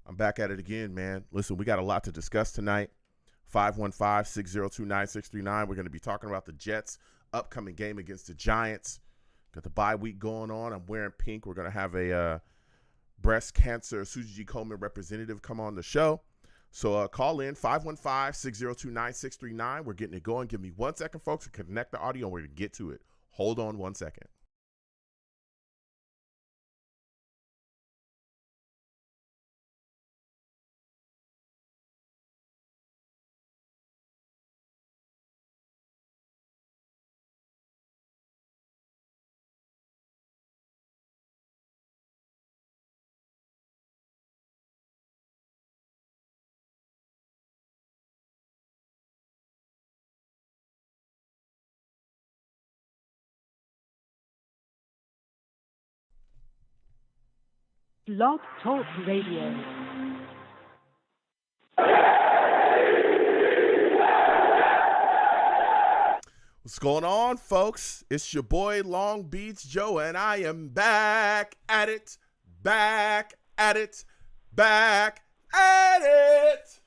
I'm back at it again, man. Listen, we got a lot to discuss tonight. 515-602-9639. We're going to be talking about the Jets' upcoming game against the Giants. Got the bye week going on. I'm wearing pink. We're going to have a breast cancer Susie G. Komen representative come on the show. So call in 515-602-9639. We're getting it going. Give me 1 second, folks, to connect the audio, and we're going to get to it. Hold on 1 second. Blog Talk Radio. What's going on, folks? It's your boy Long Beach Joe, and I am back at it, back at it, back at it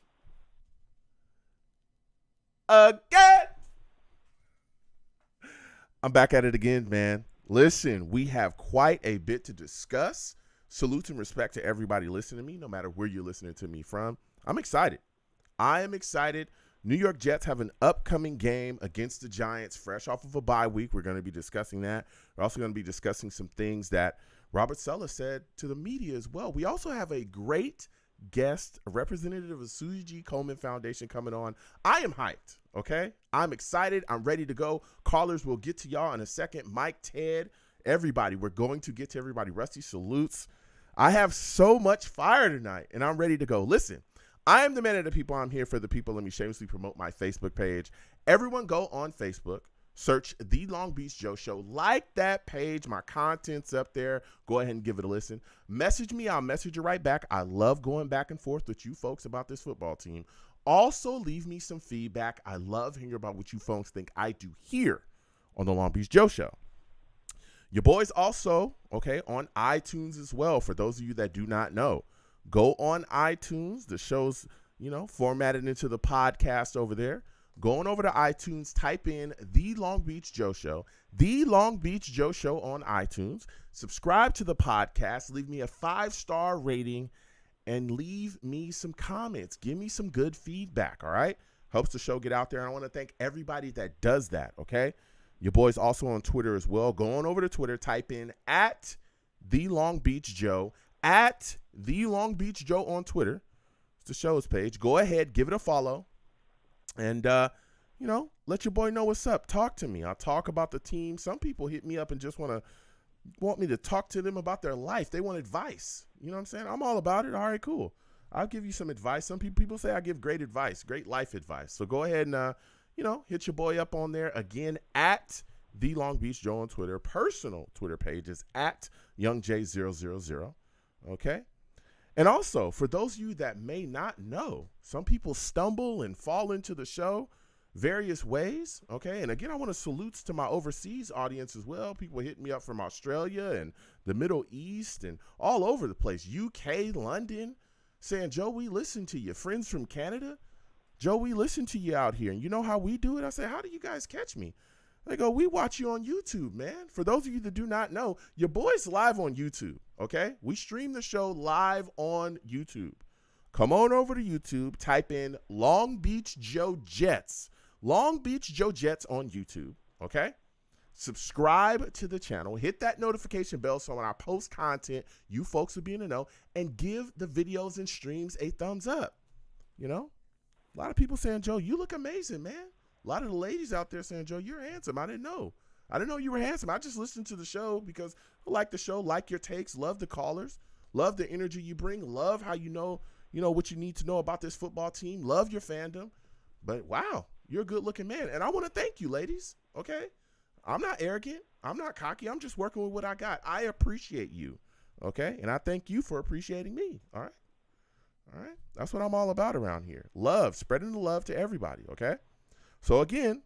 again. I'm back at it again, man. Listen, we have quite a bit to discuss. Salute and respect to everybody listening to me, no matter where you're listening to me from. I'm excited. I am excited. New York Jets have an upcoming game against the Giants, fresh off of a bye week. We're going to be discussing that. We're also going to be discussing some things that Robert Saleh said to the media as well. We also have a great guest, a representative of the Susie G. Komen Foundation coming on. I am hyped, okay? I'm excited. I'm ready to go. Callers, will get to y'all in a second. Mike, Ted, everybody. We're going to get to everybody. Rusty, salutes. I have so much fire tonight, and I'm ready to go. Listen, I am the man of the people. I'm here for the people. Let me shamelessly promote my Facebook page. Everyone go on Facebook, search The Long Beach Joe Show. Like that page. My content's up there. Go ahead and give it a listen. Message me. I'll message you right back. I love going back and forth with you folks about this football team. Also, leave me some feedback. I love hearing about what you folks think I do here on The Long Beach Joe Show. Your boy's also, okay, on iTunes as well. For those of you that do not know, go on iTunes. The show's, formatted into the podcast over there. Go on over to iTunes, type in The Long Beach Joe Show, The Long Beach Joe Show on iTunes. Subscribe to the podcast. Leave me a 5-star rating and leave me some comments. Give me some good feedback, all right? Helps the show get out there. And I want to thank everybody that does that, okay? Your boy's also on Twitter as well. Go on over to Twitter, type in at The Long Beach Joe, at The Long Beach Joe on Twitter. It's the show's page. Go ahead, give it a follow, and, let your boy know what's up. Talk to me. I'll talk about the team. Some people hit me up and just want me to talk to them about their life. They want advice. You know what I'm saying? I'm all about it. All right, cool. I'll give you some advice. Some people say I give great advice, great life advice. So go ahead and, hit your boy up on there. Again, at The Long Beach Joe on Twitter. Personal Twitter page is at YoungJ000. Okay? And also, for those of you that may not know, some people stumble and fall into the show various ways. Okay? And again, I want to salute to my overseas audience as well. People hitting me up from Australia and the Middle East and all over the place. UK, London, saying, Joe, we listen to you. Friends from Canada. Joe, we listen to you out here. And you know how we do it? I say, how do you guys catch me? They go, we watch you on YouTube, man. For those of you that do not know, your boy's live on YouTube, okay? We stream the show live on YouTube. Come on over to YouTube, type in Long Beach Joe Jets. Long Beach Joe Jets on YouTube, okay? Subscribe to the channel. Hit that notification bell so when I post content, you folks will be in the know. And give the videos and streams a thumbs up, A lot of people saying, Joe, you look amazing, man. A lot of the ladies out there saying, Joe, you're handsome. I didn't know you were handsome. I just listened to the show because I like the show, like your takes, love the callers, love the energy you bring, love how you know what you need to know about this football team, love your fandom. But wow, you're a good looking man. And I want to thank you, ladies. Okay. I'm not arrogant. I'm not cocky. I'm just working with what I got. I appreciate you. Okay. And I thank you for appreciating me. All right. All right. That's what I'm all about around here. Love, spreading the love to everybody. Okay. So again,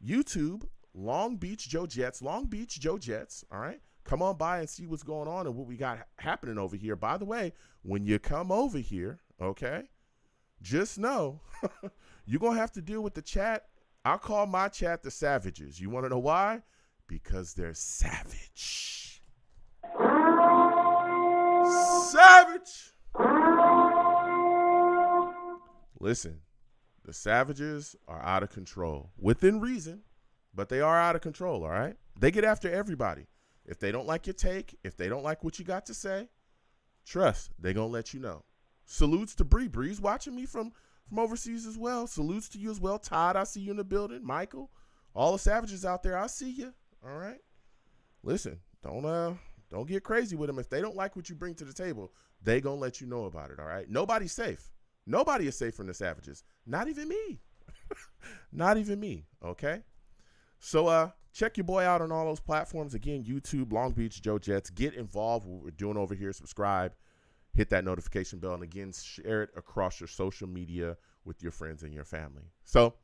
YouTube, Long Beach Joe Jets, Long Beach Joe Jets. All right. come on by and see what's going on and what we got happening over here. By the way, when you come over here, okay, just know you're going to have to deal with the chat. I'll call my chat the Savages. You want to know why? Because they're savage. Savage. Listen, the Savages are out of control within reason, but they are out of control, all right? They get after everybody. If they don't like your take, if they don't like what you got to say, trust, they're going to let you know. Salutes to Bree. Bree's watching me from overseas as well. Salutes to you as well. Todd, I see you in the building. Michael, all the Savages out there, I see you. All right? Listen, don't get crazy with them. If they don't like what you bring to the table, they going to let you know about it, all right? Nobody's safe. Nobody is safe from the Savages. Not even me. Not even me, okay? So check your boy out on all those platforms. Again, YouTube, Long Beach Joe Jets. Get involved with what we're doing over here. Subscribe. Hit that notification bell. And again, share it across your social media with your friends and your family. So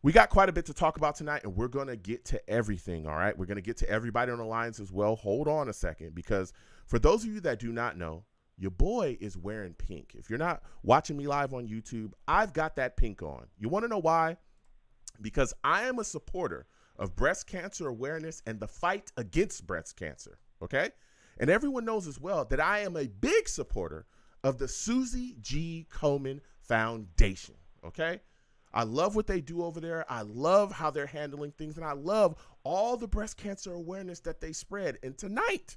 we got quite a bit to talk about tonight, and we're going to get to everything, all right? We're going to get to everybody on the lines as well. Hold on a second, because for those of you that do not know, your boy is wearing pink. If you're not watching me live on YouTube, I've got that pink on. You want to know why? Because I am a supporter of breast cancer awareness and the fight against breast cancer, okay? And everyone knows as well that I am a big supporter of the Susie G. Komen Foundation, okay? I love what they do over there. I love how they're handling things, and I love all the breast cancer awareness that they spread. And tonight,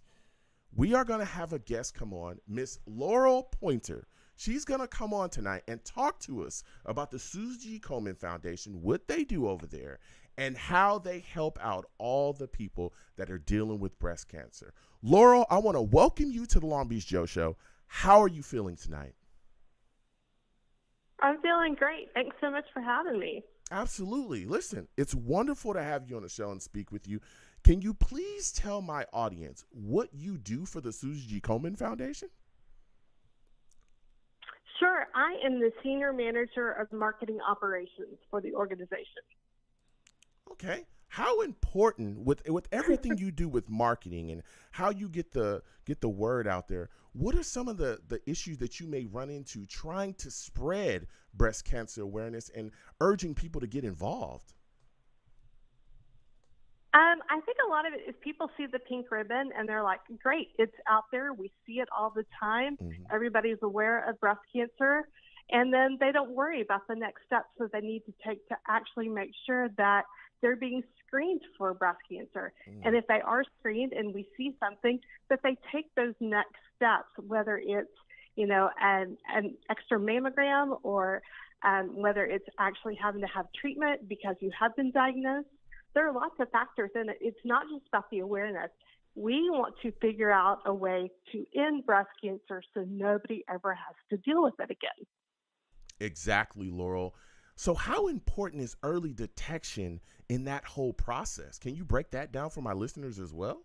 we are going to have a guest come on, Miss Laurel Pointer. She's going to come on tonight and talk to us about the Susie G. Komen Foundation, what they do over there, and how they help out all the people that are dealing with breast cancer. Laurel, I want to welcome you to the Long Beach Joe Show. How are you feeling tonight? I'm feeling great. Thanks so much for having me. Absolutely. Listen, it's wonderful to have you on the show and speak with you. Can you please tell my audience what you do for the Susie G. Komen Foundation? Sure. I am the Senior Manager of Marketing Operations for the organization. Okay. How important with everything you do with marketing and how you get the word out there, what are some of the issues that you may run into trying to spread breast cancer awareness and urging people to get involved? I think a lot of it is people see the pink ribbon and they're like, great, it's out there. We see it all the time. Mm-hmm. Everybody's aware of breast cancer. And then they don't worry about the next steps that they need to take to actually make sure that they're being screened for breast cancer. And if they are screened and we see something, that they take those next steps, whether it's, an extra mammogram or whether it's actually having to have treatment because you have been diagnosed. There are lots of factors in it. It's not just about the awareness. We want to figure out a way to end breast cancer so nobody ever has to deal with it again. Exactly, Laurel. So how important is early detection in that whole process? Can you break that down for my listeners as well?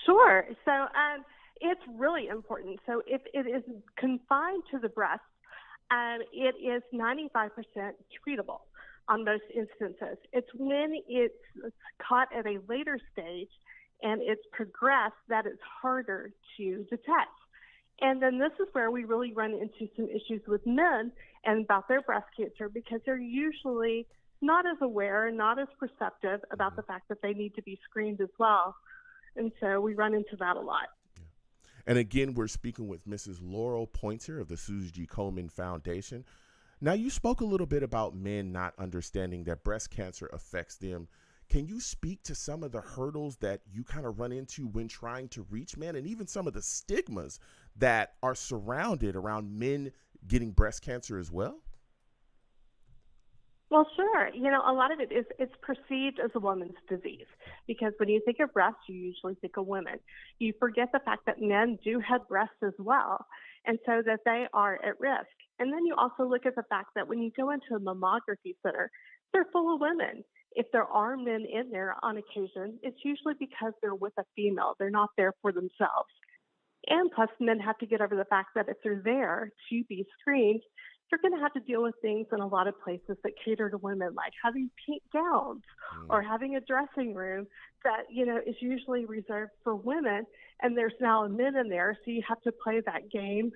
Sure. So it's really important. So if it is confined to the breast, it is 95% treatable on most instances. It's when it's caught at a later stage and it's progressed that it's harder to detect. And then this is where we really run into some issues with men and about their breast cancer because they're usually not as aware and not as perceptive about the fact that they need to be screened as well. And so we run into that a lot. And again, we're speaking with Mrs. Laurel Pointer of the Susie G. Komen Foundation. Now, you spoke a little bit about men not understanding that breast cancer affects them. Can you speak to some of the hurdles that you kind of run into when trying to reach men and even some of the stigmas that are surrounded around men getting breast cancer as well? Well, sure. A lot of it's perceived as a woman's disease because when you think of breasts, you usually think of women. You forget the fact that men do have breasts as well, and so that they are at risk. And then you also look at the fact that when you go into a mammography center, they're full of women. If there are men in there on occasion, it's usually because they're with a female. They're not there for themselves. And plus, men have to get over the fact that if they're there to be screened, you're going to have to deal with things in a lot of places that cater to women, like having pink gowns or having a dressing room that, is usually reserved for women. And there's now men in there. So you have to play that game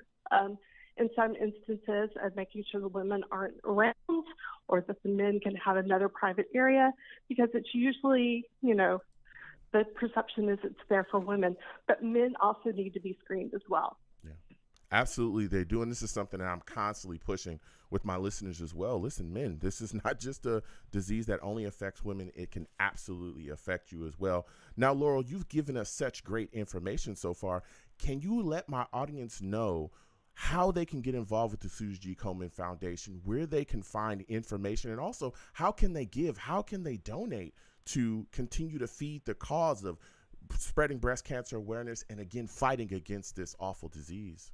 in some instances of making sure the women aren't around or that the men can have another private area, because it's usually, the perception is it's there for women, but men also need to be screened as well. Yeah, absolutely. They do. And this is something that I'm constantly pushing with my listeners as well. Listen, men, this is not just a disease that only affects women. It can absolutely affect you as well. Now, Laurel, you've given us such great information so far. Can you let my audience know how they can get involved with the Suze G. Komen Foundation, where they can find information, and also how can they give, how can they donate to continue to feed the cause of spreading breast cancer awareness and, again, fighting against this awful disease?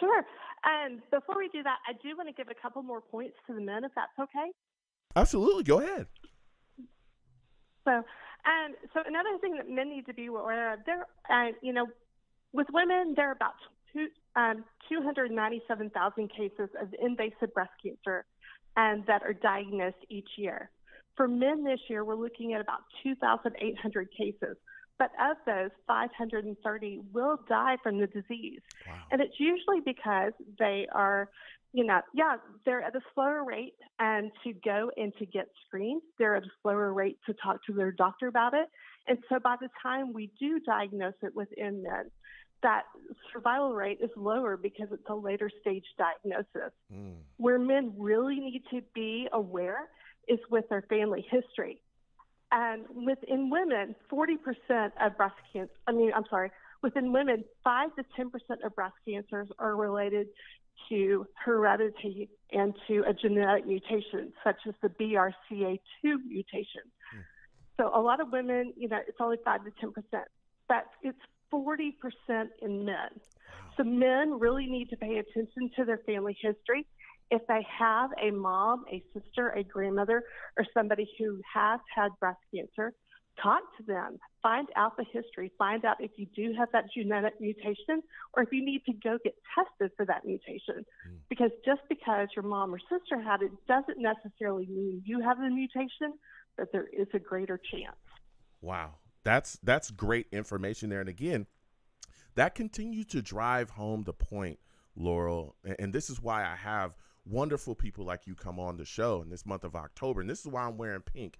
Sure. And before we do that, I do want to give a couple more points to the men, if that's okay. Absolutely. Go ahead. So another thing that men need to be aware of, with women, there are about 297,000 cases of invasive breast cancer that are diagnosed each year. For men this year, we're looking at about 2,800 cases. But of those, 530 will die from the disease. Wow. And it's usually because they are, they're at a slower rate and to go and to get screened. They're at a slower rate to talk to their doctor about it. And so by the time we do diagnose it within men, that survival rate is lower because it's a later stage diagnosis. Where men really need to be aware is with their family history. And within women, 40% of breast cancer, within women, 5 to 10% of breast cancers are related to heredity and to a genetic mutation, such as the BRCA2 mutation. So a lot of women, it's only 5 to 10%, but it's 40% in men. So men really need to pay attention to their family history. If they have a mom, a sister, a grandmother, or somebody who has had breast cancer, talk to them, find out the history, find out if you do have that genetic mutation or if you need to go get tested for that mutation. Because just because your mom or sister had it doesn't necessarily mean you have the mutation, but there is a greater chance. Wow. That's great information there. And again, that continues to drive home the point, Laurel. And this is why I have wonderful people like you come on the show in this month of October. And this is why I'm wearing pink.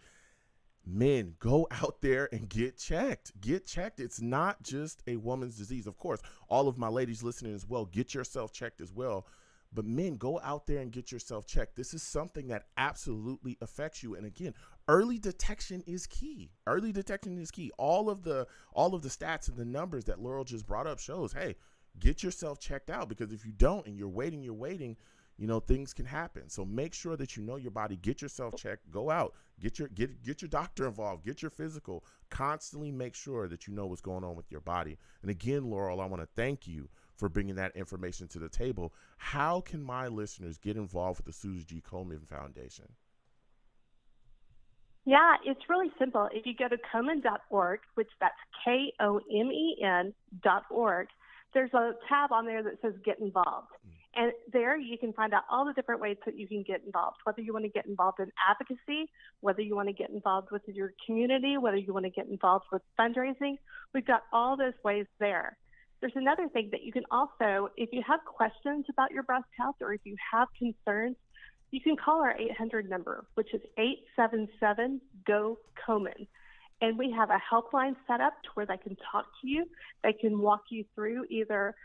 Men, go out there and get checked. Get checked. It's not just a woman's disease. Of course, all of my ladies listening as well, get yourself checked as well. But men, go out there and get yourself checked. This is something that absolutely affects you. And again, early detection is key. Early detection is key. All of the stats and the numbers that Laurel just brought up shows, hey, get yourself checked out, because if you don't and you're waiting, things can happen. So make sure that you know your body, get yourself checked, go out, get your doctor involved, get your physical, constantly make sure that you know what's going on with your body. And again, Laurel, I want to thank you for bringing that information to the table. How can my listeners get involved with the Suze G. Komen Foundation? Yeah, it's really simple. If you go to Komen.org, which that's KOMEN.org, there's a tab on there that says Get Involved. And there you can find out all the different ways that you can get involved, whether you want to get involved in advocacy, whether you want to get involved with your community, whether you want to get involved with fundraising. We've got all those ways there. There's another thing that you can also, if you have questions about your breast health or if you have concerns, you can call our 800 number, which is 877-GO-KOMEN. And we have a helpline set up to where they can talk to you. They can walk you through either,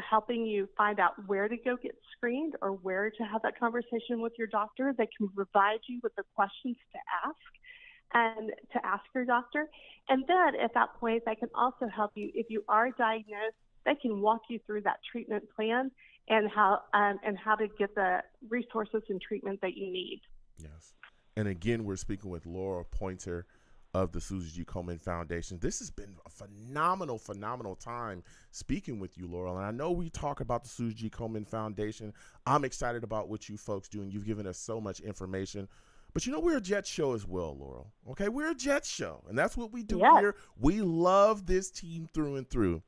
helping you find out where to go get screened or where to have that conversation with your doctor. They can provide you with the questions to ask and to ask your doctor. And then at that point, they can also help you. If you are diagnosed, they can walk you through that treatment plan and how to get the resources and treatment that you need. Yes. And again, we're speaking with Laurel Pointer of the Suze G. Komen Foundation. This has been a phenomenal time speaking with you, Laurel. And I know we talk about the Suze G. Komen Foundation. I'm excited about what you folks do, and you've given us so much information. But we're a Jets show as well, Laurel. Okay, we're a Jets show, and that's what we do here. We love this team through and through.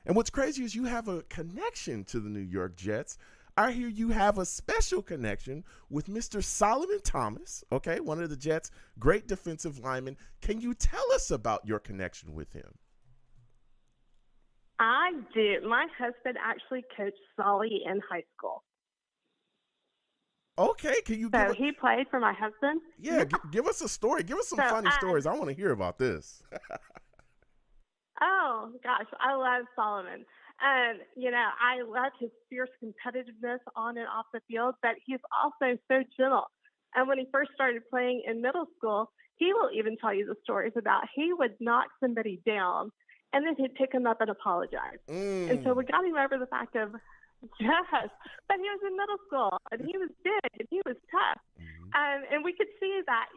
And what's crazy is you have a connection to the New York Jets. I hear you have a special connection with Mr. Solomon Thomas, okay, one of the Jets' great defensive linemen. Can you tell us about your connection with him? I do. My husband actually coached Solly in high school. Okay, can you So he played for my husband? Yeah, give us a story. Give us some funny stories. I want to hear about this. Oh, gosh, I love Solomon. And, I love his fierce competitiveness on and off the field, but he's also so gentle. And when he first started playing in middle school, he will even tell you the stories about he would knock somebody down and then he'd pick him up and apologize. And so we got him over the fact of, yes, but he was in middle school and he was big and he was tough. And we could see that,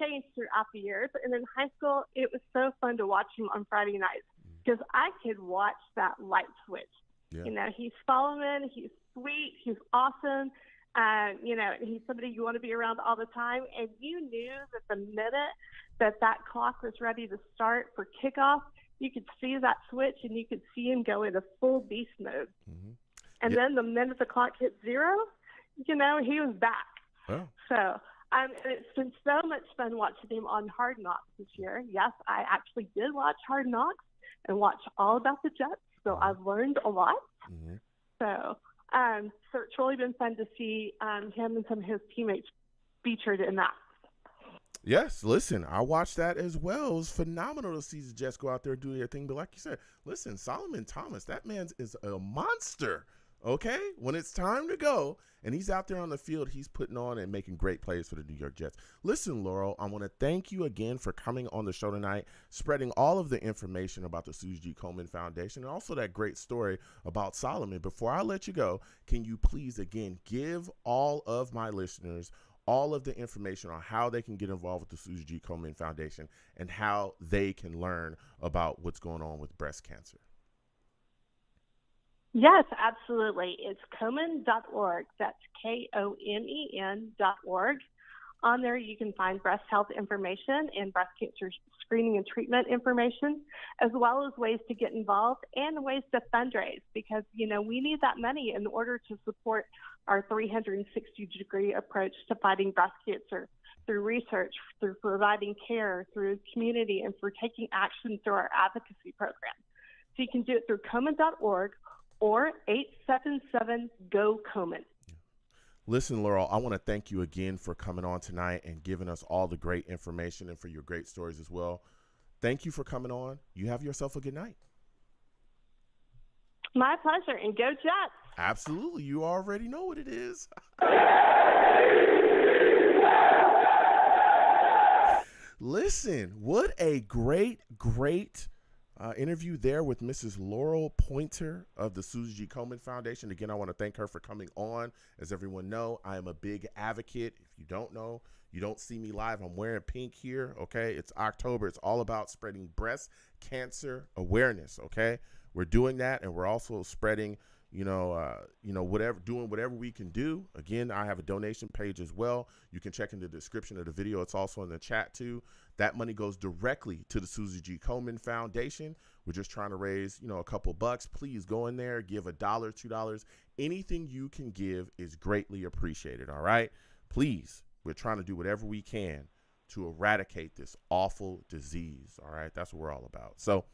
change throughout the years. And in high school, it was so fun to watch him on Friday nights because I could watch that light switch. Yeah. He's Solomon, he's sweet, he's awesome. He's somebody you want to be around all the time. And you knew that the minute that clock was ready to start for kickoff, you could see that switch and you could see him go into full beast mode. And then the minute the clock hit 0, he was back. Oh. So it's been so much fun watching him on Hard Knocks this year. Yes, I actually did watch Hard Knocks and watch all about the Jets. So I've learned a lot. So it's really been fun to see him and some of his teammates featured in that. Yes, listen, I watched that as well. It was phenomenal to see the Jets go out there and do their thing. But like you said, listen, Solomon Thomas, that man is a monster, okay? When it's time to go and he's out there on the field, he's putting on and making great plays for the New York Jets. Listen, Laurel, I want to thank you again for coming on the show tonight, spreading all of the information about the Susie G. Komen Foundation and also that great story about Solomon. Before I let you go, can you please, again, give all of my listeners all of the information on how they can get involved with the Susie G. Komen Foundation and how they can learn about what's going on with breast cancer? Yes, absolutely. It's Komen.org. That's KOMEN.org. On there, you can find breast health information and breast cancer screening and treatment information, as well as ways to get involved and ways to fundraise because, we need that money in order to support our 360-degree approach to fighting breast cancer through research, through providing care, through community, and for taking action through our advocacy program. So you can do it through Komen.org or 877-GO-KOMEN. Listen, Laurel, I want to thank you again for coming on tonight and giving us all the great information and for your great stories as well. Thank you for coming on. You have yourself a good night. My pleasure, and go Jets. Absolutely. You already know what it is. Listen, what a great interview there with Mrs. Laurel Pointer of the Susie G. Komen Foundation. Again, I want to thank her for coming on. As everyone know, I am a big advocate. If you don't know, you don't see me live, I'm wearing pink here, okay? It's October. It's all about spreading breast cancer awareness, okay? We're doing that, and we're also spreading, doing whatever we can do. Again, I have a donation page as well. You can check in the description of the video. It's also in the chat too. That money goes directly to the Susie G. Komen Foundation. We're just trying to raise, a couple bucks. Please go in there, give $1, $2. Anything you can give is greatly appreciated. All right, please. We're trying to do whatever we can to eradicate this awful disease. All right, that's what we're all about. So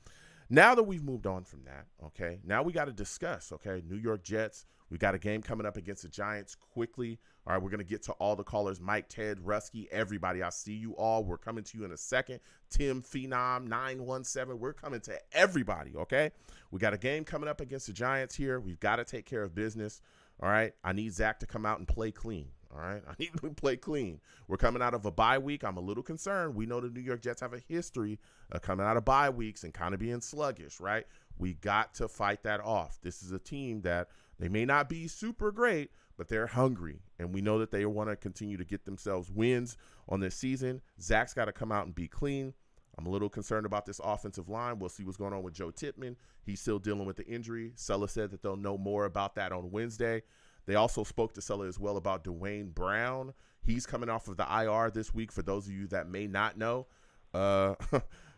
now that we've moved on from that, okay, now we got to discuss, okay, New York Jets. We got a game coming up against the Giants quickly. All right, we're going to get to all the callers, Mike, Ted, Rusky, everybody. I see you all. We're coming to you in a second. Tim Phenom 917. We're coming to everybody, okay? We got a game coming up against the Giants here. We've got to take care of business, all right? I need Zach to come out and play clean, all right? I need to play clean. We're coming out of a bye week. I'm a little concerned. We know the New York Jets have a history of coming out of bye weeks and kind of being sluggish, right? We got to fight that off. This is a team that they may not be super great, but they're hungry, and we know that they want to continue to get themselves wins on this season. Zach's got to come out and be clean. I'm a little concerned about this offensive line. We'll see what's going on with Joe Tippmann. He's still dealing with the injury. Sella said that they'll know more about that on Wednesday. They also spoke to Sella as well about Dwayne Brown. He's coming off of the IR this week. For those of you that may not know,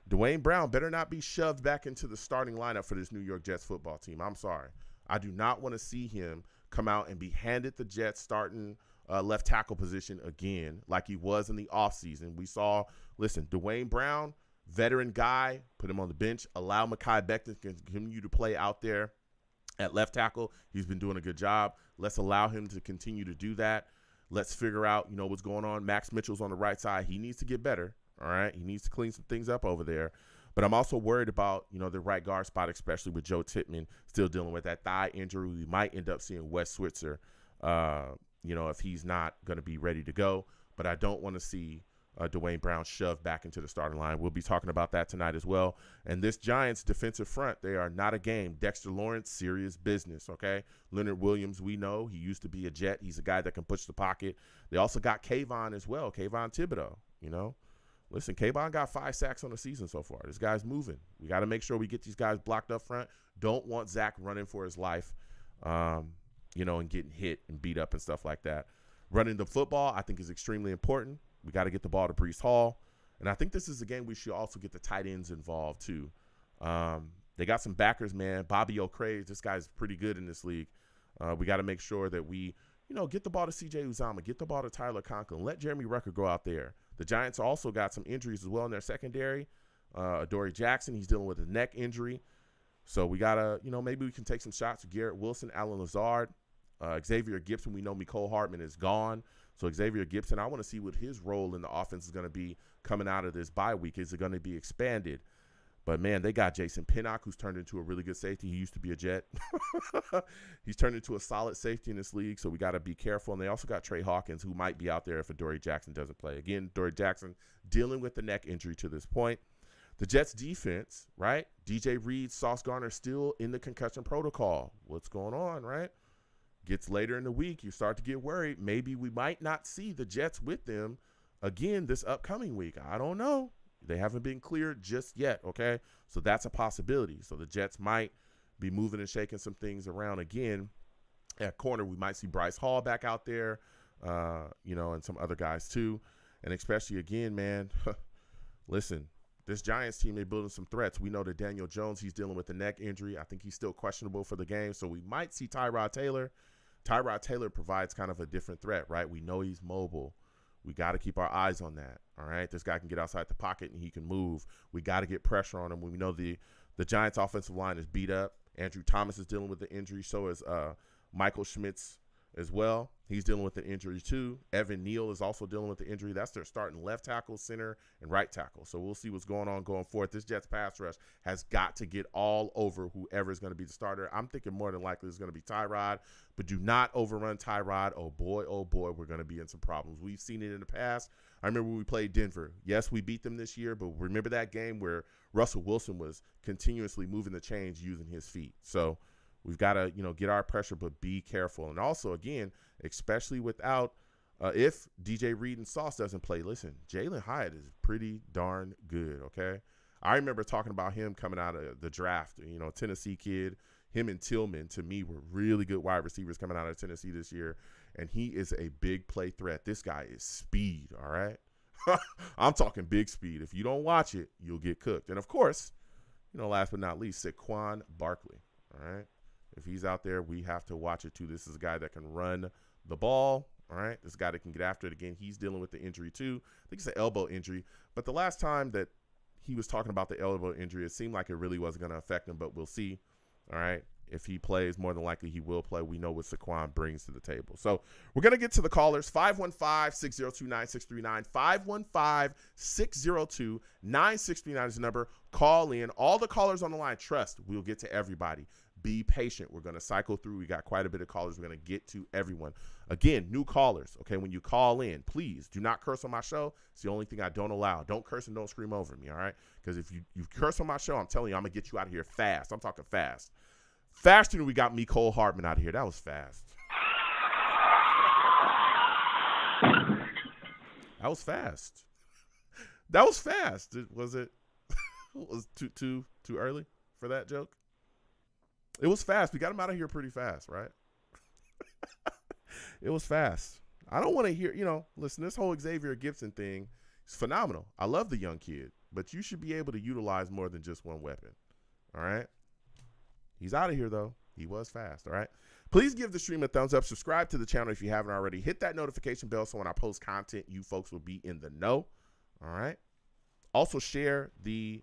Dwayne Brown better not be shoved back into the starting lineup for this New York Jets football team. I'm sorry. I do not want to see him come out and be handed the Jets starting left tackle position again like he was in the offseason. We saw, listen, Dwayne Brown, veteran guy, put him on the bench, allow Mekhi Becton to continue to play out there at left tackle. He's been doing a good job. Let's allow him to continue to do that. Let's figure out, what's going on. Max Mitchell's on the right side. He needs to get better, all right? He needs to clean some things up over there. But I'm also worried about, the right guard spot, especially with Joe Tippmann still dealing with that thigh injury. We might end up seeing Wes Switzer, if he's not going to be ready to go. But I don't want to see Dwayne Brown shoved back into the starting line. We'll be talking about that tonight as well. And this Giants defensive front, they are not a game. Dexter Lawrence, serious business, okay? Leonard Williams, we know. He used to be a Jet. He's a guy that can push the pocket. They also got Kayvon as well, Kayvon Thibodeau, Listen, Kayvon got 5 sacks on the season so far. This guy's moving. We got to make sure we get these guys blocked up front. Don't want Zach running for his life, and getting hit and beat up and stuff like that. Running the football, I think, is extremely important. We got to get the ball to Breece Hall. And I think this is a game we should also get the tight ends involved too. They got some backers, man. Bobby O'Craig, this guy's pretty good in this league. We got to make sure that we, get the ball to C.J. Uzomah, get the ball to Tyler Conklin, let Jeremy Rucker go out there. The Giants also got some injuries as well in their secondary. Adoree Jackson, he's dealing with a neck injury. So we got to, maybe we can take some shots with Garrett Wilson, Allen Lazard, Xavier Gipson. We know Mecole Hardman is gone. So Xavier Gipson, I want to see what his role in the offense is going to be coming out of this bye week. Is it going to be expanded? But, man, they got Jason Pinnock, who's turned into a really good safety. He used to be a Jet. He's turned into a solid safety in this league, so we got to be careful. And they also got Trey Hawkins, who might be out there if Adoree Jackson doesn't play. Again, Adoree Jackson dealing with the neck injury to this point. The Jets defense, right? DJ Reed, Sauce Gardner still in the concussion protocol. What's going on, right? Gets later in the week, you start to get worried. Maybe we might not see the Jets with them again this upcoming week. I don't know. They haven't been cleared just yet, okay? So that's a possibility. So the Jets might be moving and shaking some things around again. At corner, we might see Bryce Hall back out there, and some other guys too. And especially, again, man, listen, this Giants team, they're building some threats. We know that Daniel Jones, he's dealing with a neck injury. I think he's still questionable for the game. So we might see Tyrod Taylor. Tyrod Taylor provides kind of a different threat, right? We know he's mobile. We got to keep our eyes on that, all right? This guy can get outside the pocket and he can move. We got to get pressure on him. We know the Giants' offensive line is beat up. Andrew Thomas is dealing with the injury. So is Michael Schmitz as well. He's dealing with the injury too. Evan Neal is also dealing with the injury. That's their starting left tackle, center, and right tackle. So we'll see what's going on going forward. This Jets pass rush has got to get all over whoever is going to be the starter. I'm thinking more than likely it's going to be Tyrod, but do not overrun Tyrod. Oh boy, we're going to be in some problems. We've seen it in the past. I remember when we played Denver. Yes, we beat them this year, but remember that game where Russell Wilson was continuously moving the chains using his feet. So we've got to, get our pressure, but be careful. And also, again, especially without if DJ Reed and Sauce doesn't play, listen, Jalen Hyatt is pretty darn good, okay? I remember talking about him coming out of the draft, Tennessee kid. Him and Tillman, to me, were really good wide receivers coming out of Tennessee this year, and he is a big play threat. This guy is speed, all right? I'm talking big speed. If you don't watch it, you'll get cooked. And, of course, last but not least, Saquon Barkley, all right? If he's out there, we have to watch it too. This is a guy that can run the ball, all right? This guy that can get after it. Again, he's dealing with the injury too. I think it's an elbow injury. But the last time that he was talking about the elbow injury, it seemed like it really wasn't going to affect him, but we'll see, all right? If he plays, more than likely he will play. We know what Saquon brings to the table. So we're going to get to the callers. 515-602-9639. 515-602-9639 is the number. Call in. All the callers on the line, trust, we'll get to everybody. Be patient. We're going to cycle through. We got quite a bit of callers. We're going to get to everyone. Again, new callers, okay? When you call in, please do not curse on my show. It's the only thing I don't allow. Don't curse and don't scream over me, all right? Because if you curse on my show, I'm telling you, I'm going to get you out of here fast. I'm talking fast. Faster than we got Mecole Hardman out of here. That was fast. That was fast. That was fast. Was it? Was too early for that joke? It was fast. We got him out of here pretty fast, right? It was fast. I don't want to hear, listen, this whole Xavier Gipson thing is phenomenal. I love the young kid. but you should be able to utilize more than just one weapon. All right. He's out of here, though. He was fast. All right. Please give the stream a thumbs up. Subscribe to the channel if you haven't already. Hit that notification bell so when I post content, you folks will be in the know. All right. Also, share the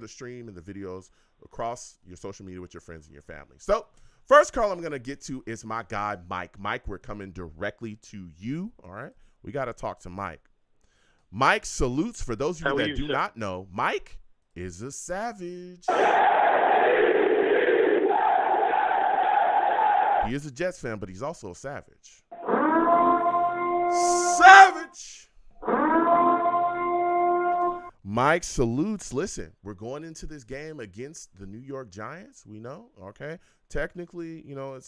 stream and the videos across your social media with your friends and your family. So, first call I'm going to get to is my guy, Mike. Mike, we're coming directly to you. All right. We got to talk to Mike. Mike salutes. For those of you that do not know, Mike is a savage. He is a Jets fan, but he's also a savage. Savage! Mike salutes. Listen, we're going into this game against the New York Giants. We know, okay? Technically,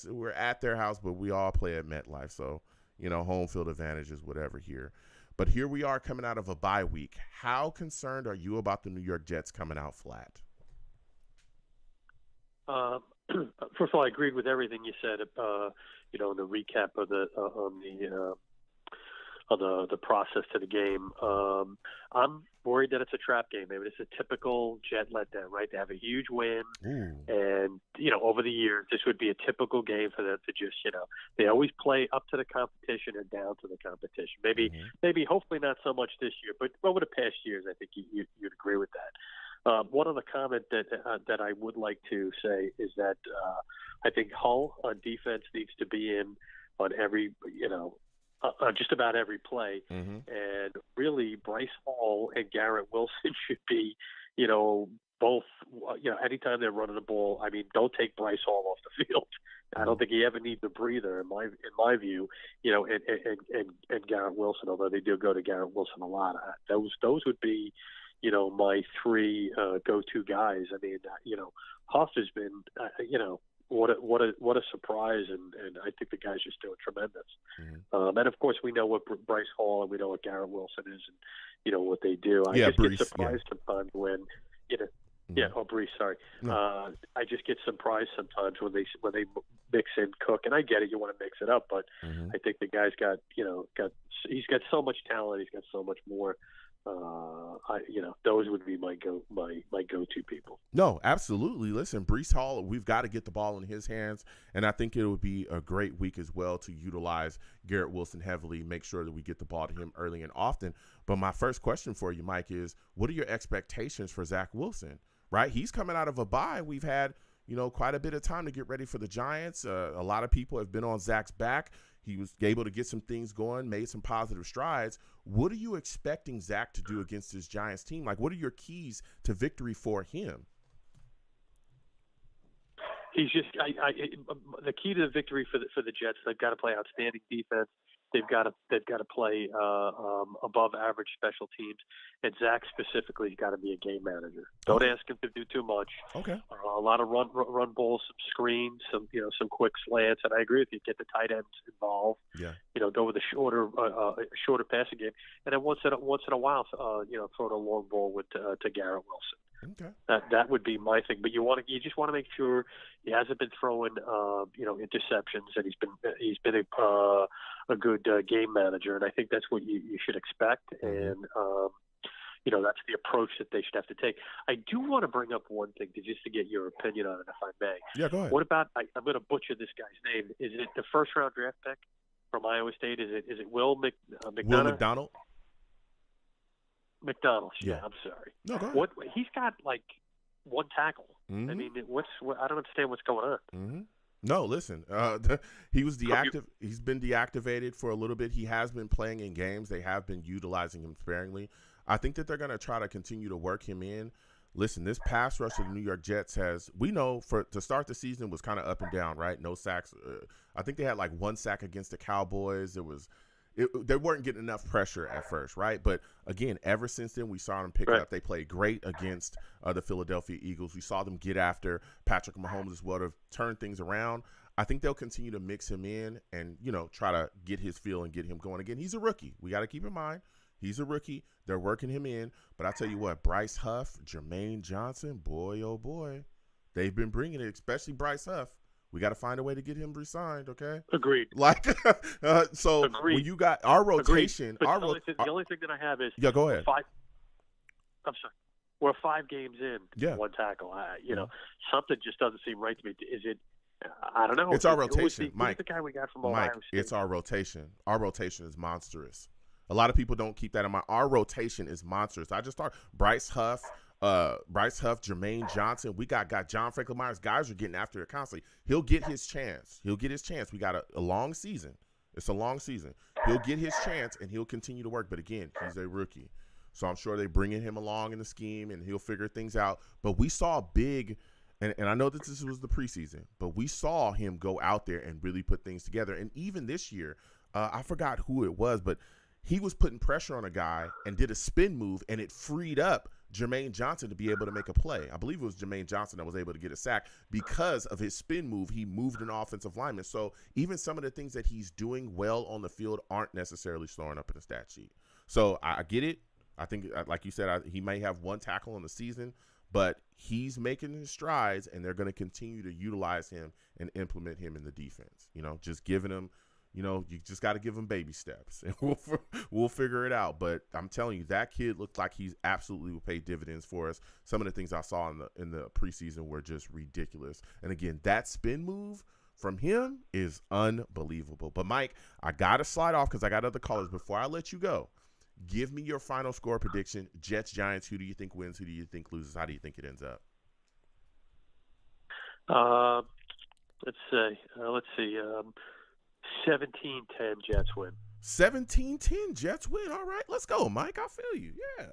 we're at their house, but we all play at MetLife. So, home field advantage is whatever here. But here we are coming out of a bye week. How concerned are you about the New York Jets coming out flat? First of all, I agreed with everything you said. In the recap of the process to the game. I'm worried that it's a trap game. Maybe it's a typical Jet letdown, right? They have a huge win, and over the years, this would be a typical game for them to just, they always play up to the competition or down to the competition. Maybe, hopefully not so much this year, but over the past years, I think you'd agree with that. One other comment that I would like to say is that I think Hull on defense needs to be in on every, just about every play. Mm-hmm. And really, Bryce Hall and Garrett Wilson should be, both, anytime they're running the ball. I mean, don't take Bryce Hall off the field. I don't think he ever needs a breather, in my view. And Garrett Wilson, although they do go to Garrett Wilson a lot. Those would be, my three go-to guys. I mean, Huff has been, what a surprise, and I think the guy's just doing tremendous. Mm-hmm. And of course, we know what Bryce Hall and we know what Garrett Wilson is, and what they do. I just get surprised sometimes when Brees. Sorry, no. I just get surprised sometimes when they mix in Cook, and I get it. You want to mix it up, but mm-hmm. I think the guy's got he's got so much talent. He's got so much more. Those would be my go-to people. No, absolutely. Listen, Breece Hall, we've got to get the ball in his hands, and I think it would be a great week as well to utilize Garrett Wilson heavily, make sure that we get the ball to him early and often. But my first question for you, Mike, is what are your expectations for Zach Wilson, right? He's coming out of a bye. We've had, quite a bit of time to get ready for the Giants. A lot of people have been on Zach's back. He was able to get some things going, made some positive strides. What are you expecting Zach to do against this Giants team? Like, what are your keys to victory for him? He's just the key to the victory for the Jets. They've got to play outstanding defense. They've got to play above average special teams, and Zach specifically has got to be a game manager. Don't ask him to do too much. Okay. A lot of run balls, some screens, some quick slants, and I agree with you. Get the tight ends involved. Yeah. Go with a shorter passing game, and then once in a while, throw the long ball to Garrett Wilson. Okay. That would be my thing, but you just want to make sure he hasn't been throwing interceptions, and he's been a good game manager, and I think that's what you should expect, and that's the approach that they should have to take. I do want to bring up one thing just to get your opinion on it, if I may. Yeah, go ahead. What about I'm going to butcher this guy's name? Is it the first round draft pick from Iowa State? Is it Will McDonough? Will McDonald? McDonald. Yeah, I'm sorry. No, go ahead. He's got like one tackle. Mm-hmm. I mean, I don't understand what's going on. Mm-hmm. No, listen. He was He's been deactivated for a little bit. He has been playing in games. They have been utilizing him sparingly. I think that they're going to try to continue to work him in. Listen, this pass rush of the New York Jets to start the season was kind of up and down, right? No sacks. I think they had like one sack against the Cowboys. They weren't getting enough pressure at first, right? But again, ever since then, we saw them pick up. They played great against the Philadelphia Eagles. We saw them get after Patrick Mahomes as well to turn things around. I think they'll continue to mix him in and, try to get his feel and get him going. Again, he's a rookie. We got to keep in mind, he's a rookie. They're working him in. But I tell you what, Bryce Huff, Jermaine Johnson, boy, oh boy, they've been bringing it, especially Bryce Huff. We got to find a way to get him re-signed, okay? Agreed. Agreed. When you got our rotation, the only thing that I have is go ahead. I'm sorry. We're 5 games in, Yeah. 1 tackle. Something just doesn't seem right to me. Is it? I don't know. It's our rotation, Mike. Who's the guy we got from Ohio Mike, State? it's our rotation. Our rotation is monstrous. A lot of people don't keep that in mind. Our rotation is monstrous. I just talked Bryce Huff, Jermaine Johnson. We got John Franklin Myers. Guys are getting after it constantly. He'll get his chance. We got a long season. It's a long season. He'll get his chance, and he'll continue to work. But, again, he's a rookie. So I'm sure they're bringing him along in the scheme, and he'll figure things out. But we saw big – and I know that this was the preseason, but we saw him go out there and really put things together. And even this year, I forgot who it was, but he was putting pressure on a guy and did a spin move, and it freed up Jermaine Johnson to be able to make a play. I believe it was Jermaine Johnson that was able to get a sack because of his spin move. He moved an offensive lineman. So even some of the things that he's doing well on the field aren't necessarily showing up in the stat sheet. So I get it. I think, like you said, he may have 1 tackle in the season, but he's making his strides, and they're going to continue to utilize him and implement him in the defense. Just giving him, you just got to give him baby steps, and we'll figure it out. But I'm telling you, that kid looked like he's absolutely will pay dividends for us. Some of the things I saw in the preseason were just ridiculous. And again, that spin move from him is unbelievable. But Mike, I got to slide off because I got other callers. Before I let you go, give me your final score prediction. Jets, Giants, who do you think wins? Who do you think loses? How do you think it ends up? Let's see. 17-10 Jets win. 17-10 Jets win. All right, let's go, Mike. I feel you. Yeah.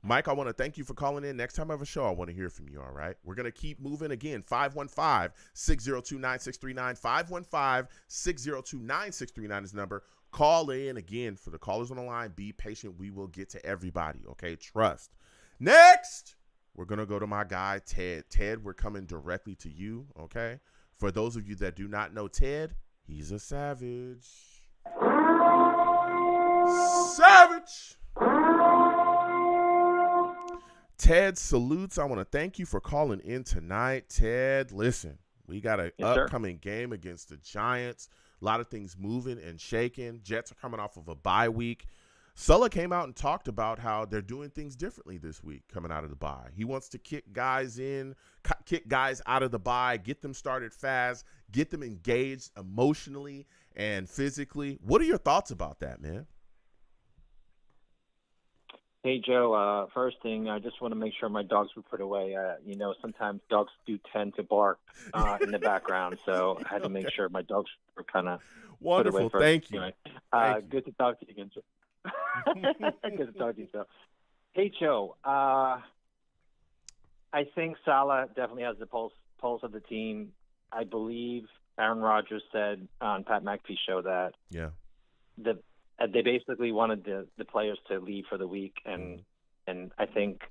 Mike, I want to thank you for calling in. Next time I have a show, I want to hear from you, all right? We're going to keep moving. Again, 515-602-9639. 515-602-9639 is the number. Call in. Again, for the callers on the line, be patient. We will get to everybody, okay? Trust. Next, we're going to go to my guy, Ted. Ted, we're coming directly to you, okay? For those of you that do not know Ted, he's a savage. Savage! Ted salutes. I want to thank you for calling in tonight. Ted, listen, we got an upcoming game against the Giants. A lot of things moving and shaking. Jets are coming off of a bye week. Sulla came out and talked about how they're doing things differently this week coming out of the bye. He wants to kick guys out of the bye, get them started fast, get them engaged emotionally and physically. What are your thoughts about that, man? Hey, Joe, first thing, I just want to make sure my dogs were put away. Sometimes dogs do tend to bark in the background, so I had to make sure my dogs were kind of put away first. Thank you. Anyway, Thank you. Good to talk to you again, Joe. Good to talk to you, Joe. Hey, Joe, I think Saleh definitely has the pulse of the team. I believe Aaron Rodgers said on Pat McAfee's show that they basically wanted the players to leave for the week, and I think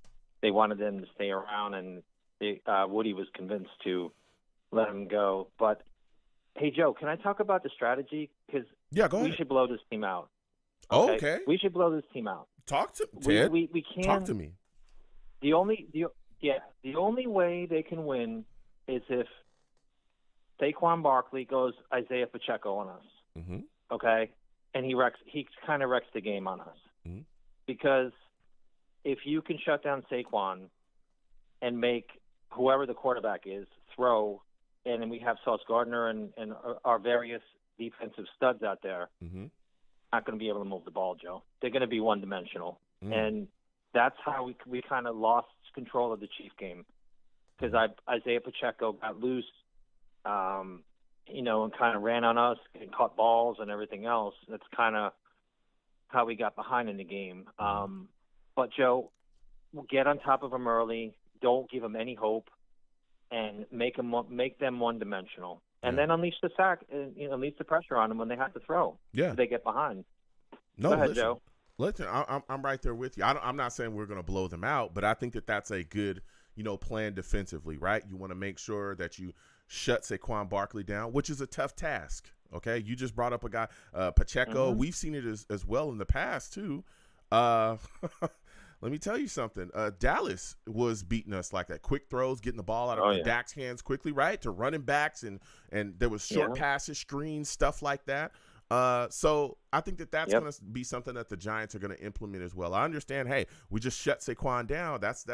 they wanted them to stay around, and Woody was convinced to let them go. But, hey, Joe, can I talk about the strategy? Because go ahead. We should blow this team out. Okay. We should blow this team out. Talk to Ted. We can't. Talk to me. The only way they can win is if Saquon Barkley goes Isaiah Pacheco on us. Mm-hmm. Okay? And he kind of wrecks the game on us. Mm-hmm. Because if you can shut down Saquon and make whoever the quarterback is throw, and then we have Sauce Gardner and our various defensive studs out there, not going to be able to move the ball, Joe. They're going to be one-dimensional. And that's how we kind of lost control of the Chief game. Because Isaiah Pacheco got loose, and kind of ran on us and caught balls and everything else. That's kind of how we got behind in the game. But, Joe, get on top of them early. Don't give them any hope, and make them one-dimensional. And then unleash the unleash the pressure on them when they have to throw. Yeah. So they get behind. No, Go ahead, listen, Joe. Listen, I'm right there with you. I'm not saying we're going to blow them out, but I think that's a good, plan defensively, right? You want to make sure that you shut Saquon Barkley down, which is a tough task. Okay, you just brought up a guy, Pacheco. Mm-hmm. We've seen it as well in the past too. Let me tell you something. Dallas was beating us like that. Quick throws, getting the ball out of Dak's hands quickly, right? To running backs, and there was short passes, screens, stuff like that. So I think that's going to be something that the Giants are going to implement as well. I understand, hey, we just shut Saquon down. That's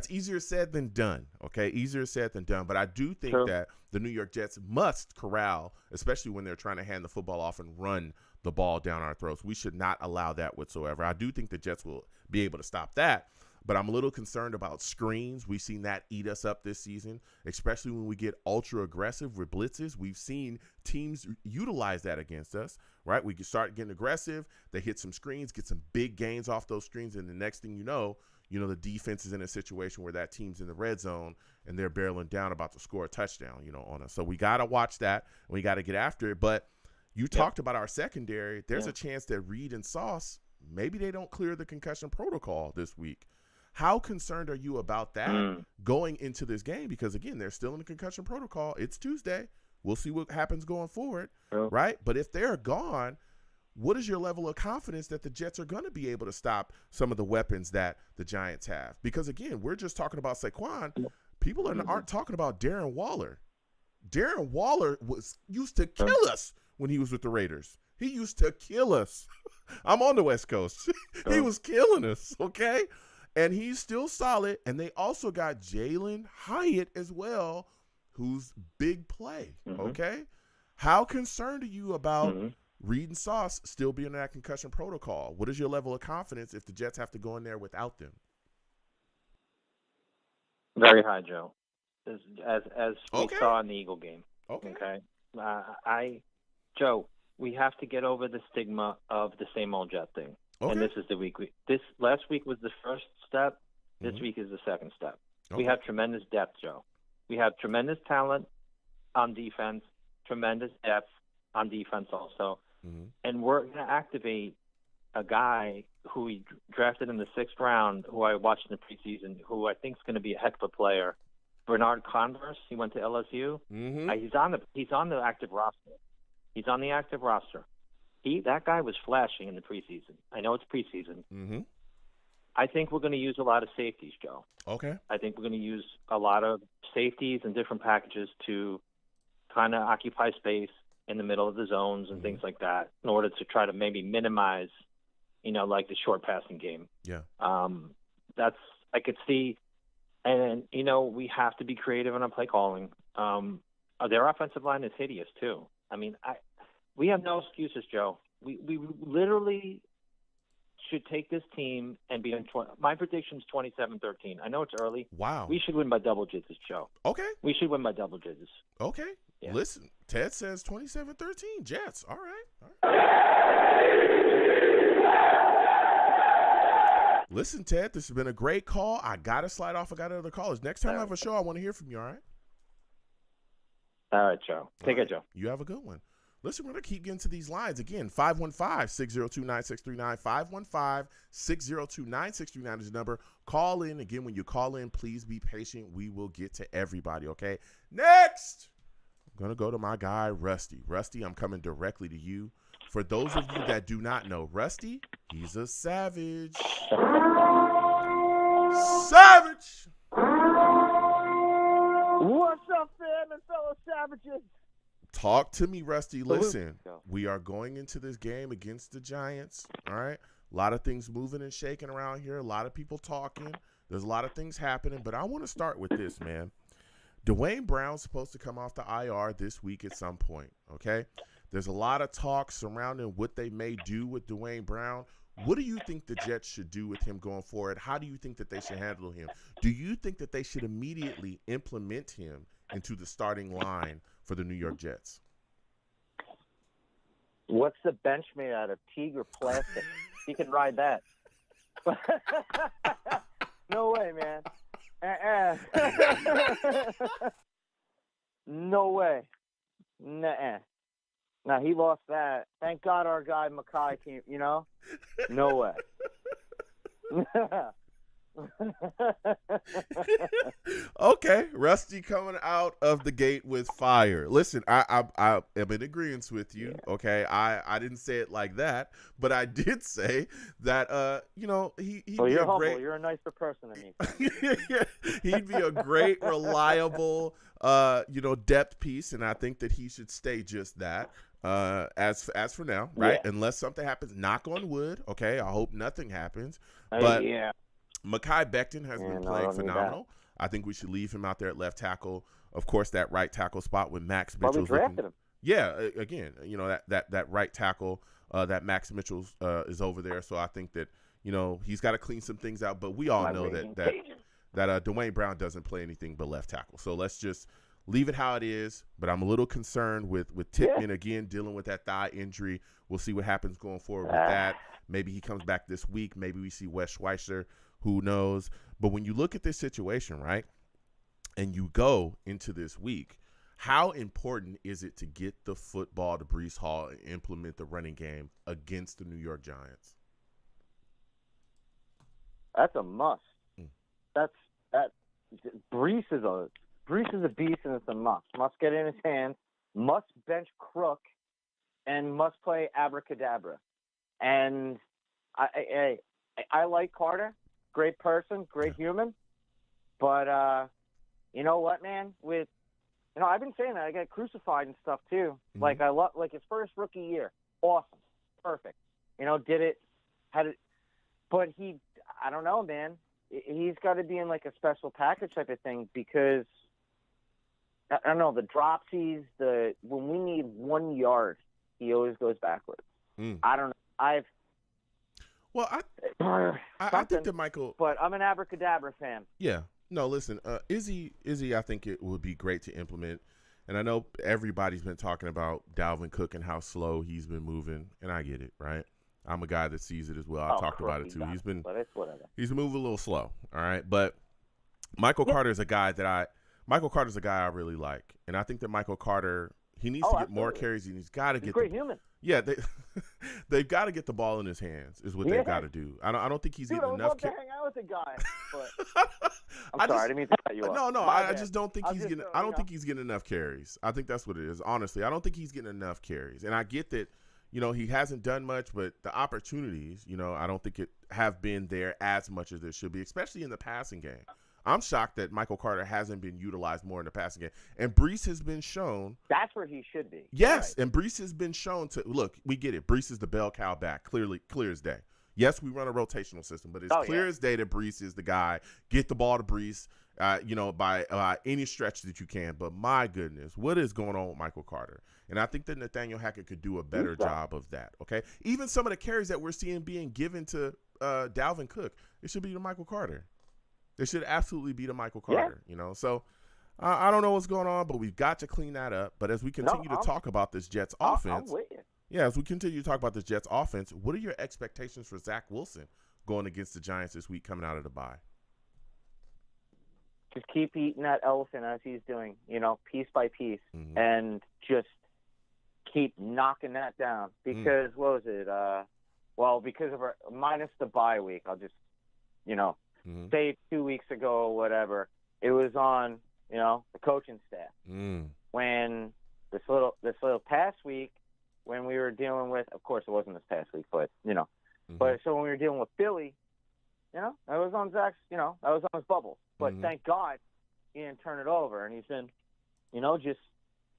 easier said than done, okay? Easier said than done. But I do think that the New York Jets must corral, especially when they're trying to hand the football off and run the ball down our throats. We should not allow that whatsoever. I do think the Jets will be able to stop that. But I'm a little concerned about screens. We've seen that eat us up this season, especially when we get ultra aggressive with blitzes. We've seen teams utilize that against us, right? We can start getting aggressive. They hit some screens, get some big gains off those screens, and the next thing you know, the defense is in a situation where that team's in the red zone and they're barreling down about to score a touchdown, on us. So we got to watch that and we got to get after it. But you talked about our secondary. There's a chance that Reed and Sauce, maybe they don't clear the concussion protocol this week. How concerned are you about that going into this game? Because, again, they're still in the concussion protocol. It's Tuesday. We'll see what happens going forward, right? But if they're gone, what is your level of confidence that the Jets are going to be able to stop some of the weapons that the Giants have? Because, again, we're just talking about Saquon. People aren't talking about Darren Waller. Darren Waller used to kill us when he was with the Raiders. He used to kill us. I'm on the West Coast. He was killing us, okay? And he's still solid. And they also got Jalen Hyatt as well, who's big play, okay? How concerned are you about Reed and Sauce still being in that concussion protocol? What is your level of confidence if the Jets have to go in there without them? Very high, Joe, as we saw in the Eagle game. Okay. Joe, we have to get over the stigma of the same old Jet thing. Okay. And this is the week. This last week was the first step. This week is the second step. We have tremendous depth, Joe. We have tremendous talent on defense, tremendous depth on defense also. And we're going to activate a guy who we drafted in the 6th round, who I watched in the preseason, who I think is going to be a heck of a player. Bernard Converse. He went to LSU. He's on the active roster. He's on the active roster. That guy was flashing in the preseason. I know it's preseason. I think we're going to use a lot of safeties, Joe. Okay. I think we're going to use a lot of safeties and different packages to kind of occupy space in the middle of the zones and things like that in order to try to maybe minimize, like the short passing game. Yeah. I could see, and, we have to be creative in our play calling. Their offensive line is hideous too. I mean, we have no excuses, Joe. We literally should take this team and be in my prediction is 27-13. I know it's early. Wow. We should win by double digits, Joe. Okay. We should win by double digits. Okay. Yeah. Listen, Ted says 27-13. Jets. All right. Listen, Ted, this has been a great call. I got to slide off. I got other callers. Next time I have a show, I want to hear from you, all right? All right, Joe. Take care, Joe. You have a good one. Listen, we're going to keep getting to these lines. Again, 515-602-9639. 515-602-9639 is the number. Call in. Again, when you call in, please be patient. We will get to everybody, okay? Next, I'm going to go to my guy, Rusty. Rusty, I'm coming directly to you. For those of you that do not know, Rusty, he's a savage. Savage! What's up, fam and fellow savages? Talk to me, Rusty. Listen, we are going into this game against the Giants, all right? A lot of things moving and shaking around here. A lot of people talking. There's a lot of things happening, but I want to start with this, man. Dwayne Brown's supposed to come off the IR this week at some point, okay? There's a lot of talk surrounding what they may do with Dwayne Brown. What do you think the Jets should do with him going forward? How do you think that they should handle him? Do you think that they should immediately implement him into the starting line for the New York Jets? What's the bench made out of? Teak or plastic? He can ride that. No way, man. No way. Nuh-uh. Now, he lost that. Thank God our guy Makai came, No way. Okay, Rusty coming out of the gate with fire. Listen, I am in agreement with you. Yeah. Okay, I didn't say it like that, but I did say that he'd well, be you're a humble. great. You're a nicer person than me. He'd be a great, reliable, depth piece, and I think that he should stay just that. As for now, right? Yeah. Unless something happens, knock on wood. Okay, I hope nothing happens. But yeah. Mekhi Becton has been No, I playing don't need phenomenal. I think we should leave him out there at left tackle. Of course, that right tackle spot with Max Probably Mitchell's drafted looking. him. Yeah, again, that right tackle, that Max Mitchell is over there. So I think that he's got to clean some things out. But we all know that Dwayne Brown doesn't play anything but left tackle. So let's just leave it how it is. But I'm a little concerned with Tippmann again dealing with that thigh injury. We'll see what happens going forward with that. Maybe he comes back this week. Maybe we see Wes Schweitzer. Who knows? But when you look at this situation, right, and you go into this week, how important is it to get the football to Breece Hall and implement the running game against the New York Giants? That's a must. Breece is a beast, and it's a must. Must get in his hands, must bench Crook, and must play abracadabra. And I like Carter, great person, great human, but you know what, man? I've been saying that I got crucified and stuff too. Mm-hmm. Like I love, like his first rookie year, awesome, perfect. Did it, had it, but I don't know, man. He's got to be in like a special package type of thing because I don't know the dropsies. When we need 1 yard, he always goes backwards. I don't know. I think that Michael, but I'm an abracadabra fan. Yeah. No, listen, Izzy, I think it would be great to implement. And I know everybody's been talking about Dalvin Cook and how slow he's been moving, and I get it, right? I'm a guy that sees it as well. I talked about it too. He's moving a little slow, all right? But Michael Carter is a guy I really like. And I think that Michael Carter, he needs to get more carries, and he's got to get a great human. Yeah, they've got to get the ball in his hands is what they've got to do. I don't think he's getting enough. I would love to hang out with the guy, but I'm sorry, I didn't mean to cut you off. No, I just don't think he's getting. I don't think he's getting enough carries. I think that's what it is. Honestly, I don't think he's getting enough carries, and I get that. He hasn't done much, but the opportunities, I don't think it have been there as much as there should be, especially in the passing game. I'm shocked that Michael Carter hasn't been utilized more in the passing game. And Breece has been shown. That's where he should be. Yes, right. And Breece has been shown to – look, we get it. Breece is the bell cow back, clear as day. Yes, we run a rotational system, but it's clear as day that Breece is the guy. Get the ball to Breece, by any stretch that you can. But my goodness, what is going on with Michael Carter? And I think that Nathaniel Hackett could do a better job of that, okay? Even some of the carries that we're seeing being given to Dalvin Cook, it should be to Michael Carter. They should absolutely be to Michael Carter, So I don't know what's going on, but we've got to clean that up. But as we continue to talk about this Jets offense, as we continue to talk about this Jets offense, what are your expectations for Zach Wilson going against the Giants this week coming out of the bye? Just keep eating that elephant as he's doing, piece by piece, and just keep knocking that down. Because what was it? Because of minus the bye week, I'll just, say 2 weeks ago or whatever, it was on, the coaching staff. When this little past week, when we were dealing with, of course it wasn't this past week, but, but so when we were dealing with Philly, that was on Zach's, that was on his bubble. But thank God he didn't turn it over. And he's been,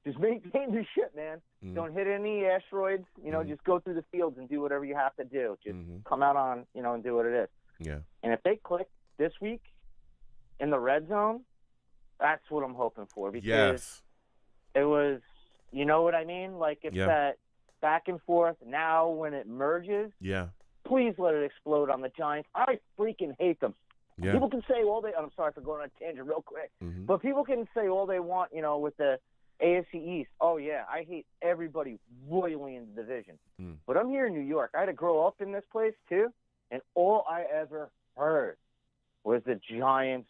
just maintain your shit, man. Don't hit any asteroids, just go through the fields and do whatever you have to do. Just come out on, and do what it is. Yeah. And if they click this week in the red zone, that's what I'm hoping for. Because it was, you know what I mean? Like it's that back and forth. Now when it merges, please let it explode on the Giants. I freaking hate them. Yeah. People can say all I'm sorry for going on a tangent real quick, but people can say all they want, with the AFC East. Oh, yeah, I hate everybody roiling in the division. But I'm here in New York. I had to grow up in this place, too, and all I ever heard was the Giants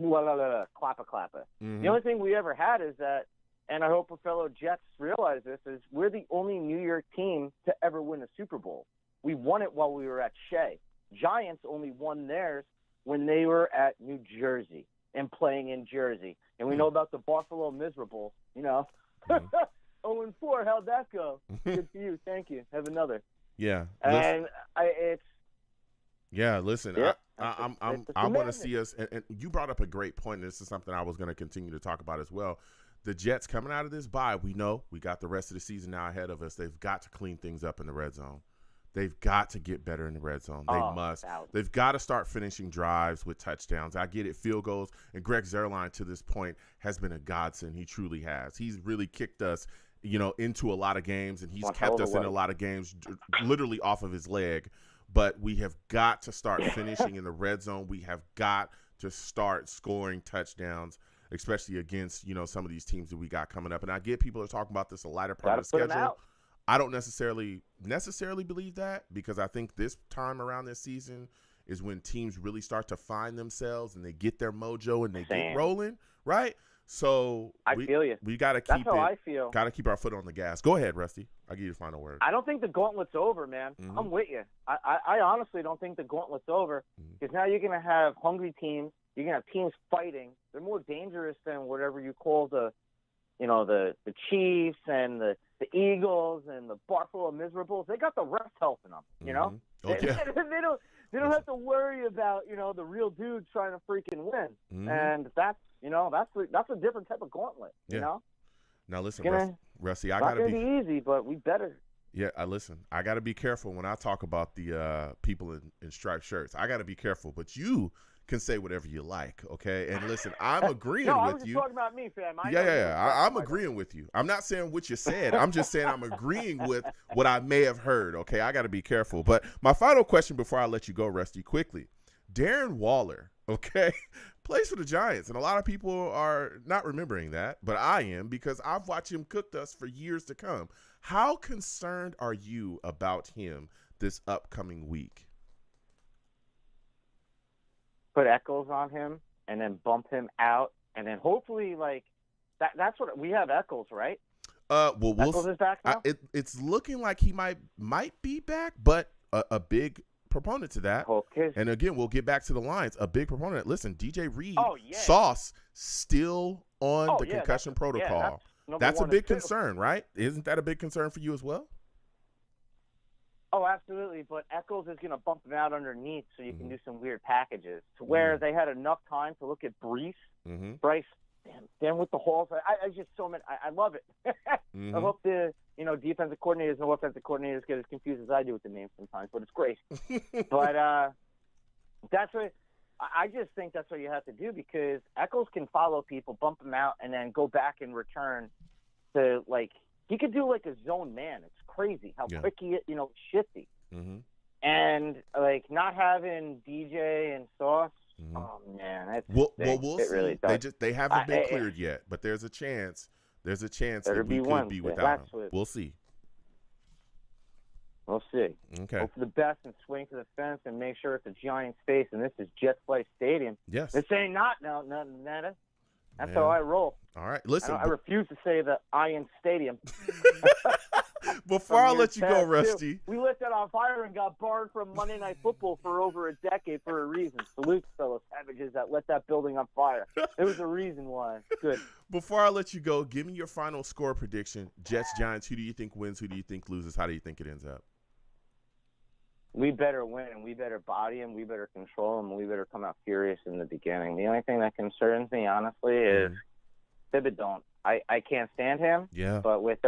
clappa. The only thing we ever had is that, and I hope our fellow Jets realize this, is we're the only New York team to ever win a Super Bowl. We won it while we were at Shea. Giants only won theirs when they were at New Jersey and playing in Jersey. And we know about the Buffalo Miserable, 0-4, how'd that go? Good for you. Thank you. Have another. Yeah. And listen, I want to see us, and you brought up a great point, and this is something I was going to continue to talk about as well. the Jets coming out of this bye, we know we got the rest of the season now ahead of us. They've got to clean things up in the red zone. They've got to get better in the red zone. They must. They've got to start finishing drives with touchdowns. I get it, field goals. And Greg Zuerlein, to this point, has been a godsend. He truly has. He's really kicked us, into a lot of games, and he's kept us in a lot of games literally off of his leg. But we have got to start finishing in the red zone. We have got to start scoring touchdowns, especially against, some of these teams that we got coming up. And I get people are talking about this a lighter part of the schedule. I don't necessarily believe that, because I think this time around this season is when teams really start to find themselves and they get their mojo and they get rolling, right? So I feel you. We got to keep I feel. Got to keep our foot on the gas. Go ahead, Rusty. I'll give you the final word. I don't think the gauntlet's over, man. Mm-hmm. I'm with you. I honestly don't think the gauntlet's over, because now you're going to have hungry teams. You're going to have teams fighting. They're more dangerous than whatever you call the Chiefs and the Eagles and the Buffalo Miserables. They got the refs helping them, Mm-hmm. Okay. They don't have to worry about, the real dudes trying to freaking win. Mm-hmm. And that's a different type of gauntlet, Now listen, Rusty, I got to be easy, but we better. Yeah, I got to be careful when I talk about the people in striped shirts. I got to be careful, but you can say whatever you like, okay? And listen, I'm agreeing with you. No, I was just talking about me, fam. I'm agreeing with you. I'm not saying what you said. I'm just saying I'm agreeing with what I may have heard, okay? I got to be careful. But my final question before I let you go, Rusty, quickly. Darren Waller, okay, plays for the Giants. And a lot of people are not remembering that, but I am, because I've watched him cook us for years to come. How concerned are you about him this upcoming week? Put Echols on him and then bump him out, and then hopefully that's what we have. Echols, right? Echols is back now. It's looking like he might be back, but a big proponent to that. Okay. And again, we'll get back to the Lions. A big proponent. Listen, DJ Reed, Sauce still on the concussion protocol. That's a big concern, right? Isn't that a big concern for you as well? Oh, absolutely. But Echols is going to bump him out underneath so you can do some weird packages, to where they had enough time to look at Bryce. Damn with the Halls. I just so many. I love it. I hope the defensive coordinators and offensive coordinators get as confused as I do with the names sometimes, but it's great. But that's what I just think that's what you have to do, because Echols can follow people, bump them out, and then go back and return to he could do a zone man. It's crazy how quick he is, shifty. And not having DJ and Sauce. Oh man, we'll see. Really they haven't been cleared yet, but there's a chance. There's a chance that we could be without him. We'll see. We'll see. Okay. Hope for the best and swing for the fence and make sure it's a Giants face, and this is Jet Flight Stadium. Yes. This ain't nada. That's how I roll. All right. Listen. I refuse to say the Iron Stadium. Before I let you go, Rusty. We lit that on fire and got barred from Monday Night Football for over a decade for a reason. Salute fellow savages that lit that building on fire. There was a reason why. Good. Before I let you go, give me your final score prediction. Jets, Giants, who do you think wins? Who do you think loses? How do you think it ends up? We better win, and we better body him. We better control him. We better come out furious in the beginning. The only thing that concerns me, honestly, is Thibodeau. I can't stand him. Yeah. But with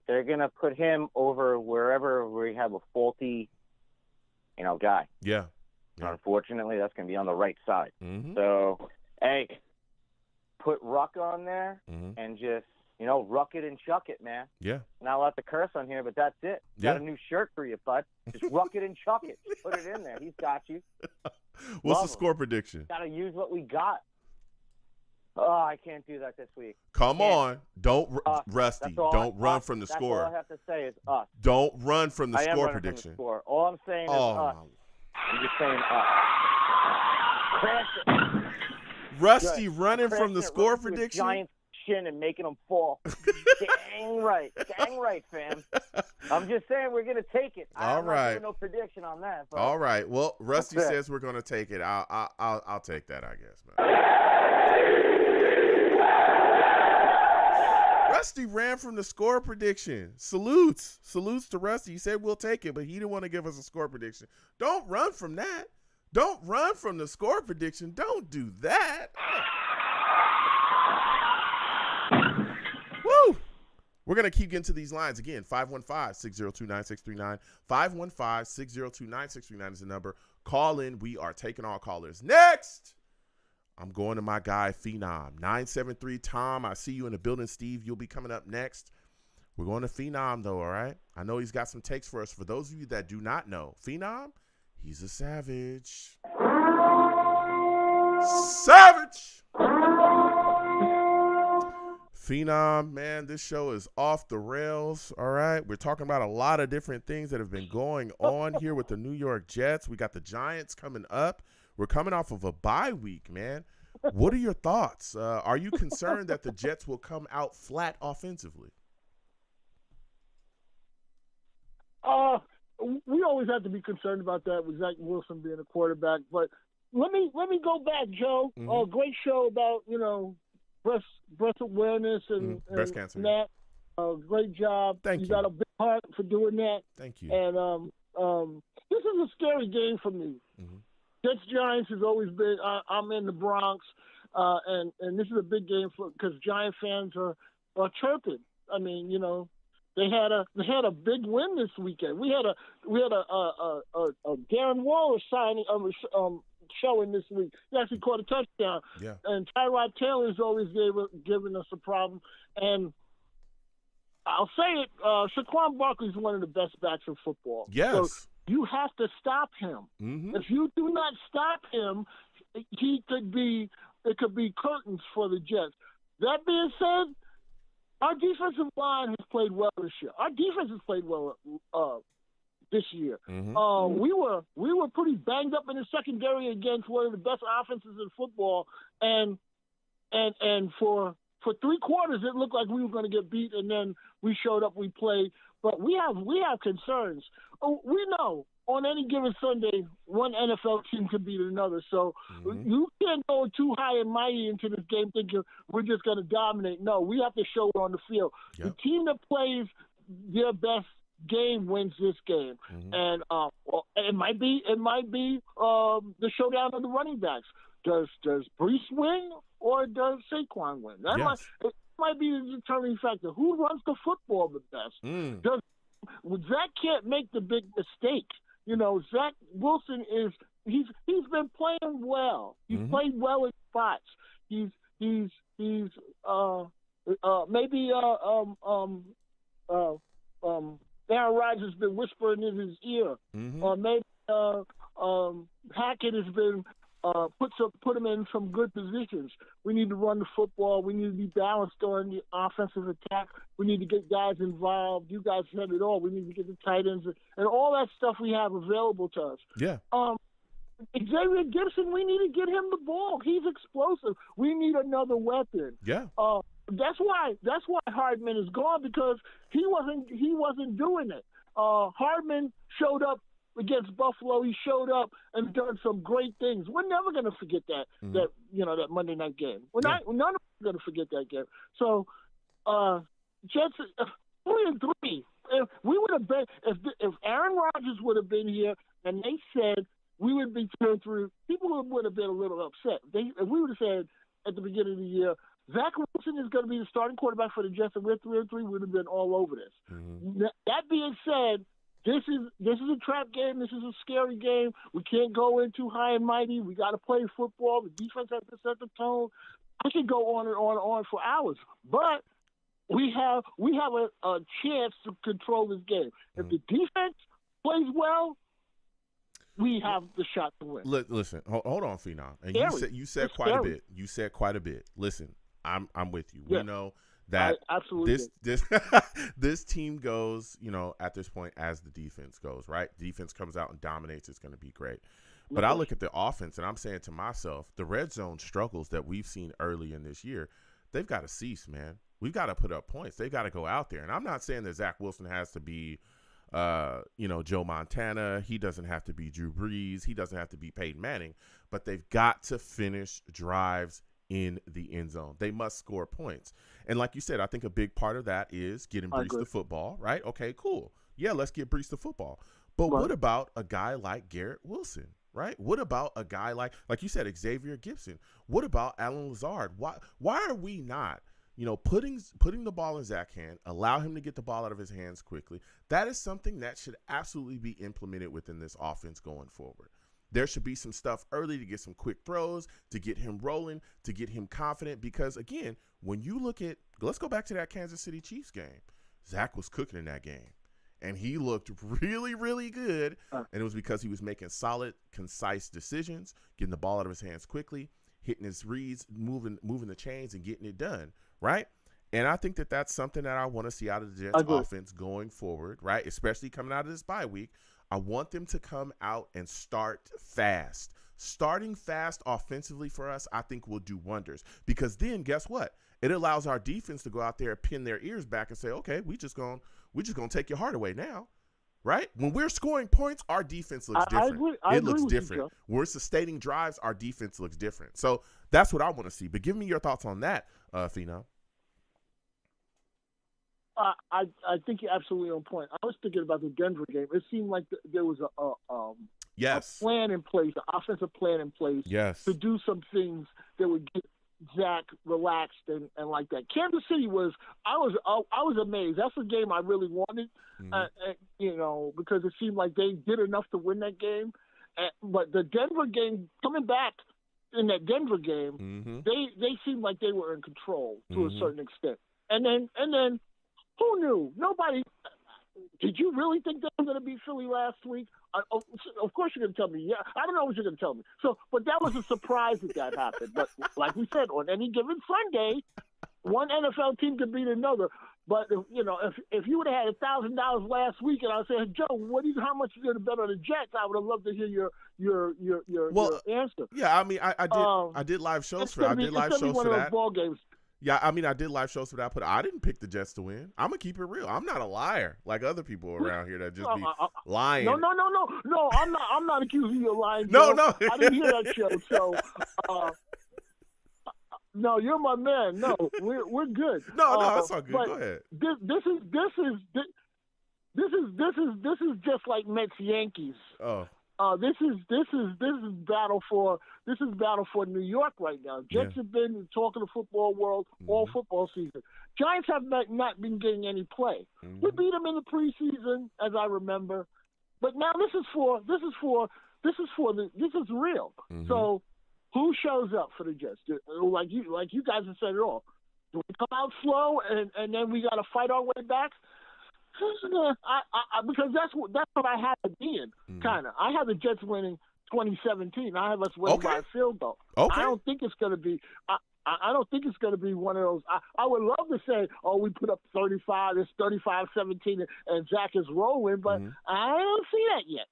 they're going to put him over wherever we have a faulty, guy. Yeah. Unfortunately, that's going to be on the right side. So, hey, put Ruck on there and just, ruck it and chuck it, man. Yeah. Not allowed to curse on here, but that's it. Got a new shirt for you, bud. Just ruck it and chuck it. Put it in there. He's got you. What's the score prediction? Got to use what we got. Oh, I can't do that this week. Come on. Don't, Rusty, don't run from the score. That's all I have to say is us. Don't run from the score prediction. From the score. All I'm saying is us. I'm just saying us. Crash it. Rusty running from the score prediction? Giants chin and making them fall. Dang right, fam. I'm just saying we're gonna take it. I'm not giving no prediction on that. But all right. Well, Rusty says we're gonna take it. I'll take that, I guess, man. Rusty ran from the score prediction. Salutes to Rusty. He said we'll take it, but he didn't want to give us a score prediction. Don't run from that. Don't run from the score prediction. Don't do that. We're going to keep getting to these lines. Again, 515-602-9639. 515-602-9639 is the number. Call in. We are taking all callers. Next, I'm going to my guy, Phenom. 973 Tom, I see you in the building. Steve, you'll be coming up next. We're going to Phenom, though, all right? I know he's got some takes for us. For those of you that do not know, Phenom, he's a savage. Savage! Phenom, man, this show is off the rails, all right? We're talking about a lot of different things that have been going on here with the New York Jets. We got the Giants coming up. We're coming off of a bye week, man. What are your thoughts? Are you concerned that the Jets will come out flat offensively? We always have to be concerned about that with Zach Wilson being a quarterback. But let me go back, Joe. Mm-hmm. Great show about breast awareness and breast cancer. And that. Great job. Thank you. You got a big heart for doing that. Thank you. And this is a scary game for me. Mm-hmm. Jets Giants has always been. I'm in the Bronx, and this is a big game because Giant fans are chirping. I mean, they had a big win this weekend. We had a Darren Waller signing showing this week. He actually caught a touchdown. Yeah. And Tyrod Taylor's always given us a problem. And I'll say it, Saquon Barkley's one of the best backs in football. Yes. So you have to stop him. Mm-hmm. If you do not stop him, it could be curtains for the Jets. That being said, our defensive line has played well this year. Our defense has played well this year. Mm-hmm. We were pretty banged up in the secondary against one of the best offenses in football, and for 3 quarters it looked like we were going to get beat, and then we showed up, we played. But we have concerns. We know on any given Sunday, one NFL team could beat another. So you can't go too high and mighty into this game thinking we're just going to dominate. No, we have to show it on the field. Yep. The team that plays their best game wins this game. Mm-hmm. And it might be the showdown of the running backs. Does Brees win or does Saquon win? That might be the determining factor. Who runs the football the best? Zach can't make the big mistake. Zach Wilson he's been playing well. He's played well in spots. He's maybe Aaron Rodgers has been whispering in his ear. Or maybe Hackett has been put him in some good positions. We need to run the football. We need to be balanced on the offensive attack. We need to get guys involved. You guys said it all. We need to get the tight ends and all that stuff we have available to us. Yeah. Xavier Gibson, we need to get him the ball. He's explosive. We need another weapon. Yeah. That's why Hardman is gone, because he wasn't doing it. Hardman showed up against Buffalo. He showed up and done some great things. We're never going to forget that that Monday night game. None of us are going to forget that game. So Jets 3-3. If we would have been, if Aaron Rodgers would have been here and they said we would be 3-3, people would have been a little upset. If we would have said at the beginning of the year, Zach Wilson is going to be the starting quarterback for the Jets, and we're 3-3, we would have been all over this. That being said, this is a trap game. This is a scary game. We can't go in too high and mighty. We got to play football. The defense has to set the tone. I could go on and on for hours, but we have a chance to control this game. If the defense plays well, we have the shot to win. Listen, hold on, Phenom. And you said it's quite scary. a bit. You said quite a bit. Listen, I'm with you. Yeah. We know that absolutely this team goes, at this point as the defense goes, right? Defense comes out and dominates, it's going to be great. But I look at the offense and I'm saying to myself, the red zone struggles that we've seen early in this year, they've got to cease, man. We've got to put up points. They've got to go out there. And I'm not saying that Zach Wilson has to be Joe Montana. He doesn't have to be Drew Brees. He doesn't have to be Peyton Manning. But they've got to finish drives in the end zone. They must score points. And like you said, I think a big part of that is getting Brees the football, right? Okay, cool. Yeah, let's get Brees the football. But what about a guy like Garrett Wilson, right? What about a guy like you said, Xavier Gibson? What about Allen Lazard? Why are we not putting the ball in Zach's hand, allow him to get the ball out of his hands quickly. That is something that should absolutely be implemented within this offense going forward. There should be some stuff early to get some quick throws, to get him rolling, to get him confident. Because, again, when you look at – let's go back to that Kansas City Chiefs game. Zach was cooking in that game, and he looked really, really good. And it was because he was making solid, concise decisions, getting the ball out of his hands quickly, hitting his reads, moving the chains, and getting it done, right? And I think that that's something that I want to see out of the Jets offense going forward, right, especially coming out of this bye week. I want them to come out and start fast. Starting fast offensively for us, I think, will do wonders, because then guess what? It allows our defense to go out there and pin their ears back and say, okay, we just gonna take your heart away now, right? When we're scoring points, our defense looks different. I it looks agree different. with you, when we're sustaining drives, our defense looks different. So that's what I want to see. But give me your thoughts on that, Phenom. I think you're absolutely on point. I was thinking about the Denver game. It seemed like there was a plan in place, an offensive plan in place to do some things that would get Zach relaxed and like that. Kansas City I was amazed. That's a game I really wanted, because it seemed like they did enough to win that game. But the Denver game, coming back in that Denver game, they seemed like they were in control to a certain extent. And then who knew? Nobody. Did you really think they were going to beat Philly last week? Of course you're going to tell me. Yeah, I don't know what you're going to tell me. But that was a surprise that happened. But like we said, on any given Sunday, one NFL team could beat another. But if you would have had $1,000 last week, and I said, Joe, how much are you going to bet on the Jets? I would have loved to hear your answer. Yeah, I mean, I did live shows for that. I did live shows for that. Ball games. Yeah, I mean, I did live shows for that, but I didn't pick the Jets to win. I'm going to keep it real. I'm not a liar like other people around here that just be lying. No, I'm not accusing you of lying. No. I didn't hear that show, so no, you're my man. No, we're good. No, it's all good. Go ahead. This is just like Mets Yankees. Oh. This is battle for New York right now. Jets have been talking to football world all football season. Giants have not been getting any play. We beat them in the preseason, as I remember, but now this is real. So who shows up for the Jets? Like you guys have said it all. Do we come out slow and then we got to fight our way back? Because that's what I had at the end, kind of. I have the Jets winning 2017. I have us winning by a field goal. Okay. I don't think it's going to be. I don't think it's going to be one of those. I would love to say, we put up 35. It's 35-17, and Zach is rolling, but I don't see that yet.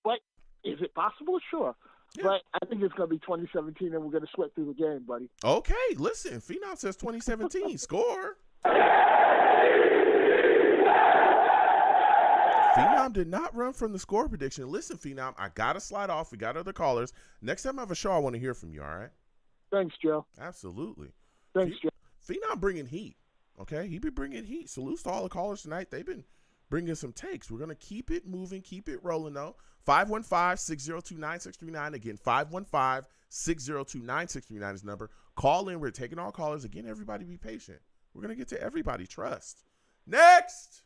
But is it possible? Sure. Yeah. But I think it's going to be 2017, and we're going to sweat through the game, buddy. Okay, listen. Phenom says 2017. Score. Phenom did not run from the score prediction. Listen, Phenom, I got to slide off. We got other callers. Next time I have a show, I want to hear from you, all right? Thanks, Joe. Absolutely. Thanks, Joe. Phenom bringing heat, okay? He be bringing heat. Salutes to all the callers tonight. They've been bringing some takes. We're going to keep it moving, keep it rolling, though. 515-602-9639. Again, 515-602-9639 is the number. Call in. We're taking all callers. Again, everybody be patient. We're going to get to everybody. Trust. Next.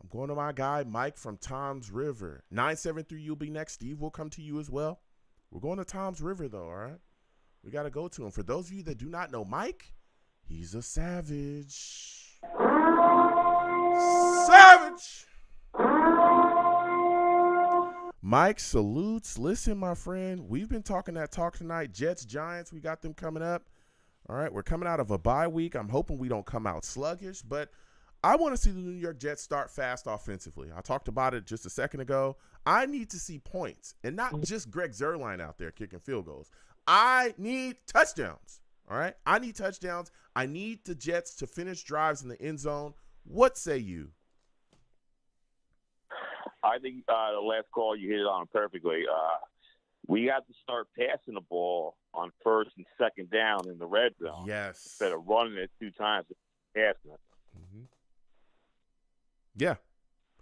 I'm going to my guy, Mike from Toms River. 973, you'll be next. Steve will come to you as well. We're going to Toms River, though, all right? We got to go to him. For those of you that do not know Mike, he's a savage. Savage! Mike salutes. Listen, my friend, we've been talking that talk tonight. Jets, Giants, we got them coming up. All right, we're coming out of a bye week. I'm hoping we don't come out sluggish, but I want to see the New York Jets start fast offensively. I talked about it just a second ago. I need to see points and not just Greg Zuerlein out there kicking field goals. I need touchdowns, all right? I need touchdowns. I need the Jets to finish drives in the end zone. What say you? I think the last call, you hit it on perfectly. We got to start passing the ball on first and second down in the red zone. Yes. Instead of running it 2 times and passing it. Mm-hmm. Yeah.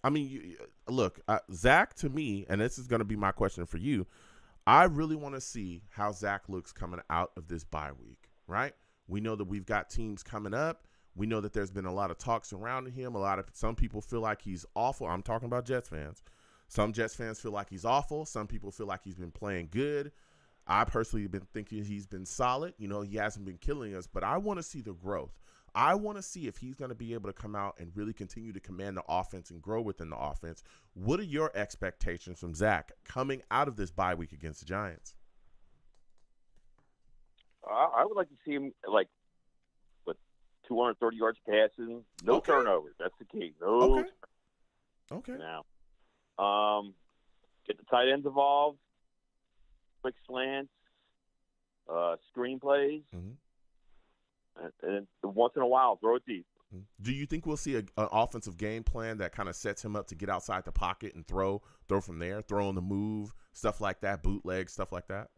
I mean, look, Zach, to me, and this is going to be my question for you, I really want to see how Zach looks coming out of this bye week, right? We know that we've got teams coming up. We know that there's been a lot of talk surrounding him. Some people feel like he's awful. I'm talking about Jets fans. Some Jets fans feel like he's awful. Some people feel like he's been playing good. I personally have been thinking he's been solid. You know, he hasn't been killing us, but I want to see the growth. I want to see if he's going to be able to come out and really continue to command the offense and grow within the offense. What are your expectations from Zach coming out of this bye week against the Giants? I would like to see him like with 230 yards passing, no turnovers. That's the key. No. Okay. Now, get the tight ends involved, quick slants, screenplays, and once in a while throw it deep. Do you think we'll see an offensive game plan that kind of sets him up to get outside the pocket and throw from there, throw on the move, stuff like that, bootleg, stuff like that?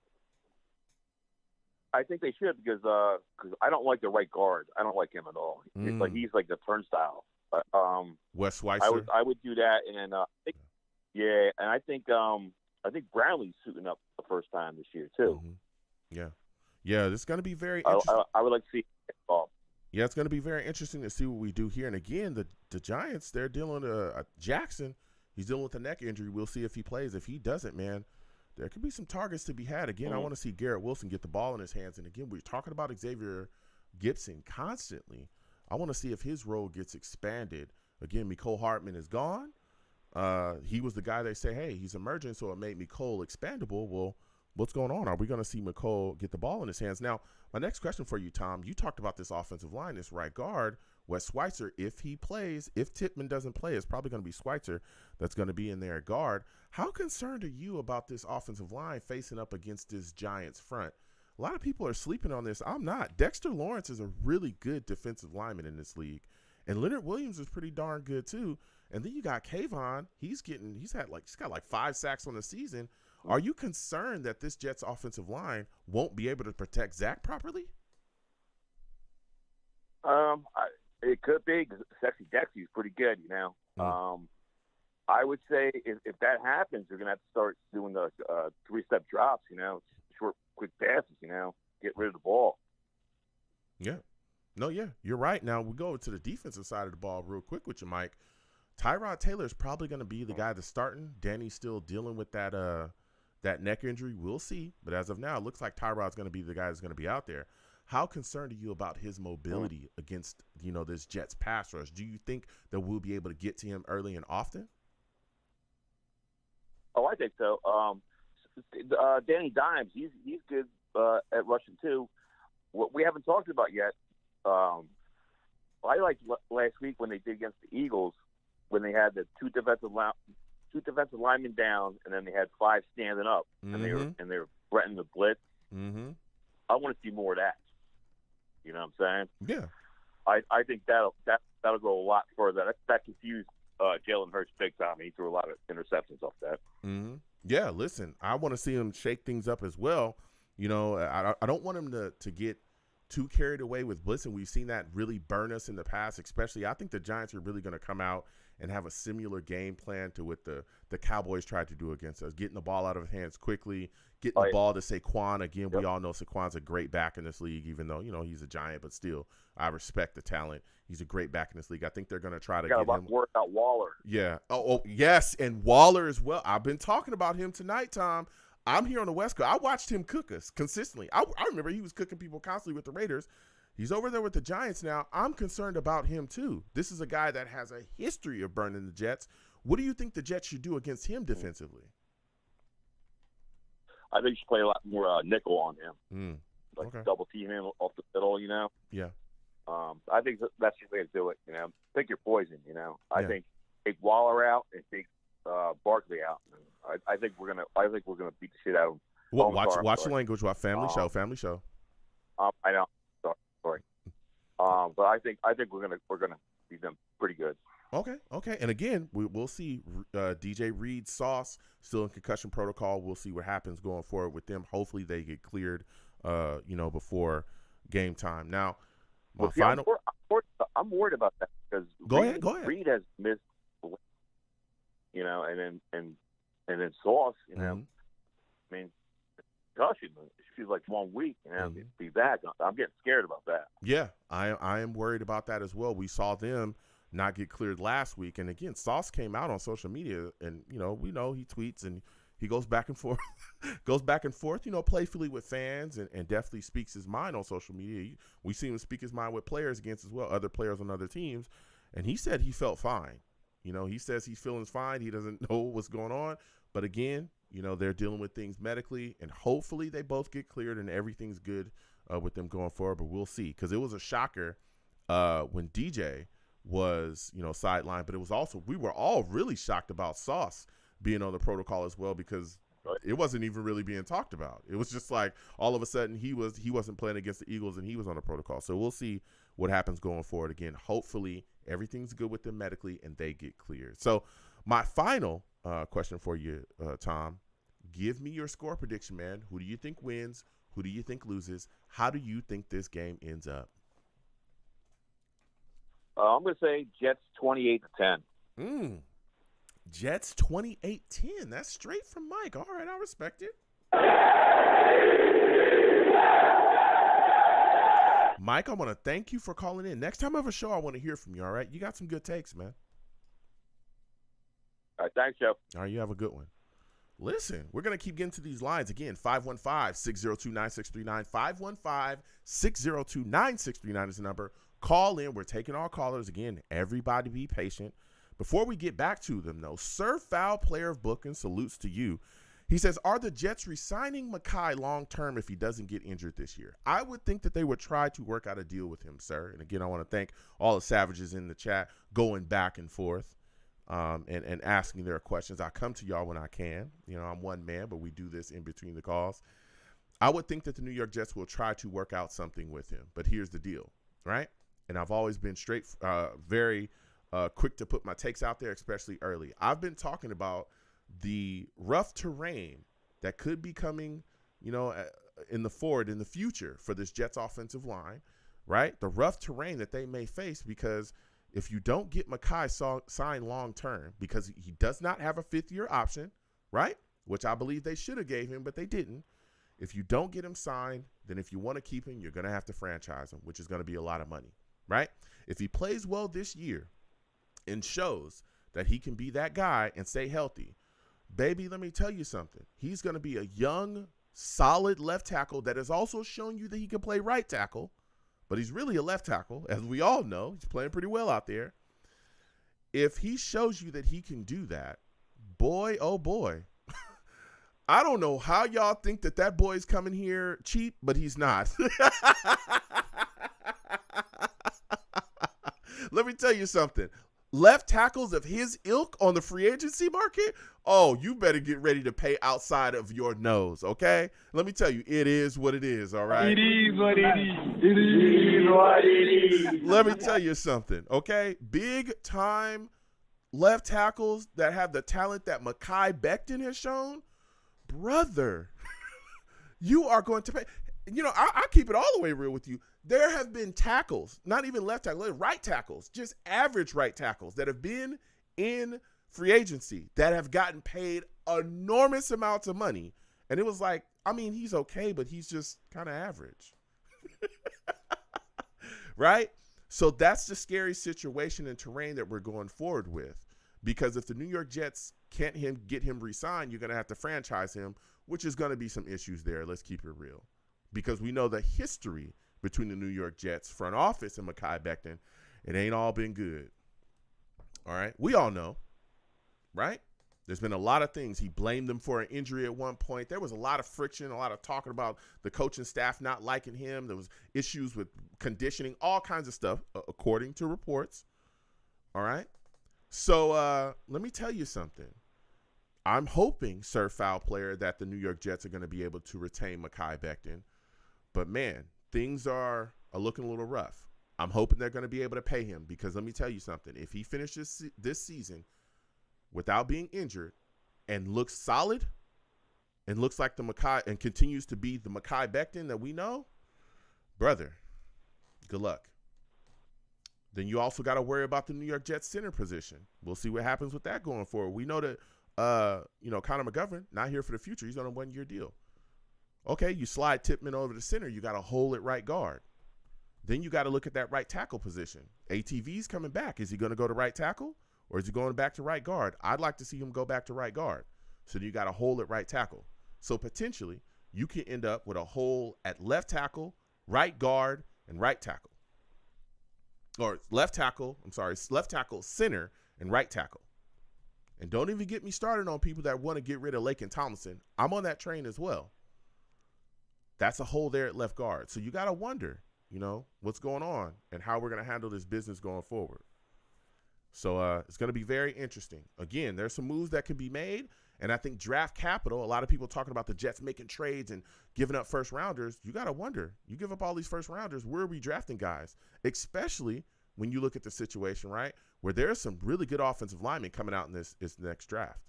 I think they should because I don't like the right guard. I don't like him at all. He's like the turnstile. Wes Schweitzer. I would do that, and I think Brownlee's suiting up the first time this year too. Yeah. This is going to be very interesting. I would like to see it involved. Yeah, it's going to be very interesting to see what we do here. And again, the Giants, they're dealing with Jackson. He's dealing with a neck injury. We'll see if he plays. If he doesn't, man, there could be some targets to be had. Again, I want to see Garrett Wilson get the ball in his hands. And again, we're talking about Xavier Gipson constantly. I want to see if his role gets expanded. Again, Mecole Hardman is gone. He was the guy they say, hey, he's emerging, so it made Mecole expandable. Well, what's going on? Are we going to see Mecole get the ball in his hands? Now, my next question for you, Tom, you talked about this offensive line, this right guard, Wes Schweitzer. If he plays, if Tippmann doesn't play, it's probably going to be Schweitzer that's going to be in there at guard. How concerned are you about this offensive line facing up against this Giants front? A lot of people are sleeping on this. I'm not. Dexter Lawrence is a really good defensive lineman in this league. And Leonard Williams is pretty darn good too. And then you got Kayvon. He's got like 5 sacks on the season. Are you concerned that this Jets offensive line won't be able to protect Zach properly? It could be because Sexy Dexy is pretty good, you know. I would say if that happens, you're gonna have to start doing the 3-step drops, you know, short, quick passes, you know, get rid of the ball. Yeah. No, yeah, you're right. Now we go to the defensive side of the ball real quick with you, Mike. Tyrod Taylor is probably going to be the guy that's starting. Danny's still dealing with that neck injury. We'll see. But as of now, it looks like Tyrod's going to be the guy that's going to be out there. How concerned are you about his mobility against, this Jets pass rush? Do you think that we'll be able to get to him early and often? Oh, I think so. Danny Dimes, he's good at rushing too. What we haven't talked about yet, I liked last week when they did against the Eagles, when they had the two defensive linemen down, and then they had 5 standing up, and they were threatening the blitz. I want to see more of that. You know what I'm saying? Yeah. I think that'll go a lot further. That confused Jalen Hurts big time. He threw a lot of interceptions off that. Yeah. Listen, I want to see him shake things up as well. I don't want him to get too carried away with blitzing. We've seen that really burn us in the past, especially. I think the Giants are really going to come out and have a similar game plan to what the Cowboys tried to do against us, getting the ball out of his hands quickly, getting the ball to Saquon. Again, we all know Saquon's a great back in this league, even though, he's a Giant, but still, I respect the talent. He's a great back in this league. I think they're going to try to get him. Work out Waller. Yeah. Oh, yes, and Waller as well. I've been talking about him tonight, Tom. I'm here on the West Coast. I watched him cook us consistently. I remember he was cooking people constantly with the Raiders. He's over there with the Giants now. I'm concerned about him too. This is a guy that has a history of burning the Jets. What do you think the Jets should do against him defensively? I think you should play a lot more nickel on him. Double team him off the middle, Yeah. I think that's the way to do it, Pick your poison, I think take Waller out and take Barkley out. I think we're gonna beat the shit out of him. Well, watch the language. What family show? I know. Sorry. But I think we're gonna beat them pretty good. Okay. And again, we'll see. DJ Reed, Sauce still in concussion protocol. We'll see what happens going forward with them. Hopefully they get cleared, before game time. Now, I'm worried about that because Go ahead. Reed has missed, and then Sauce, I mean, concussion seems like 1 week, and be back. I'm getting scared about that. Yeah, I am worried about that as well. We saw them not get cleared last week, and again, Sauce came out on social media, and we know he tweets and he goes back and forth, playfully with fans, and definitely speaks his mind on social media. We see him speak his mind with players against as well, other players on other teams, and he said he felt fine. He says he's feeling fine. He doesn't know what's going on, but again, they're dealing with things medically, and hopefully they both get cleared and everything's good with them going forward. But we'll see, because it was a shocker when DJ was, sidelined. But it was also, we were all really shocked about Sauce being on the protocol as well, because it wasn't even really being talked about. It was just like all of a sudden he wasn't playing against the Eagles and he was on the protocol. So we'll see what happens going forward. Again, hopefully everything's good with them medically and they get cleared. So my final question for you, Tom, give me your score prediction, man. Who do you think wins? Who do you think loses? How do you think this game ends up? I'm going to say Jets 28-10. Jets 28-10. That's straight from Mike. All right, I respect it. Mike, I want to thank you for calling in. Next time I have a show, I want to hear from you, all right? You got some good takes, man. All right, thanks, Joe. All right, you have a good one. Listen, we're going to keep getting to these lines. Again, 515-602-9639. 515-602-9639 is the number. Call in. We're taking all callers. Again, everybody be patient. Before we get back to them, though, Sir Foul Player of Booking salutes to you. He says, are the Jets resigning Mekhi long-term if he doesn't get injured this year? I would think that they would try to work out a deal with him, sir. And again, I want to thank all the savages in the chat going back and forth and asking their questions. I come to y'all when I can. I'm one man, but we do this in between the calls. I would think that the New York Jets will try to work out something with him. But here's the deal, right? And I've always been very quick to put my takes out there, especially early. I've been talking about the rough terrain that could be coming, in the future for this Jets offensive line, right? The rough terrain that they may face, because if you don't get Mekhi signed long-term, because he does not have a fifth-year option, right? Which I believe they should have gave him, but they didn't. If you don't get him signed, then if you want to keep him, you're going to have to franchise him, which is going to be a lot of money, right? If he plays well this year and shows that he can be that guy and stay healthy, baby, let me tell you something. He's going to be a young, solid left tackle that has also shown you that he can play right tackle, but he's really a left tackle, as we all know. He's playing pretty well out there. If he shows you that he can do that, boy, oh boy, I don't know how y'all think that boy's coming here cheap, but he's not. Let me tell you something. Left tackles of his ilk on the free agency market, oh, you better get ready to pay outside of your nose, okay? Let me tell you, it is what it is, all right? It is what it is. It is what it is. Let me tell you something, okay? Big-time left tackles that have the talent that Mekhi Becton has shown, brother, you are going to pay. I keep it all the way real with you. There have been tackles, not even left tackles, right tackles, just average right tackles that have been in free agency that have gotten paid enormous amounts of money. And it was like, he's okay, but he's just kind of average. Right? So that's the scary situation and terrain that we're going forward with. Because if the New York Jets can't get him re-signed, you're going to have to franchise him, which is going to be some issues there. Let's keep it real. Because we know the history between the New York Jets front office and Mekhi Becton, it ain't all been good. All right? We all know, right? There's been a lot of things. He blamed them for an injury at one point. There was a lot of friction, a lot of talking about the coaching staff not liking him. There was issues with conditioning, all kinds of stuff, according to reports. All right? So let me tell you something. I'm hoping, Sir Foul Player, that the New York Jets are going to be able to retain Mekhi Becton. But, man, things are looking a little rough. I'm hoping they're going to be able to pay him, because let me tell you something. If he finishes this season without being injured and looks solid and looks like the Mekhi and continues to be the Mekhi Becton that we know, brother, good luck. Then you also got to worry about the New York Jets center position. We'll see what happens with that going forward. We know that, Connor McGovern, not here for the future. He's on a 1-year deal. Okay, you slide Tippmann over the center. You got a hole at right guard. Then you got to look at that right tackle position. ATV's coming back. Is he going to go to right tackle or is he going back to right guard? I'd like to see him go back to right guard. So you got a hole at right tackle. So potentially you can end up with a hole at left tackle, right guard, and right tackle. Or left tackle, center, and right tackle. And don't even get me started on people that want to get rid of Laken Tomlinson. I'm on that train as well. That's a hole there at left guard. So you got to wonder, what's going on and how we're going to handle this business going forward. So it's going to be very interesting. Again, there's some moves that can be made. And I think draft capital, a lot of people talking about the Jets making trades and giving up first rounders. You got to wonder, you give up all these first rounders, where are we drafting guys? Especially when you look at the situation, right, where there's some really good offensive linemen coming out in this next draft.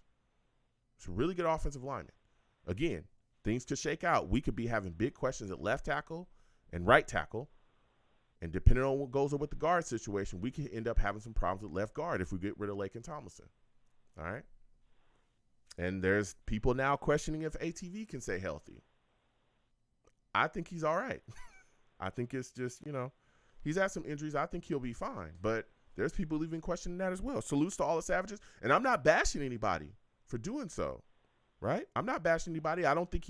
Some really good offensive linemen. Again, things could shake out. We could be having big questions at left tackle and right tackle. And depending on what goes on with the guard situation, we could end up having some problems with left guard if we get rid of Laken Tomlinson. All right? And there's people now questioning if ATV can stay healthy. I think he's all right. I think it's just, he's had some injuries. I think he'll be fine. But there's people even questioning that as well. Salutes to all the Savages. And I'm not bashing anybody for doing so, right? I'm not bashing anybody. I don't think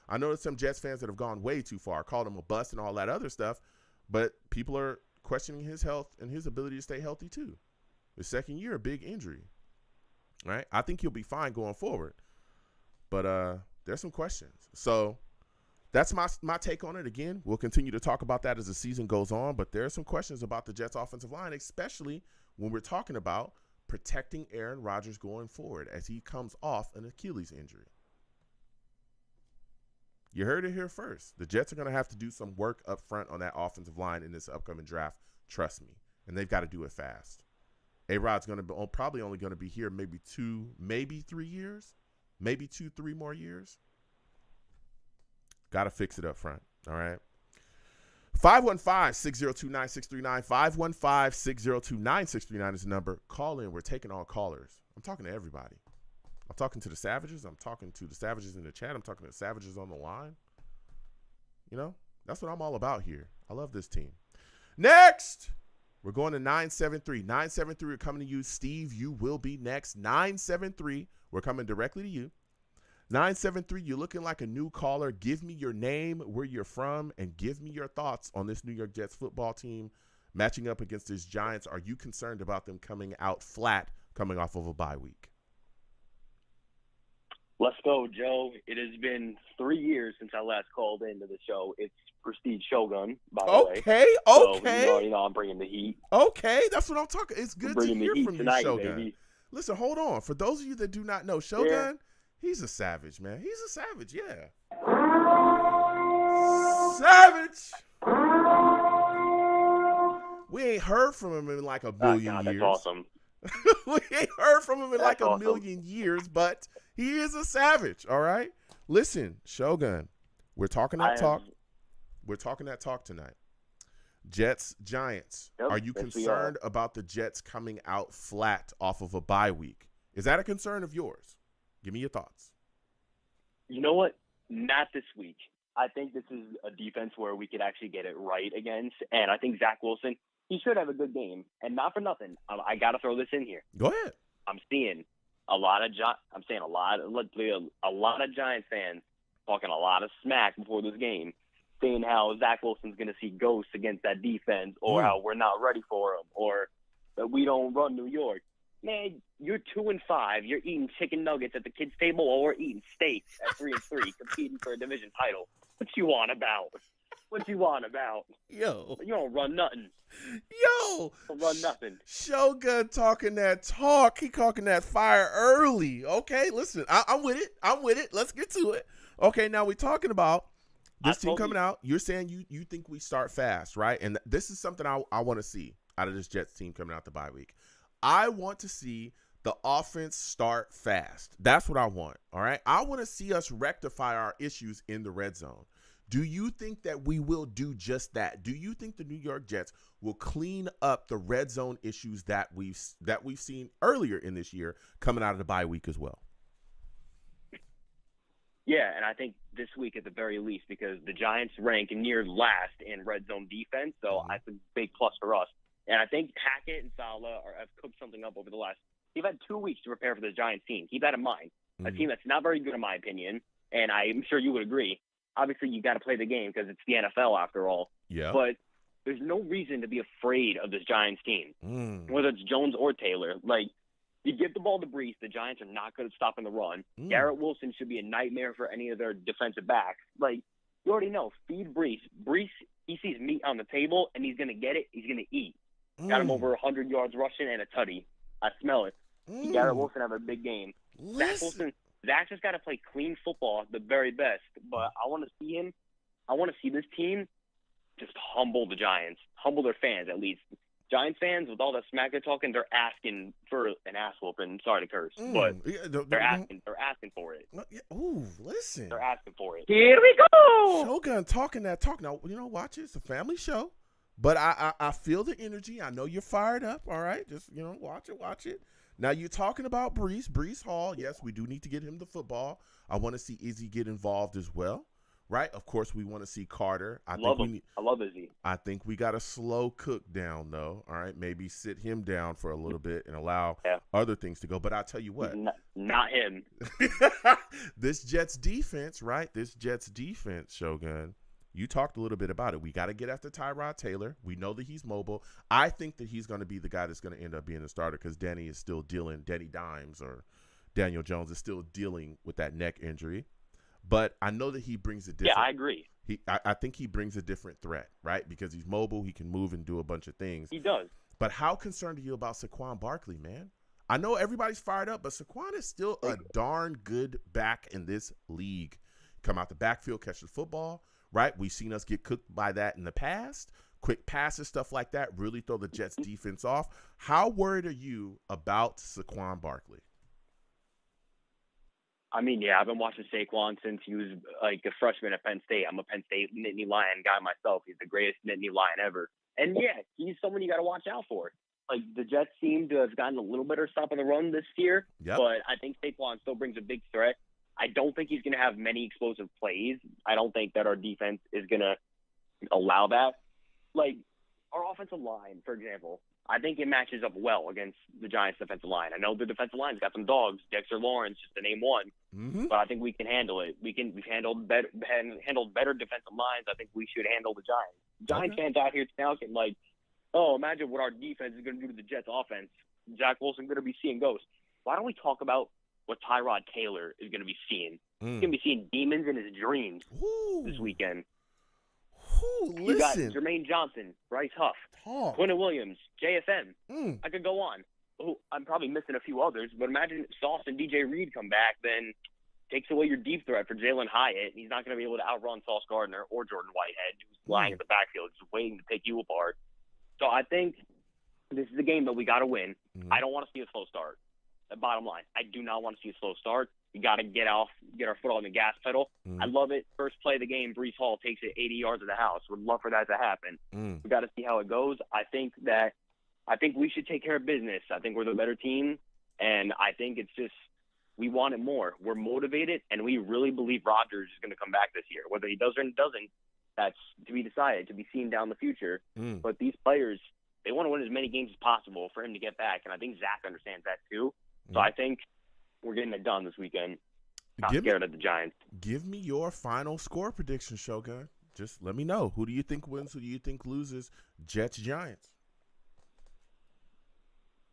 I know there's some Jets fans that have gone way too far, called him a bust and all that other stuff. But people are questioning his health and his ability to stay healthy too. The second year, a big injury. Right? I think he'll be fine going forward. But there's some questions. So that's my take on it. Again, we'll continue to talk about that as the season goes on. But there are some questions about the Jets offensive line, especially when we're talking about protecting Aaron Rodgers going forward as he comes off an Achilles injury. You heard it here first. The Jets are going to have to do some work up front on that offensive line in this upcoming draft. Trust me. And they've got to do it fast. A-Rod's going to be probably only going to be here maybe 3 years, maybe 2-3 more years. Got to fix it up front. All right. 515-602-9639. 515-602-9639 is the number. Call in. We're taking all callers. I'm talking to everybody. I'm talking to the Savages. I'm talking to the Savages in the chat. I'm talking to the Savages on the line. That's what I'm all about here. I love this team. Next, we're going to 973. 973, we're coming to you. Steve, you will be next. 973, we're coming directly to you. 973, you're looking like a new caller. Give me your name, where you're from, and give me your thoughts on this New York Jets football team matching up against this Giants. Are you concerned about them coming out flat coming off of a bye week? Let's go, Joe. It has been 3 years since I last called into the show. It's Prestige Shogun, by the way. Okay. So, I'm bringing the heat. Okay, that's what I'm talking. It's good to hear from you, tonight, Shogun. Baby. Listen, hold on. For those of you that do not know, Shogun, he's a savage, man. He's a savage, yeah. Savage. We ain't heard from him in like a million years. That's awesome. We ain't heard from him in like a million years, but he is a savage, all right? Listen, Shogun, we're talking that talk. We're talking that talk tonight. Jets, Giants. Yep, are you concerned about the Jets coming out flat off of a bye week? Is that a concern of yours? Give me your thoughts. You know what? Not this week. I think this is a defense where we could actually get it right against, and I think Zach Wilson, he should have a good game. And not for nothing, I got to throw this in here. Go ahead. I'm seeing a lot of Giants fans talking a lot of smack before this game, saying how Zach Wilson's going to see ghosts against that defense, or how we're not ready for him, or that we don't run New York. Man, you're 2-5. You're eating chicken nuggets at the kids' table, or we're eating steaks at 3-3, competing for a division title. What you on about? What you on about? Yo. You don't run nothing. Yo. Don't run nothing. Shogun talking that talk. He talking that fire early. Okay, listen, I'm with it. Let's get to it. Okay, now we're talking about this team coming out. You're saying you think we start fast, right? And this is something I want to see out of this Jets team coming out the bye week. I want to see the offense start fast. That's what I want, all right? I want to see us rectify our issues in the red zone. Do you think that we will do just that? Do you think the New York Jets will clean up the red zone issues that we've seen earlier in this year coming out of the bye week as well? Yeah, and I think this week at the very least, because the Giants rank near last in red zone defense, so that's a big plus for us. And I think Hackett and Saleh have cooked something up over the last – they've had 2 weeks to prepare for the Giants team. Keep that in mind. A team that's not very good in my opinion, and I'm sure you would agree. Obviously, you got to play the game because it's the NFL after all. Yeah. But there's no reason to be afraid of this Giants team, whether it's Jones or Taylor. Like, you give the ball to Brees, the Giants are not good at stopping the run. Garrett Wilson should be a nightmare for any of their defensive backs. Like, you already know, feed Brees. Brees, he sees meat on the table, and he's going to get it. He's going to eat. Got him over 100 yards rushing and a tutty. I smell it. Garrett Wilson have a big game. Zach just got to play clean football at the very best. But I want to see him. I want to see this team just humble the Giants, humble their fans at least. Giants fans, with all that smack they're talking, they're asking for an ass whooping. Sorry to curse, but they're asking for it. Ooh, listen. They're asking for it. Here we go. Shogun talking that talk. Now, watch it. It's a family show. But I feel the energy. I know you're fired up. All right. Just, watch it. Now, you're talking about Brees Hall. Yes, we do need to get him the football. I want to see Izzy get involved as well. Right? Of course, we want to see Carter. I love Izzy. I think we got to slow Cook down, though. All right? Maybe sit him down for a little bit and allow other things to go. But I'll tell you what. Not him. This Jets defense, right? This Jets defense, Shogun. You talked a little bit about it. We got to get after Tyrod Taylor. We know that he's mobile. I think that he's going to be the guy that's going to end up being the starter because Danny Dimes or Daniel Jones is still dealing with that neck injury. But I know that he brings a different. Yeah, I agree. I think he brings a different threat, right? Because he's mobile, he can move and do a bunch of things. He does. But how concerned are you about Saquon Barkley, man? I know everybody's fired up, but Saquon is still a darn good back in this league. Come out the backfield, catch the football, right? We've seen us get cooked by that in the past. Quick passes, stuff like that, really throw the Jets defense off. How worried are you about Saquon Barkley? I mean, yeah, I've been watching Saquon since he was like a freshman at Penn State. I'm a Penn State Nittany Lion guy myself. He's the greatest Nittany Lion ever. And, yeah, he's someone you got to watch out for. Like, the Jets seem to have gotten a little better stopping the run this year, but I think Saquon still brings a big threat. I don't think he's going to have many explosive plays. I don't think that our defense is going to allow that. Like, our offensive line, for example, I think it matches up well against the Giants' defensive line. I know the defensive line's got some dogs, Dexter Lawrence, just to name one, but I think we can handle it. We've handled better defensive lines. I think we should handle the Giants. Giants fans out here now can imagine what our defense is going to do to the Jets' offense. Zach Wilson going to be seeing ghosts. Why don't we talk about what Tyrod Taylor is going to be seeing? He's going to be seeing demons in his dreams this weekend. You got Jermaine Johnson, Bryce Huff, Quinton Williams, JFM. I could go on. I'm probably missing a few others, but imagine if Sauce and DJ Reed come back, then takes away your deep threat for Jalen Hyatt. He's not going to be able to outrun Sauce Gardner or Jordan Whitehead, who's lying in the backfield, just waiting to pick you apart. So I think this is a game that we got to win. I don't want to see a slow start. Bottom line, I do not want to see a slow start. We got to get our foot on the gas pedal. I love it. First play of the game, Brees Hall takes it 80 yards of the house. Would love for that to happen. We got to see how it goes. I think we should take care of business. I think we're the better team, and I think it's just we want it more. We're motivated, and we really believe Rodgers is going to come back this year. Whether he does or doesn't, that's to be decided, to be seen down the future. But these players, they want to win as many games as possible for him to get back, and I think Zach understands that too. So I think we're getting it done this weekend. Not scared of the Giants. Give me your final score prediction, Shogun. Just let me know. Who do you think wins? Who do you think loses? Jets-Giants.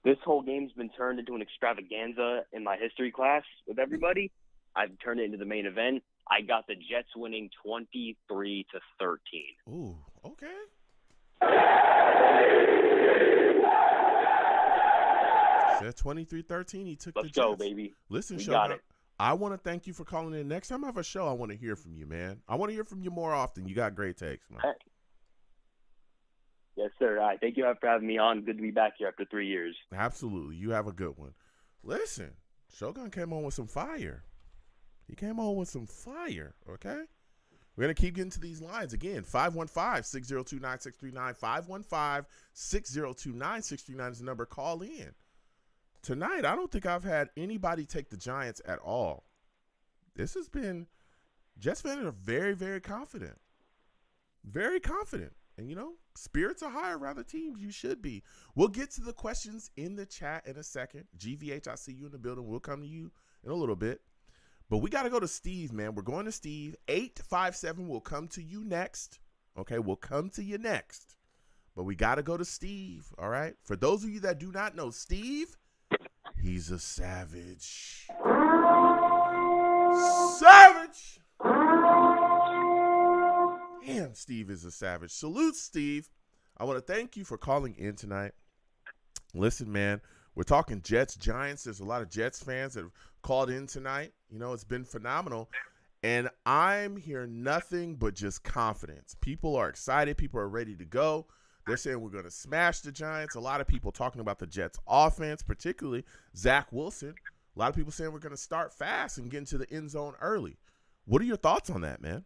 This whole game's been turned into an extravaganza in my history class with everybody. I've turned it into the main event. I got the Jets winning 23-13. Ooh, okay. At 23-13, he took the Jets. Let's go, baby. Listen, Shogun, I want to thank you for calling in. Next time I have a show, I want to hear from you, man. I want to hear from you more often. You got great takes, man. Yes, sir. All right. Thank you for having me on. Good to be back here after 3 years. Absolutely. You have a good one. Listen, Shogun came on with some fire. He came on with some fire, okay? We're going to keep getting to these lines. Again, 515-602-9639. 515-602-9639 is the number. Call in. Tonight, I don't think I've had anybody take the Giants at all. This has been Jets fans are very, very confident. Very confident. And, spirits are high around the teams. You should be. We'll get to the questions in the chat in a second. GVH, I see you in the building. We'll come to you in a little bit. But we got to go to Steve, man. We're going to Steve. 857 will come to you next. Okay, we'll come to you next. But we got to go to Steve, all right? For those of you that do not know, Steve, he's a savage. Savage! Damn, Steve is a savage. Salute, Steve. I want to thank you for calling in tonight. Listen, man, we're talking Jets, Giants. There's a lot of Jets fans that have called in tonight. It's been phenomenal. And I'm hearing nothing but just confidence. People are excited. People are ready to go. They're saying we're going to smash the Giants. A lot of people talking about the Jets offense, particularly Zach Wilson. A lot of people saying we're going to start fast and get into the end zone early. What are your thoughts on that, man?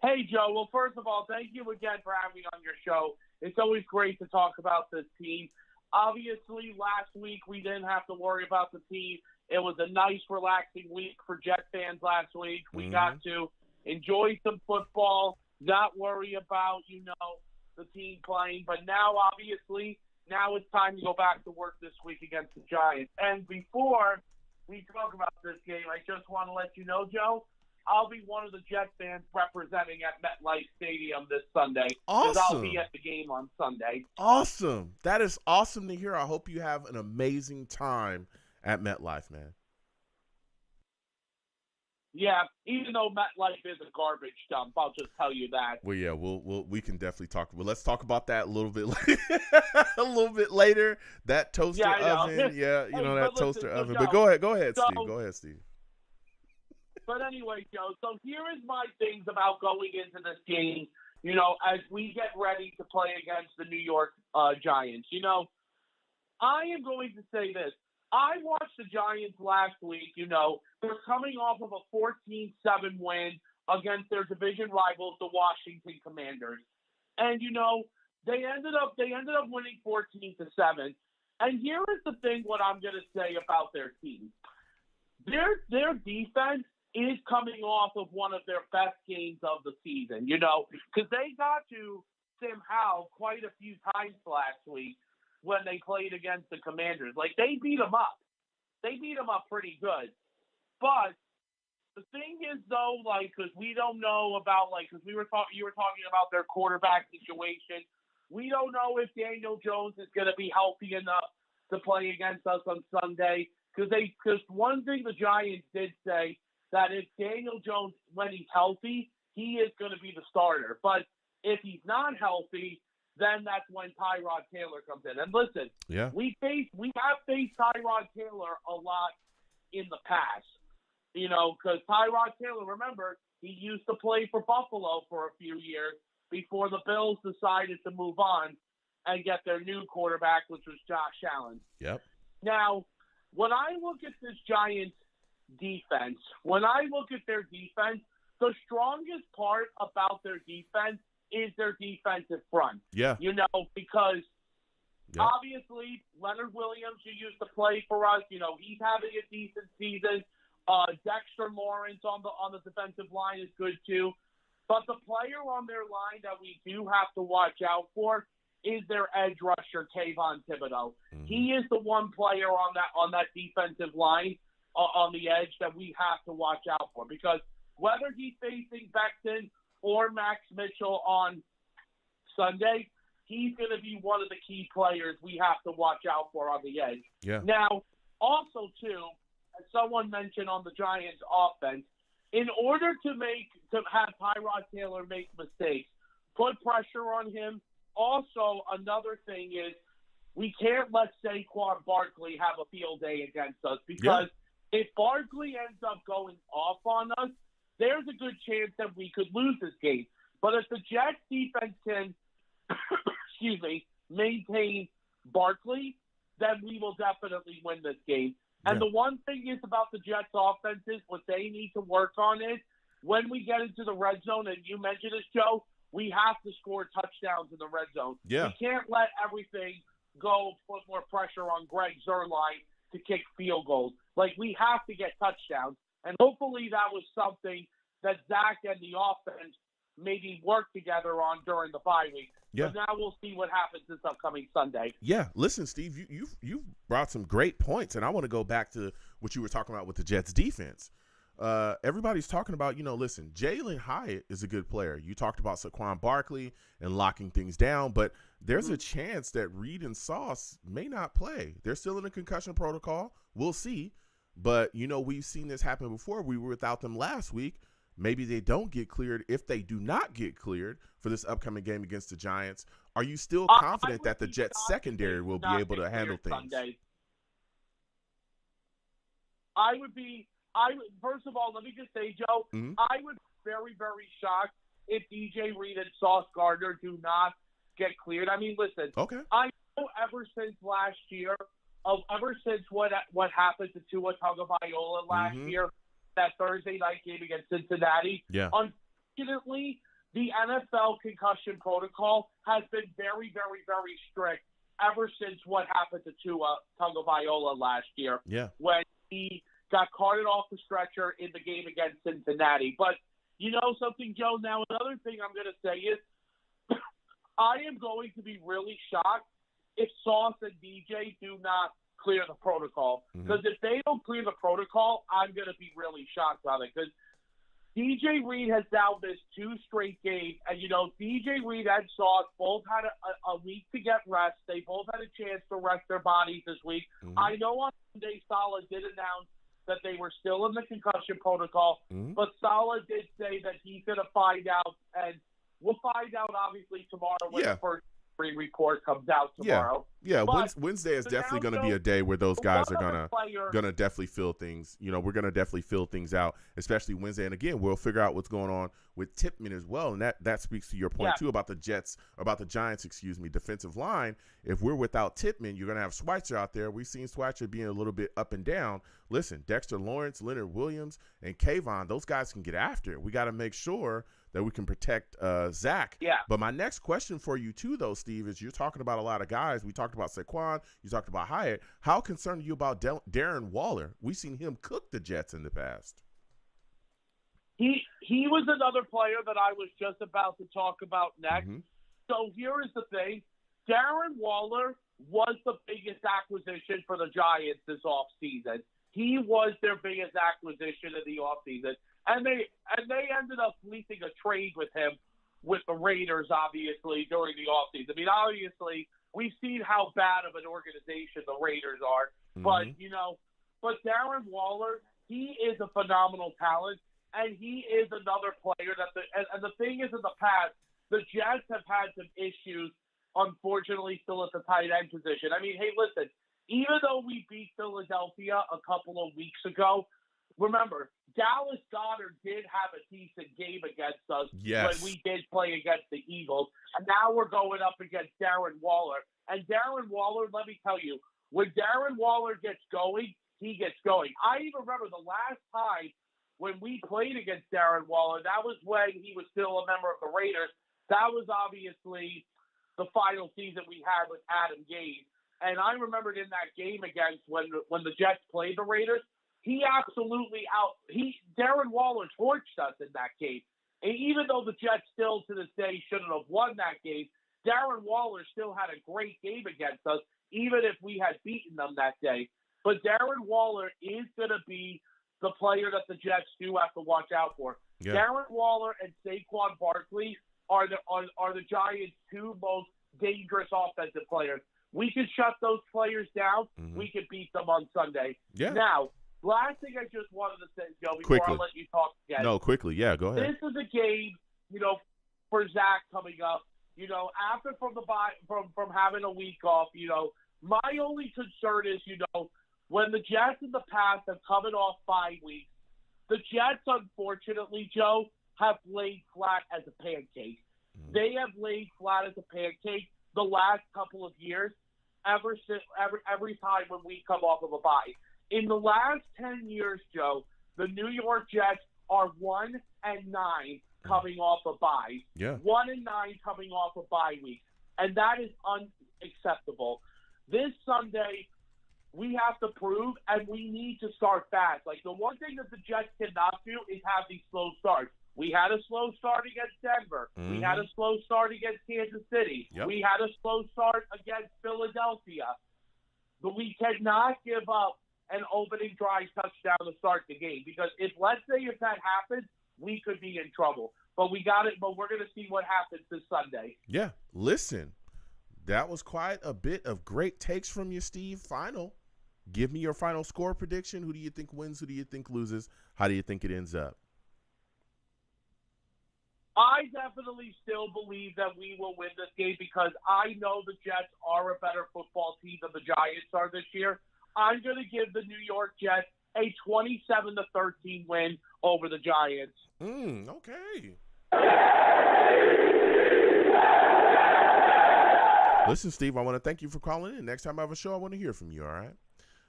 Hey, Joe. Well, first of all, thank you again for having me on your show. It's always great to talk about this team. Obviously, last week we didn't have to worry about the team. It was a nice, relaxing week for Jet fans last week. We got to enjoy some football, not worry about, the team playing. But now, obviously, it's time to go back to work this week against the Giants. And before we talk about this game, I just want to let you know, Joe, I'll be one of the Jet fans representing at MetLife Stadium this Sunday. Awesome. Because I'll be at the game on Sunday. Awesome. That is awesome to hear. I hope you have an amazing time at MetLife, man. Yeah, even though MetLife is a garbage dump, I'll just tell you that. Well, yeah, we can definitely talk. Well, let's talk about that a little bit later. That toaster oven, that toaster oven. But go ahead, so, Steve. Go ahead, Steve. But anyway, Joe, so here is my things about going into this game, as we get ready to play against the New York Giants. I am going to say this. I watched the Giants last week, they're coming off of a 14-7 win against their division rivals, the Washington Commanders. And, they ended up winning 14-7. And here is the thing, what I'm going to say about their team. Their defense is coming off of one of their best games of the season, because they got to Sam Howell quite a few times last week when they played against the Commanders. Like, they beat them up. They beat them up pretty good. But the thing is, though, because we don't know about, because you were talking about their quarterback situation. We don't know if Daniel Jones is going to be healthy enough to play against us on Sunday. Because one thing the Giants did say, that if Daniel Jones, when he's healthy, he is going to be the starter. But if he's not healthy, then that's when Tyrod Taylor comes in. And listen, we have faced Tyrod Taylor a lot in the past, because Tyrod Taylor, remember, he used to play for Buffalo for a few years before the Bills decided to move on and get their new quarterback, which was Josh Allen. Yep. Now, when I look at this Giants defense, the strongest part about their defense is their defensive front. Yeah. Because obviously Leonard Williams, who used to play for us, he's having a decent season. Dexter Lawrence on the defensive line is good too. But the player on their line that we do have to watch out for is their edge rusher, Kayvon Thibodeau. Mm-hmm. He is the one player on that defensive line on the edge that we have to watch out for, because whether he's facing Becton or Max Mitchell on Sunday, he's going to be one of the key players we have to watch out for on the edge. Yeah. Now, also, too, as someone mentioned on the Giants offense, in order to have Tyrod Taylor make mistakes, put pressure on him. Also, another thing is we can't let Saquon Barkley have a field day against us, because if Barkley ends up going off on us, there's a good chance that we could lose this game. But if the Jets defense can, maintain Barkley, then we will definitely win this game. And the one thing is about the Jets offense is what they need to work on is when we get into the red zone, and you mentioned this, Joe, we have to score touchdowns in the red zone. Yeah. We can't let everything go, put more pressure on Greg Zuerlein to kick field goals. We have to get touchdowns. And hopefully that was something that Zach and the offense maybe work together on during the bye week. Yeah. But now we'll see what happens this upcoming Sunday. Yeah, listen, Steve, you brought some great points, and I want to go back to what you were talking about with the Jets defense. Everybody's talking about, listen, Jalen Hyatt is a good player. You talked about Saquon Barkley and locking things down, but there's a chance that Reed and Sauce may not play. They're still in a concussion protocol. We'll see. But, we've seen this happen before. We were without them last week. Maybe they don't get cleared. If they do not get cleared for this upcoming game against the Giants, are you still confident that the Jets secondary will be able to handle things? Sunday. First of all, let me just say, Joe, I would be very, very shocked if DJ Reed and Sauce Gardner do not get cleared. I mean, listen, I know ever since last year, ever since what happened to Tua Tagovailoa last year, that Thursday night game against Cincinnati. Yeah. Unfortunately, the NFL concussion protocol has been very, very, very strict ever since what happened to Tua Tagovailoa last year. Yeah. When he got carted off the stretcher in the game against Cincinnati. But you know something, Joe? Now, another thing I'm going to say is I am going to be really shocked if Sauce and DJ do not clear the protocol. Because if they don't clear the protocol, I'm going to be really shocked on it. Because DJ Reed has now missed 2 straight games. And, DJ Reed and Sauce both had a week to get rest. They both had a chance to rest their bodies this week. I know on Sunday Saleh did announce that they were still in the concussion protocol. But Saleh did say that he's going to find out. And we'll find out, obviously, tomorrow when the first report comes out tomorrow. Yeah. Wednesday is definitely going to be a day where those guys are gonna definitely fill things. We're gonna definitely fill things out, especially Wednesday. And again, we'll figure out what's going on with Tippmann as well. And that speaks to your point too about the Giants, defensive line. If we're without Tippmann, you're gonna have Schweitzer out there. We've seen Schweitzer being a little bit up and down. Listen, Dexter Lawrence, Leonard Williams, and Kayvon, those guys can get after it. We got to make sure that we can protect Zach. Yeah. But my next question for you too, though, Steve, is you're talking about a lot of guys. We talked about Saquon. You talked about Hyatt. How concerned are you about Darren Waller? We've seen him cook the Jets in the past. He was another player that I was just about to talk about next. So here is the thing. Darren Waller was the biggest acquisition for the Giants this offseason. He was their biggest acquisition in the offseason. And they ended up leasing a trade with him with the Raiders, obviously, during the offseason. I mean, obviously, we've seen how bad of an organization the Raiders are. But Darren Waller, he is a phenomenal talent, and he is another player and the thing is, in the past, the Jets have had some issues, unfortunately, still at the tight end position. I mean, hey, listen, even though we beat Philadelphia a couple of weeks ago, remember, Dallas Goedert did have a decent game against us when we did play against the Eagles. And now we're going up against Darren Waller. And Darren Waller, let me tell you, when Darren Waller gets going, he gets going. I even remember the last time when we played against Darren Waller, that was when he was still a member of the Raiders. That was obviously the final season we had with Adam Gase. And I remembered in that game against when the Jets played the Raiders, Darren Waller torched us in that game. And even though the Jets still to this day shouldn't have won that game, Darren Waller still had a great game against us, even if we had beaten them that day. But Darren Waller is going to be the player that the Jets do have to watch out for. Yeah. Darren Waller and Saquon Barkley are the Giants' 2 most dangerous offensive players. We can shut those players down. We can beat them on Sunday. Yeah. Now, last thing I just wanted to say, Joe, before I let you talk again. No, quickly. Yeah, go ahead. This is a game, for Zach coming up. After from having a week off, my only concern is, when the Jets in the past have coming off 5 weeks, the Jets, unfortunately, Joe, have laid flat as a pancake. They have laid flat as a pancake the last couple of years, every time when we come off of a bye. In the last 10 years, Joe, the New York Jets are 1-9 coming off a bye. Yeah. 1-9 coming off a bye week. And that is unacceptable. This Sunday, we have to prove, and we need to start fast. Like, the one thing that the Jets cannot do is have these slow starts. We had a slow start against Denver. Mm-hmm. We had a slow start against Kansas City. Yep. We had a slow start against Philadelphia. But we cannot give up an opening drive touchdown to start the game, because let's say if that happens, we could be in trouble. But we got it. But we're going to see what happens this Sunday. Yeah. Listen, that was quite a bit of great takes from you, Steve. Give me your final score prediction. Who do you think wins? Who do you think loses? How do you think it ends up? I definitely still believe that we will win this game, because I know the Jets are a better football team than the Giants are this year. I'm going to give the New York Jets a 27-13 win over the Giants. Okay. Listen, Steve, I want to thank you for calling in. Next time I have a show, I want to hear from you, all right?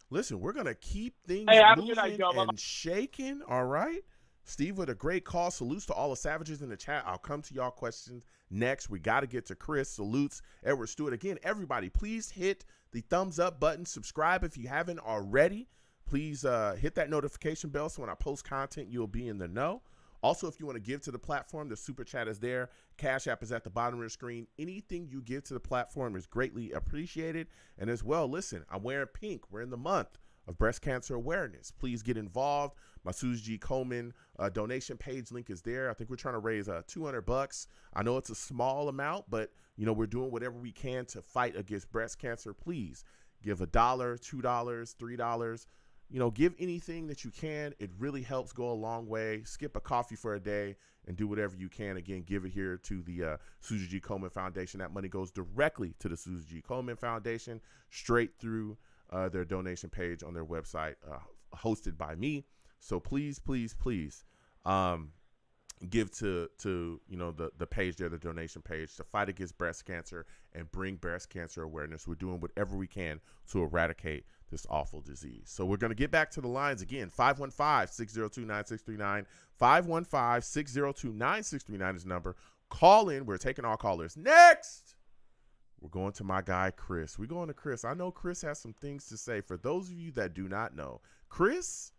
Listen, we're going to keep things moving and shaking, all right? Steve with a great call. Salutes to all the savages in the chat. I'll come to y'all questions next. We got to get to Chris. Salutes, Edward Stewart. Again, everybody, please hit the thumbs up button. Subscribe if you haven't already. Please hit that notification bell so when I post content, you'll be in the know. Also, if you want to give to the platform, the Super Chat is there. Cash App is at the bottom of the screen. Anything you give to the platform is greatly appreciated. And as well, listen, I'm wearing pink. We're in the month of breast cancer awareness. Please get involved. My Susie G. Komen donation page link is there. I think we're trying to raise $200. I know it's a small amount, but we're doing whatever we can to fight against breast cancer. Please give $1, $2, $3. Give anything that you can. It really helps go a long way. Skip a coffee for a day and do whatever you can. Again, give it here to the Susie G. Komen Foundation. That money goes directly to the Susie G. Komen Foundation, straight through their donation page on their website, hosted by me. So please, please, please give to the page there, the donation page, to fight against breast cancer and bring breast cancer awareness. We're doing whatever we can to eradicate this awful disease. So we're going to get back to the lines again. 515-602-9639. 515-602-9639 is the number. Call in. We're taking all callers. Next, we're going to my guy, Chris. We're going to Chris. I know Chris has some things to say. For those of you that do not know, Chris,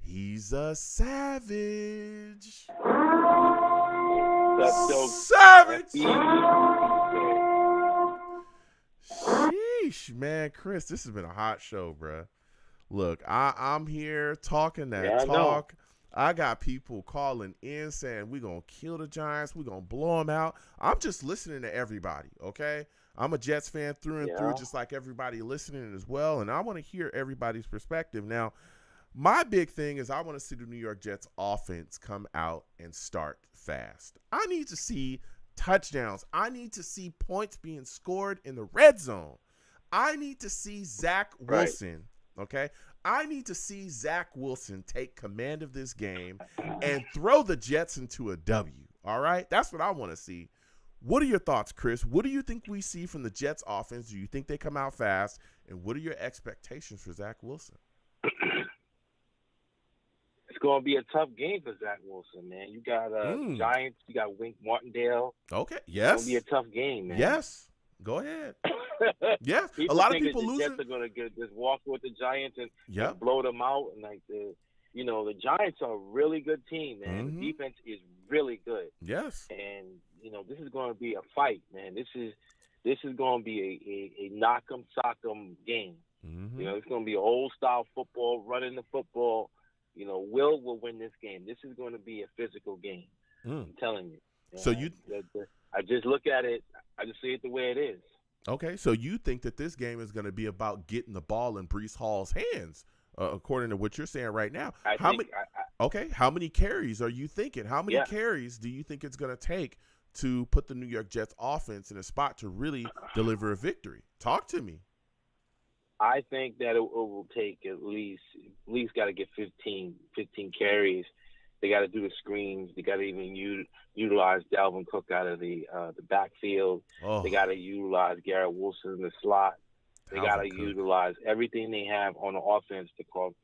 he's a savage. That's so savage. Sheesh, man, Chris, this has been a hot show, bruh. Look, I'm here talking that talk. I got people calling in saying we're going to kill the Giants. We're going to blow them out. I'm just listening to everybody, okay? I'm a Jets fan through and through, just like everybody listening as well, and I want to hear everybody's perspective. Now, my big thing is I want to see the New York Jets offense come out and start fast. I need to see touchdowns. I need to see points being scored in the red zone. I need to see Zach Wilson, okay? I need to see Zach Wilson take command of this game and throw the Jets into a W, all right? That's what I want to see. What are your thoughts, Chris? What do you think we see from the Jets offense? Do you think they come out fast? And what are your expectations for Zach Wilson? It's going to be a tough game for Zach Wilson, man. You got Giants. You got Wink Martindale. Okay, yes. It's going to be a tough game, man. Yes. Go ahead. Yeah, a lot of people the losing. Jets are going to just walk with the Giants and blow them out. And the Giants are a really good team, man. Mm-hmm. The defense is really good. Yes. And this is going to be a fight, man. This is going to be a knock 'em sock 'em game. Mm-hmm. It's going to be old style football, running the football. Will win this game. This is going to be a physical game. I'm telling you. So I just look at it. I just see it the way it is. Okay, so you think that this game is going to be about getting the ball in Breece Hall's hands, according to what you're saying right now. How many carries are you thinking? How many carries do you think it's going to take to put the New York Jets offense in a spot to really deliver a victory? Talk to me. I think that it will take at least got to get 15 carries. They got to do the screens. They got to even utilize Dalvin Cook out of the backfield. They got to utilize Garrett Wilson in the slot. They got to utilize everything they have on the offense to call,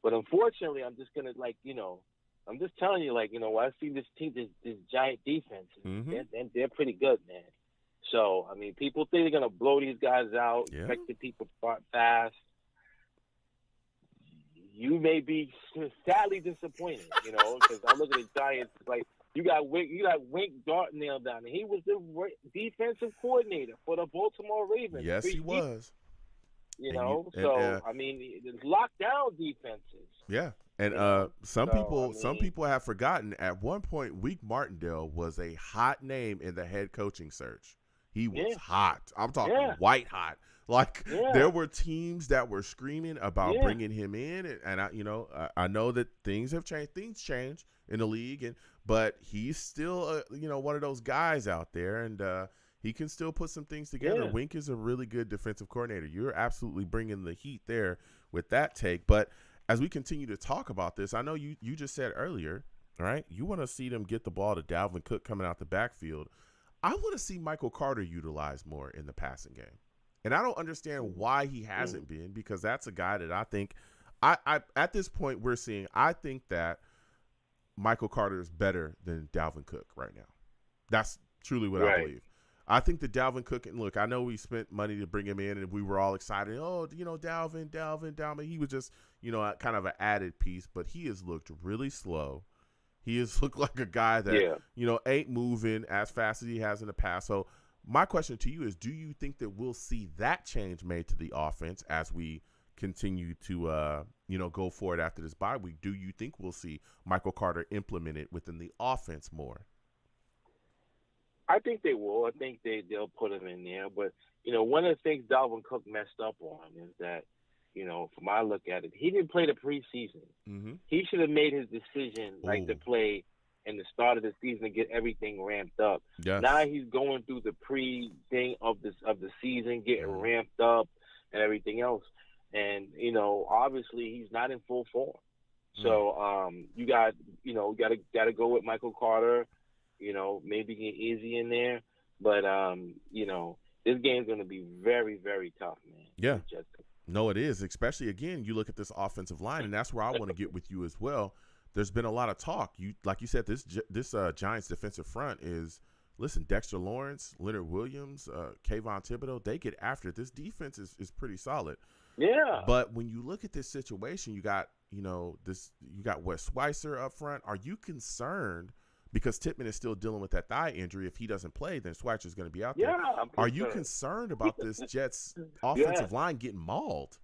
But unfortunately, I'm just gonna I'm just telling you, I see this team, this Giant defense. Mm-hmm. They're pretty good, man. So, I mean, people think they're going to blow these guys out, expecting people fast. You may be sadly disappointed, because I look at the Giants, it's like you got Wink Dartnell down there. He was the defensive coordinator for the Baltimore Ravens. Yes, he was. I mean, it's lockdown defenses. Yeah. And some people have forgotten at one point Wink Martindale was a hot name in the head coaching search. He was hot. I'm talking white hot. Like there were teams that were screaming about bringing him in, and I know that things have changed. Things change in the league, but he's still one of those guys out there, and he can still put some things together. Yeah. Wink is a really good defensive coordinator. You're absolutely bringing the heat there with that take. But as we continue to talk about this, I know you just said earlier, right? You want to see them get the ball to Dalvin Cook coming out the backfield. I want to see Michael Carter utilized more in the passing game. And I don't understand why he hasn't been, because that's a guy that I think I at this point I think that Michael Carter is better than Dalvin Cook right now. That's truly what I believe. I think that Dalvin Cook, and look, I know we spent money to bring him in and we were all excited. Oh, Dalvin. He was just, kind of an added piece, but he has looked really slow. He has looked like a guy that, ain't moving as fast as he has in the past. So my question to you is, do you think that we'll see that change made to the offense as we continue to, go forward after this bye week? Do you think we'll see Michael Carter implemented within the offense more? I think they will. I think they'll put him in there. But, one of the things Dalvin Cook messed up on is that, from my look at it, he didn't play the preseason. Mm-hmm. He should have made his decision to play in the start of the season to get everything ramped up. Yes. Now he's going through the pre-thing of the season, getting ramped up and everything else. And, obviously he's not in full form. So you got to go with Michael Carter, maybe get Izzy in there. But, this game's going to be very, very tough, man. Yeah. No, it is. Especially, again, you look at this offensive line, and that's where I want to get with you as well. There's been a lot of talk. Like you said, this Giants defensive front is, listen, Dexter Lawrence, Leonard Williams, Kayvon Thibodeau, they get after it. This defense is pretty solid. Yeah. But when you look at this situation, you got Wes Schweitzer up front. Are you concerned? Because Tippmann is still dealing with that thigh injury. If he doesn't play, then Schweitzer's going to be out there. Yeah, Are you concerned about this Jets offensive line getting mauled?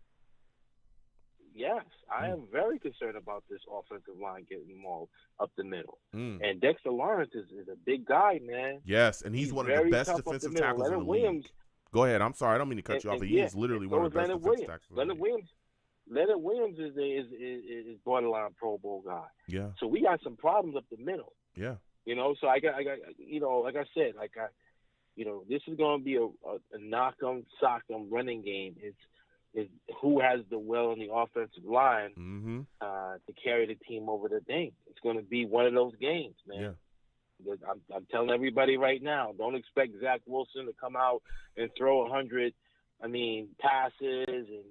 Yes, I am very concerned about this offensive line getting mauled up the middle. And Dexter Lawrence is a big guy, man. Yes, and he's one of the best defensive tackles in the league. Go ahead. I'm sorry. I don't mean to cut you off, but he is literally one of the best defensive tackles in the league. Leonard Williams is borderline Pro Bowl guy. Yeah. So we got some problems up the middle. Yeah. So I got like I said, this is going to be a knock 'em, sock 'em running game. It's who has the will in the offensive line to carry the team over the thing. It's going to be one of those games, man. Yeah. I'm telling everybody right now, don't expect Zach Wilson to come out and throw 100, passes, and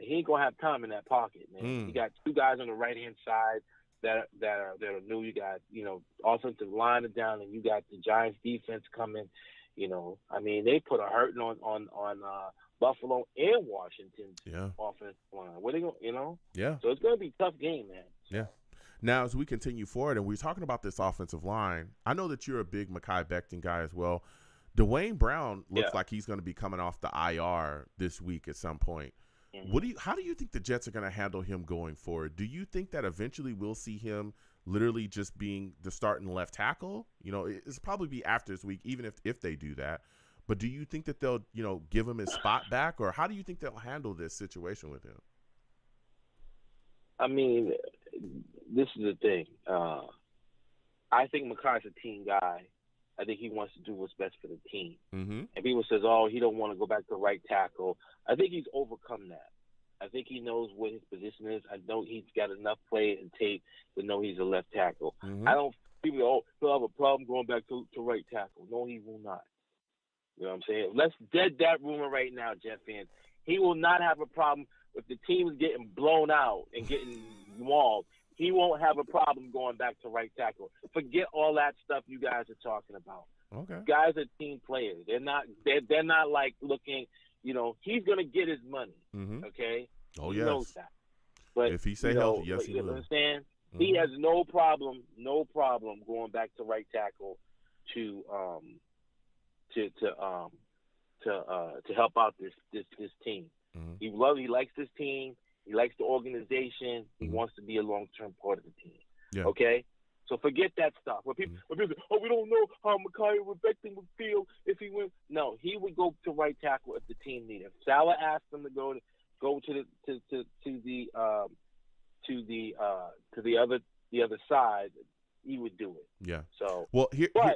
he ain't gonna have time in that pocket, man. You got two guys on the right hand side that are new. You got offensive line down, and you got the Giants defense coming. They put a hurting on Buffalo and Washington's offensive line. What are they going? Yeah. So it's gonna be a tough game, man. Yeah. Now, as we continue forward, and we're talking about this offensive line, I know that you're a big Mekhi Becton guy as well. Dwayne Brown looks like he's going to be coming off the IR this week at some point. How do you think the Jets are going to handle him going forward? Do you think that eventually we'll see him literally just being the starting left tackle? It's probably be after this week, even if they do that. But do you think that they'll, give him his spot back, or how do you think they'll handle this situation with him? This is the thing. I think Mekhi's a team guy. I think he wants to do what's best for the team. And people says, he don't want to go back to right tackle. I think he's overcome that. I think he knows what his position is. I know he's got enough play and tape to know he's a left tackle. People he'll have a problem going back to right tackle. No, he will not. You know what I'm saying? Let's dead that rumor right now, Jet fans. He will not have a problem if the team is getting blown out and getting mauled. He won't have a problem going back to right tackle. Forget all that stuff you guys are talking about. Okay. Guys are team players. They're not like looking. He's gonna get his money. Mm-hmm. Okay. Oh he yes. knows that. But if he stay healthy, yes, he will. Understand? Mm-hmm. He has no problem going back to right tackle to help out this team. Mm-hmm. He likes this team. He likes the organization. He wants to be a long-term part of the team. Yeah. Okay? So forget that stuff. When people say, we don't know how Mekhi Becton would feel if he went. No, he would go to right tackle if the team needed. If Salah asked him to go to the other side, he would do it. Yeah. So,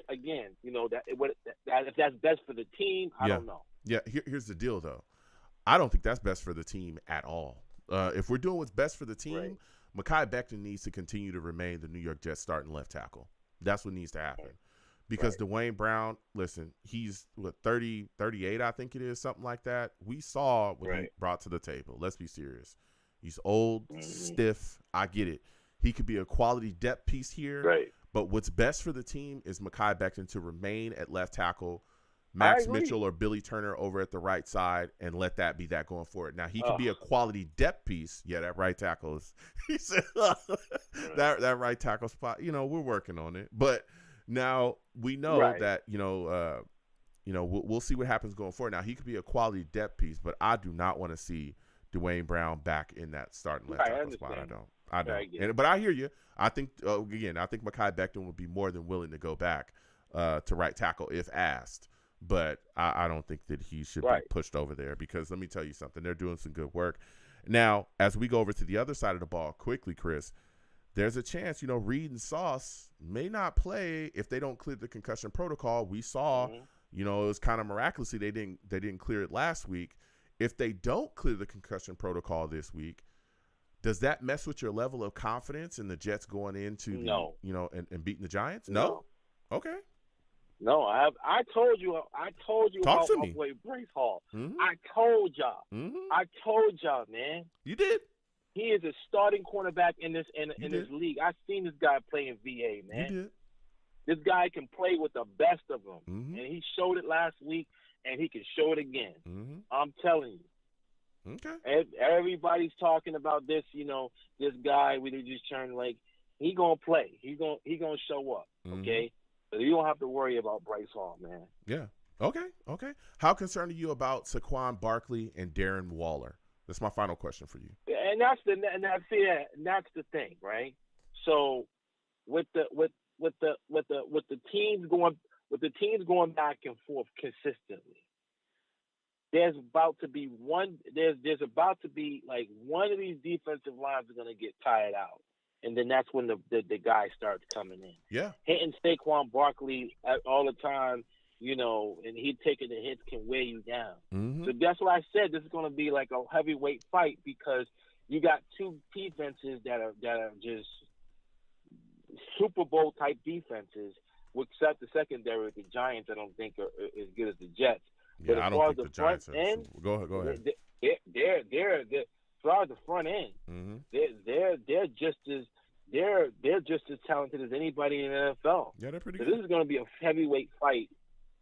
again, if that's best for the team, I don't know. Yeah. Here's the deal, though. I don't think that's best for the team at all. If we're doing what's best for the team, Mekhi Becton needs to continue to remain the New York Jets starting left tackle. That's what needs to happen. Because Dwayne Brown, listen, he's 30, 38, I think it is, something like that. We saw what he brought to the table. Let's be serious. He's old, stiff. I get it. He could be a quality depth piece here. Right. But what's best for the team is Mekhi Becton to remain at left tackle, Max Mitchell or Billy Turner over at the right side, and let that be that going forward. Now, he could be a quality depth piece. Yeah, that right tackle is – he said that right tackle spot, we're working on it. But now we know that, we'll see what happens going forward. Now, he could be a quality depth piece, but I do not want to see Dwayne Brown back in that starting left tackle spot. I don't. But I hear you. I think, I think Mekhi Becton would be more than willing to go back to right tackle if asked. But I don't think that he should be pushed over there because let me tell you something. They're doing some good work. Now, as we go over to the other side of the ball quickly, Chris, there's a chance, Reed and Sauce may not play if they don't clear the concussion protocol. We saw, it was kind of miraculously they didn't clear it last week. If they don't clear the concussion protocol this week, does that mess with your level of confidence in the Jets going into and beating the Giants? No. Okay. No, I told you Talk to how me. I play Bryce Hall. Mm-hmm. I told y'all. Mm-hmm. I told y'all, man. You did. He is a starting cornerback in this league. I've seen this guy play in VA, man. You did. This guy can play with the best of them, mm-hmm. and he showed it last week, and he can show it again. Mm-hmm. I'm telling you. Okay. Everybody's talking about this. This guy we just turned he gonna play. He gonna show up. Mm-hmm. Okay. But you don't have to worry about Bryce Hall, man. Yeah. Okay. How concerned are you about Saquon Barkley and Darren Waller? That's my final question for you. And that's the thing, right? So with the teams going back and forth consistently, there's about to be one of these defensive lines are going to get tired out. And then that's when the guy starts coming in. Yeah. Hitting Saquon Barkley all the time, and he taking the hits can wear you down. Mm-hmm. So that's why I said this is going to be like a heavyweight fight because you got two defenses that are just Super Bowl type defenses, except the secondary. The Giants, I don't think are as good as the Jets. Yeah, but I don't think the Giants are. Go ahead. They're as far as the front end, mm-hmm. they're just as talented as anybody in the NFL. Yeah, they're pretty so good. This is going to be a heavyweight fight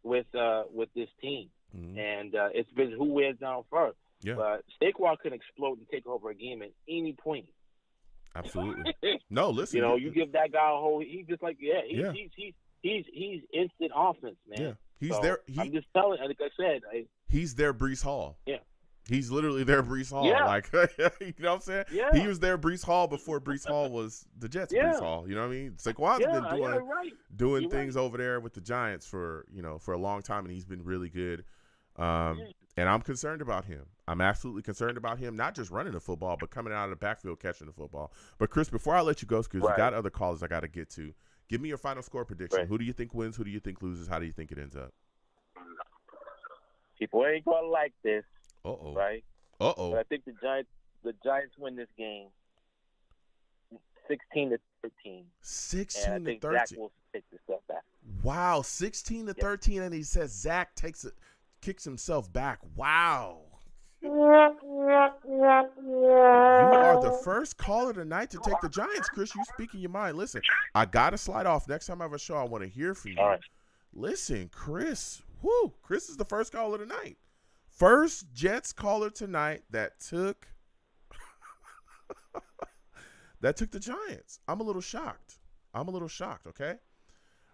with this team, mm-hmm. and it's been who wears down first. Yeah. But Saquon can explode and take over a game at any point. Absolutely. No, listen. You give that guy a whole. He's just like he's instant offense, man. Yeah, he's so there. I'm just telling. Like I said, he's their Breece Hall. Yeah. He's literally their Breece Hall. Yeah. Like, you know what I'm saying? Yeah. He was their Breece Hall before Breece Hall was the Jets' Breece Hall. You know what I mean? Saquon's been doing things over there with the Giants for a long time, and he's been really good. And I'm concerned about him. I'm absolutely concerned about him, not just running the football, but coming out of the backfield catching the football. But, Chris, before I let you go, because you got other callers I got to get to, give me your final score prediction. Who do you think wins? Who do you think loses? How do you think it ends up? People ain't going to like this. Uh-oh. Right? Uh-oh. But I think the Giants win this game 16-13. 16-13. And I think Zach will take the step back. Wow, 16-13, and he says Zach kicks himself back. Wow. You are the first caller tonight to take the Giants, Chris. You speaking your mind. Listen, I got to slide off. Next time I have a show, I want to hear from you. All right. Listen, Chris. Whoo, Chris is the first caller tonight. First Jets caller tonight that took the Giants. I'm a little shocked. Okay?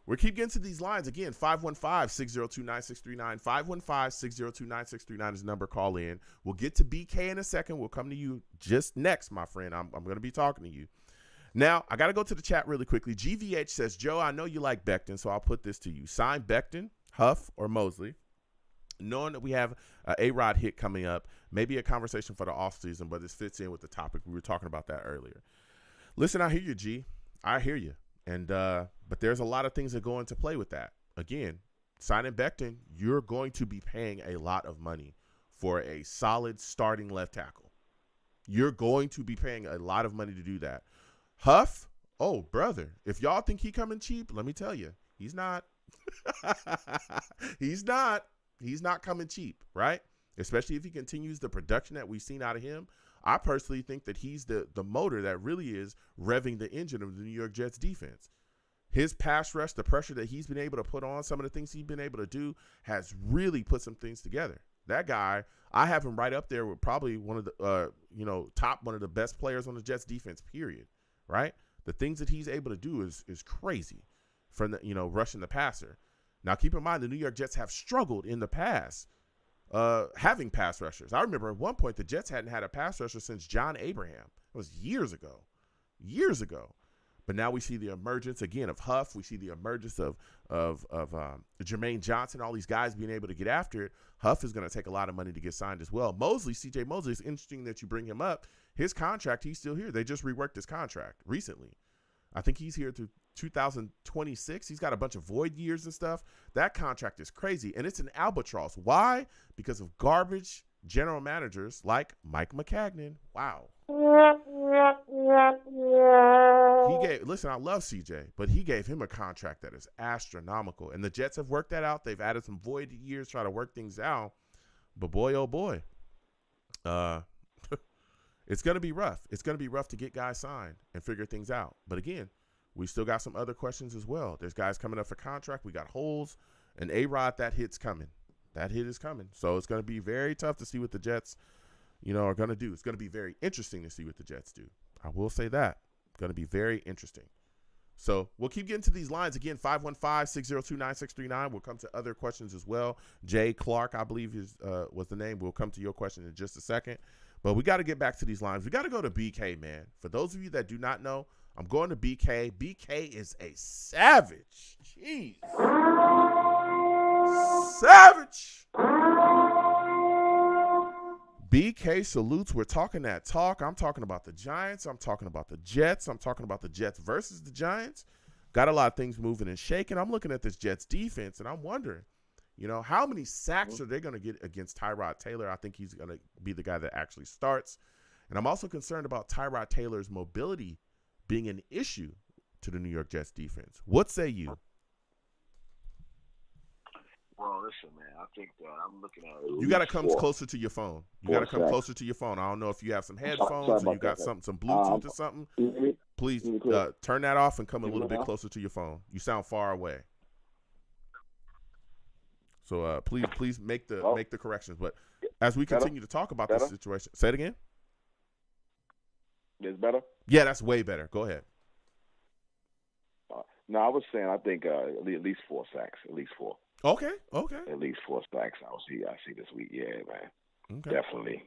We keep getting to these lines. Again, 515-602-9639. 515-602-9639 is the number. Call in. We'll get to BK in a second. We'll come to you just next, my friend. I'm going to be talking to you. Now, I got to go to the chat really quickly. GVH says, Joe, I know you like Becton, so I'll put this to you. Sign Becton, Huff, or Mosley. Knowing that we have an A-Rod hit coming up, maybe a conversation for the offseason, but this fits in with the topic. We were talking about that earlier. Listen, I hear you, G. I hear you. And but there's a lot of things that go into play with that. Again, signing Becton, you're going to be paying a lot of money for a solid starting left tackle. You're going to be paying a lot of money to do that. Huff, oh, brother, if y'all think he coming cheap, let me tell you, he's not. He's not coming cheap, right? Especially if he continues the production that we've seen out of him. I personally think that he's the motor that really is revving the engine of the New York Jets defense. His pass rush, the pressure that he's been able to put on, some of the things he's been able to do has really put some things together. That guy, I have him right up there with probably one of the, top one of the best players on the Jets defense, period, right? The things that he's able to do is crazy from the, rushing the passer. Now, keep in mind, the New York Jets have struggled in the past having pass rushers. I remember at one point the Jets hadn't had a pass rusher since John Abraham. It was years ago. But now we see the emergence again of Huff. We see the emergence of Jermaine Johnson, all these guys being able to get after it. Huff is going to take a lot of money to get signed as well. Mosley, CJ Mosley, it's interesting that you bring him up. His contract, he's still here. They just reworked his contract recently. I think he's here through 2026. He's got a bunch of void years and stuff. That contract is crazy, and it's an albatross. Why? Because of garbage general managers like Mike Maccagnan. Wow. Listen, I love CJ, but he gave him a contract that is astronomical, and the Jets have worked that out. They've added some void years, try to work things out, but boy, oh boy, it's going to be rough. It's going to be rough to get guys signed and figure things out. But again, we still got some other questions as well. There's guys coming up for contract. We got holes, and A-Rod, that hit's coming. That hit is coming. So it's going to be very tough to see what the Jets, are going to do. It's going to be very interesting to see what the Jets do. I will say that. It's going to be very interesting. So we'll keep getting to these lines. Again, 515-602-9639. We'll come to other questions as well. Jay Clark, I believe was the name. We'll come to your question in just a second. But we got to get back to these lines. We got to go to BK, man. For those of you that do not know, I'm going to BK. BK is a savage. Jeez. Savage. BK salutes. We're talking that talk. I'm talking about the Giants. I'm talking about the Jets. I'm talking about the Jets versus the Giants. Got a lot of things moving and shaking. I'm looking at this Jets defense, and I'm wondering, how many sacks are they going to get against Tyrod Taylor? I think he's going to be the guy that actually starts. And I'm also concerned about Tyrod Taylor's mobility being an issue to the New York Jets defense. What say you? Well, listen, man, I think I'm looking at you got to come closer to your phone. You got to come closer to your phone. I don't know if you have some headphones or you got some Bluetooth or something. Please turn that off and come a little bit closer to your phone. You sound far away. So please make the corrections. But as we continue to talk about this situation, say it again. It's better? Yeah, that's way better. Go ahead. No, I was saying I think at least 4 sacks. At least 4. Okay. At least 4 sacks I see this week. Yeah, man. Okay. Definitely.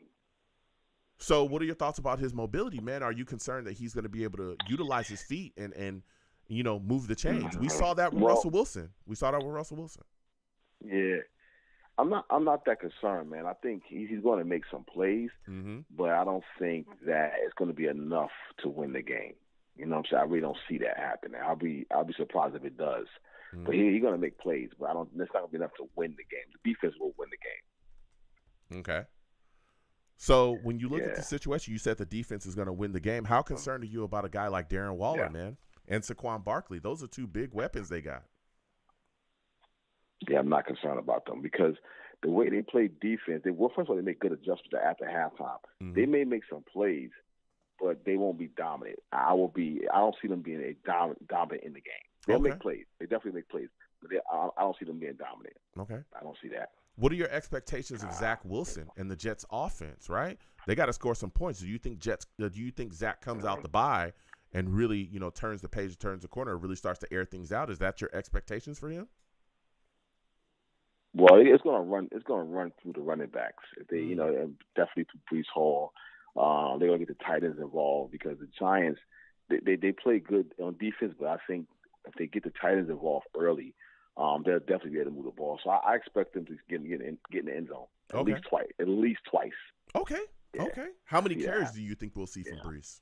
So what are your thoughts about his mobility, man? Are you concerned that he's going to be able to utilize his feet and move the chains? We saw that with Russell Wilson. Yeah. I'm not that concerned, man. I think he's going to make some plays, but I don't think that it's going to be enough to win the game. You know what I'm saying? I really don't see that happening. I'll be surprised if it does. But he's going to make plays, but it's not going to be enough to win the game. The defense will win the game. Okay. So when you look at the situation, you said the defense is going to win the game. How concerned are you about a guy like Darren Waller, man, and Saquon Barkley? Those are 2 big weapons they got. Yeah, I'm not concerned about them because the way they play defense, first of all, they make good adjustments after halftime. They may make some plays, but they won't be dominant. I don't see them being dominant in the game. They'll make plays. They definitely make plays. I don't see them being dominant. Okay. I don't see that. What are your expectations of Zach Wilson and the Jets offense, right? They got to score some points. Do you think Zach comes out the bye and really, turns the page, turns the corner, really starts to air things out? Is that your expectations for him? Well, it's going to run through the running backs. If they, definitely through Breece Hall. They're going to get the tight ends involved because the Giants, they play good on defense, but I think if they get the tight ends involved early, they'll definitely be able to move the ball. So I expect them to get in the end zone at least twice. Okay. Yeah. Okay. How many carries do you think we'll see from Breece?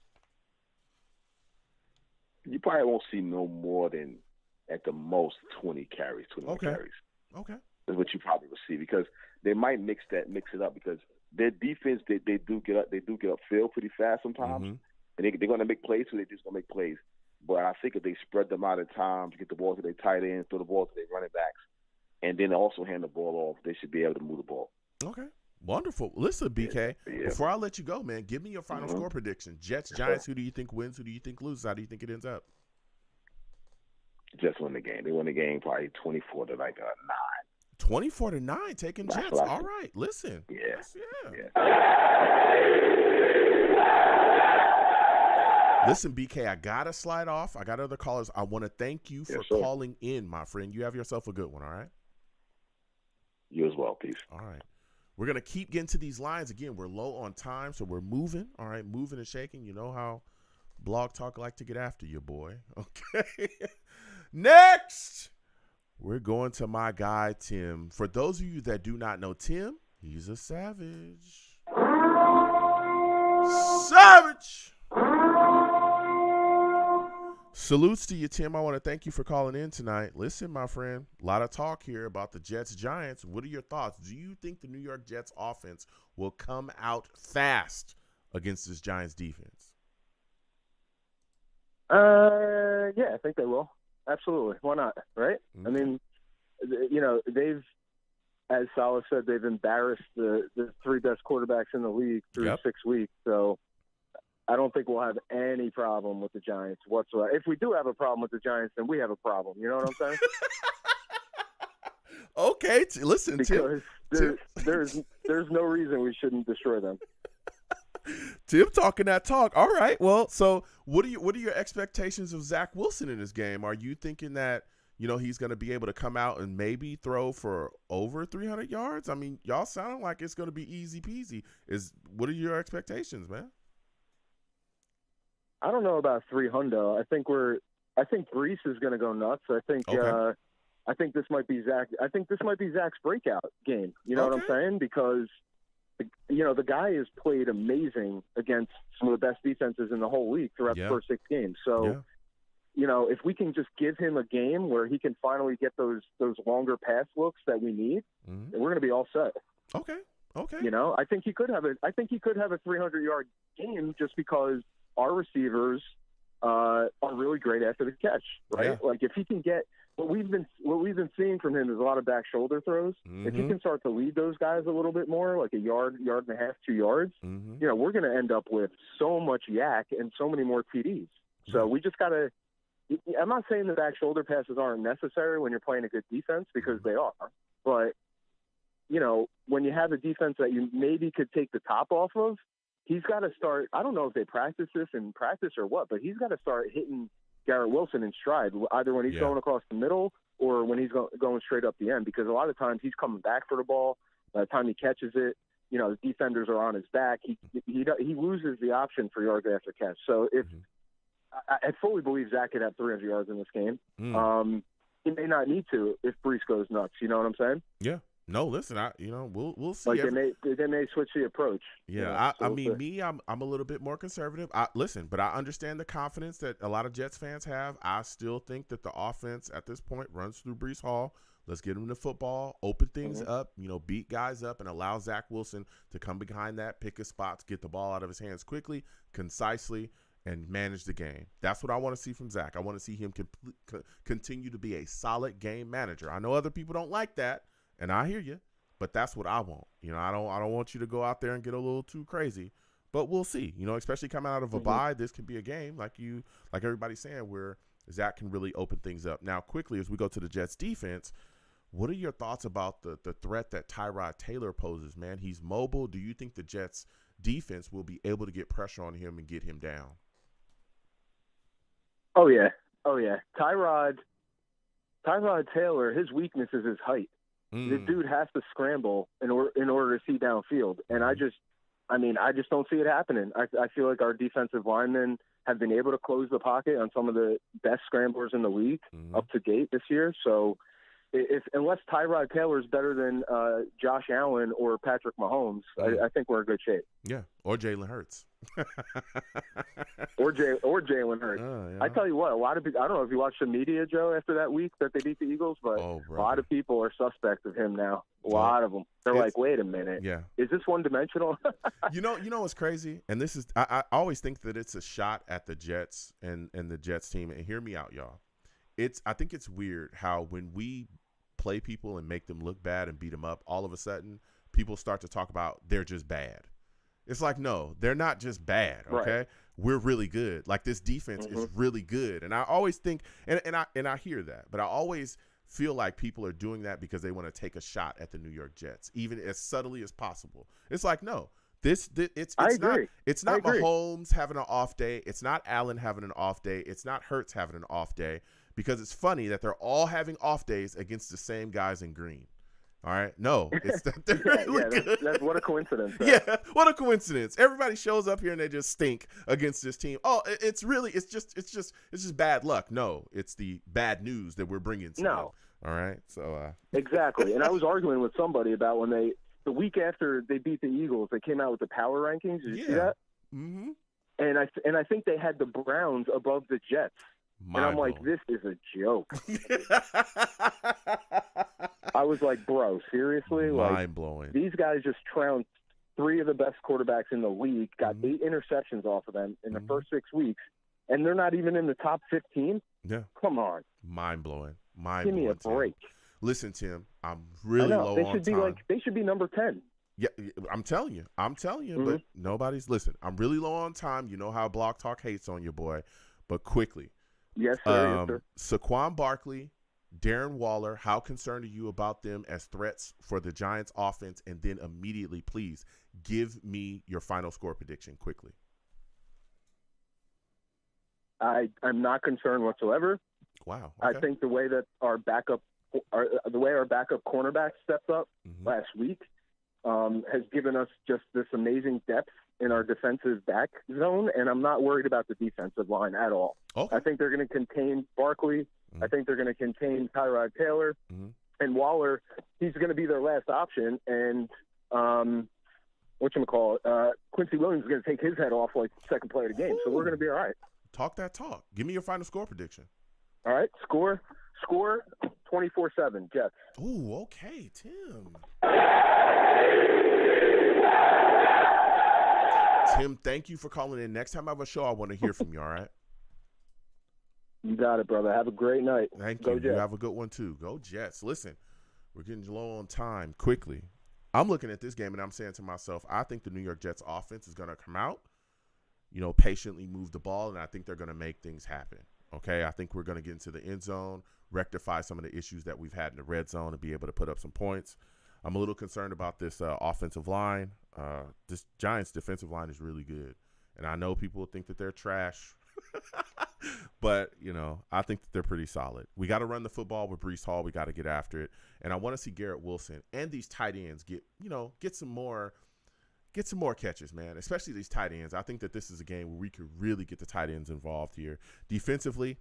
You probably won't see no more than at the most 20 carries. Okay. Is what you probably will see because they might mix it up because their defense they do get upfield pretty fast sometimes, and they're going to make plays, so they're just going to make plays. But I think if they spread them out at times, get the ball to their tight ends, throw the ball to their running backs, and then also hand the ball off, they should be able to move the ball. Okay. Wonderful. Listen, BK, before I let you go, man, give me your final score prediction. Jets, Giants, who do you think wins? Who do you think loses? How do you think it ends up? Jets win the game. They win the game probably 24 to 9. 24-9, taking Jets. All right. Listen. Yeah. Listen, BK, I got to slide off. I got other callers. I want to thank you for calling in, my friend. You have yourself a good one, all right? You as well. Peace. All right. We're going to keep getting to these lines. Again, we're low on time, so we're moving. All right, moving and shaking. You know how Blog Talk like to get after you, boy. Okay. Next, we're going to my guy, Tim. For those of you that do not know Tim, he's a savage. Savage! Salutes to you, Tim. I want to thank you for calling in tonight. Listen, my friend, a lot of talk here about the Jets-Giants. What are your thoughts? Do you think the New York Jets offense will come out fast against this Giants defense? Yeah, I think they will. Absolutely. Why not, right? I mean, they've, as Salah said, they've embarrassed the three best quarterbacks in the league through 6 weeks. So I don't think we'll have any problem with the Giants whatsoever. If we do have a problem with the Giants, then we have a problem. You know what I'm saying? Okay. Listen, because there's no reason we shouldn't destroy them. Tim talking that talk. All right. Well, so what are your expectations of Zach Wilson in this game? Are you thinking that, he's going to be able to come out and maybe throw for over 300 yards? I mean, y'all sound like it's going to be easy peasy. What are your expectations, man? I don't know about 300. I think Breece is going to go nuts. I think this might be Zach. I think this might be Zach's breakout game. You know what I'm saying? Because the guy has played amazing against some of the best defenses in the whole league throughout the first 6 games. So, if we can just give him a game where he can finally get those longer pass looks that we need, then we're going to be all set. Okay. I think he could have a 300-yard game just because our receivers are really great after the catch, right? Yeah. Like if he can get what we've been seeing from him is a lot of back shoulder throws. If he can start to lead those guys a little bit more, like a yard and a half, 2 yards, we're going to end up with so much yak and so many more TDs. So we just got to. I'm not saying the back shoulder passes aren't necessary when you're playing a good defense because they are, but when you have a defense that you maybe could take the top off of, he's got to start. I don't know if they practice this in practice or what, but he's got to start hitting Garrett Wilson in stride, either when he's going across the middle or when he's going straight up the end, because a lot of times he's coming back for the ball. By the time he catches it, the defenders are on his back. He loses the option for yards after catch. So if I fully believe Zach could have 300 yards in this game. He may not need to if Breece goes nuts. You know what I'm saying? Yeah. No, listen, we'll see. Like they may switch the approach. Yeah, I'm a little bit more conservative. But I understand the confidence that a lot of Jets fans have. I still think that the offense at this point runs through Breece Hall. Let's get him the football, open things up, beat guys up, and allow Zach Wilson to come behind that, pick his spots, get the ball out of his hands quickly, concisely, and manage the game. That's what I want to see from Zach. I want to see him continue to be a solid game manager. I know other people don't like that. And I hear you, but that's what I want. I don't want you to go out there and get a little too crazy, but we'll see. Especially coming out of a bye, this could be a game like everybody's saying where Zach can really open things up. Now, quickly, as we go to the Jets defense, what are your thoughts about the threat that Tyrod Taylor poses, man? He's mobile. Do you think the Jets defense will be able to get pressure on him and get him down? Oh, yeah. Tyrod Taylor, his weakness is his height. This dude has to scramble in order to see downfield. And I just don't see it happening. I feel like our defensive linemen have been able to close the pocket on some of the best scramblers in the league up to date this year. So unless Tyrod Taylor is better than Josh Allen or Patrick Mahomes, I think we're in good shape. Yeah, or Jalen Hurts. or Jalen Hurts. Yeah. I tell you what, a lot of people, I don't know if you watched the media, Joe, after that week that they beat the Eagles, but a lot of people are suspect of him now. A lot of them. They're like, wait a minute. Yeah. Is this one-dimensional? You know what's crazy? And this is, I always think that it's a shot at the Jets and the Jets team. And hear me out, y'all. I think it's weird how when we play people and make them look bad and beat them up, all of a sudden people start to talk about they're just bad. It's like, no, they're not just bad, okay? Right. We're really good. Like, this defense is really good. And I always think, and I hear that, but I always feel like people are doing that because they want to take a shot at the New York Jets, even as subtly as possible. It's like, no, it's not Mahomes having an off day. It's not Allen having an off day. It's not Hurts having an off day, because it's funny that they're all having off days against the same guys in green. All right. No, it's that they're really good. That's what a coincidence. Yeah, what a coincidence. Everybody shows up here and they just stink against this team. Oh, it's just bad luck. No, it's the bad news that we're bringing to them. All right. So exactly. And I was arguing with somebody about when the week after they beat the Eagles, they came out with the power rankings. Did you see that? Mm-hmm. And I think they had the Browns above the Jets. And I'm like, this is a joke. I was like, bro, seriously? Mind-blowing. These guys just trounced 3 of the best quarterbacks in the league, got 8 interceptions off of them in the first 6 weeks, and they're not even in the top 15? Yeah. Come on. Mind-blowing. Give me a break. Listen, Tim, I'm really low on time. They should be number 10. Yeah, I'm telling you, but nobody's – listen, I'm really low on time. You know how Block Talk hates on you, boy. But quickly. Yes, sir. Yes, sir. Saquon Barkley, Darren Waller, how concerned are you about them as threats for the Giants offense? And then immediately, please, give me your final score prediction quickly. I'm not concerned whatsoever. Wow. Okay. I think the way that our backup cornerback stepped up last week has given us just this amazing depth in our defensive back zone, and I'm not worried about the defensive line at all. Okay. I think they're going to contain Barkley. I think they're going to contain Tyrod Taylor. And Waller, he's going to be their last option. And Quincy Williams is going to take his head off like second play of the game. So we're going to be all right. Talk that talk. Give me your final score prediction. All right. Score 24-7, Jets. Ooh, okay, Tim. Tim, thank you for calling in. Next time I have a show, I want to hear from you, all right? You got it, brother. Have a great night. Thank you. Go Jets. You have a good one, too. Go Jets. Listen, we're getting low on time. Quickly, I'm looking at this game, and I'm saying to myself, I think the New York Jets offense is going to come out, patiently move the ball, and I think they're going to make things happen, okay? I think we're going to get into the end zone, rectify some of the issues that we've had in the red zone, and be able to put up some points. I'm a little concerned about this offensive line. This Giants defensive line is really good. And I know people think that they're trash. But, I think that they're pretty solid. We got to run the football with Breece Hall. We got to get after it. And I want to see Garrett Wilson and these tight ends get some more catches, man, especially these tight ends. I think that this is a game where we could really get the tight ends involved here. Defensively,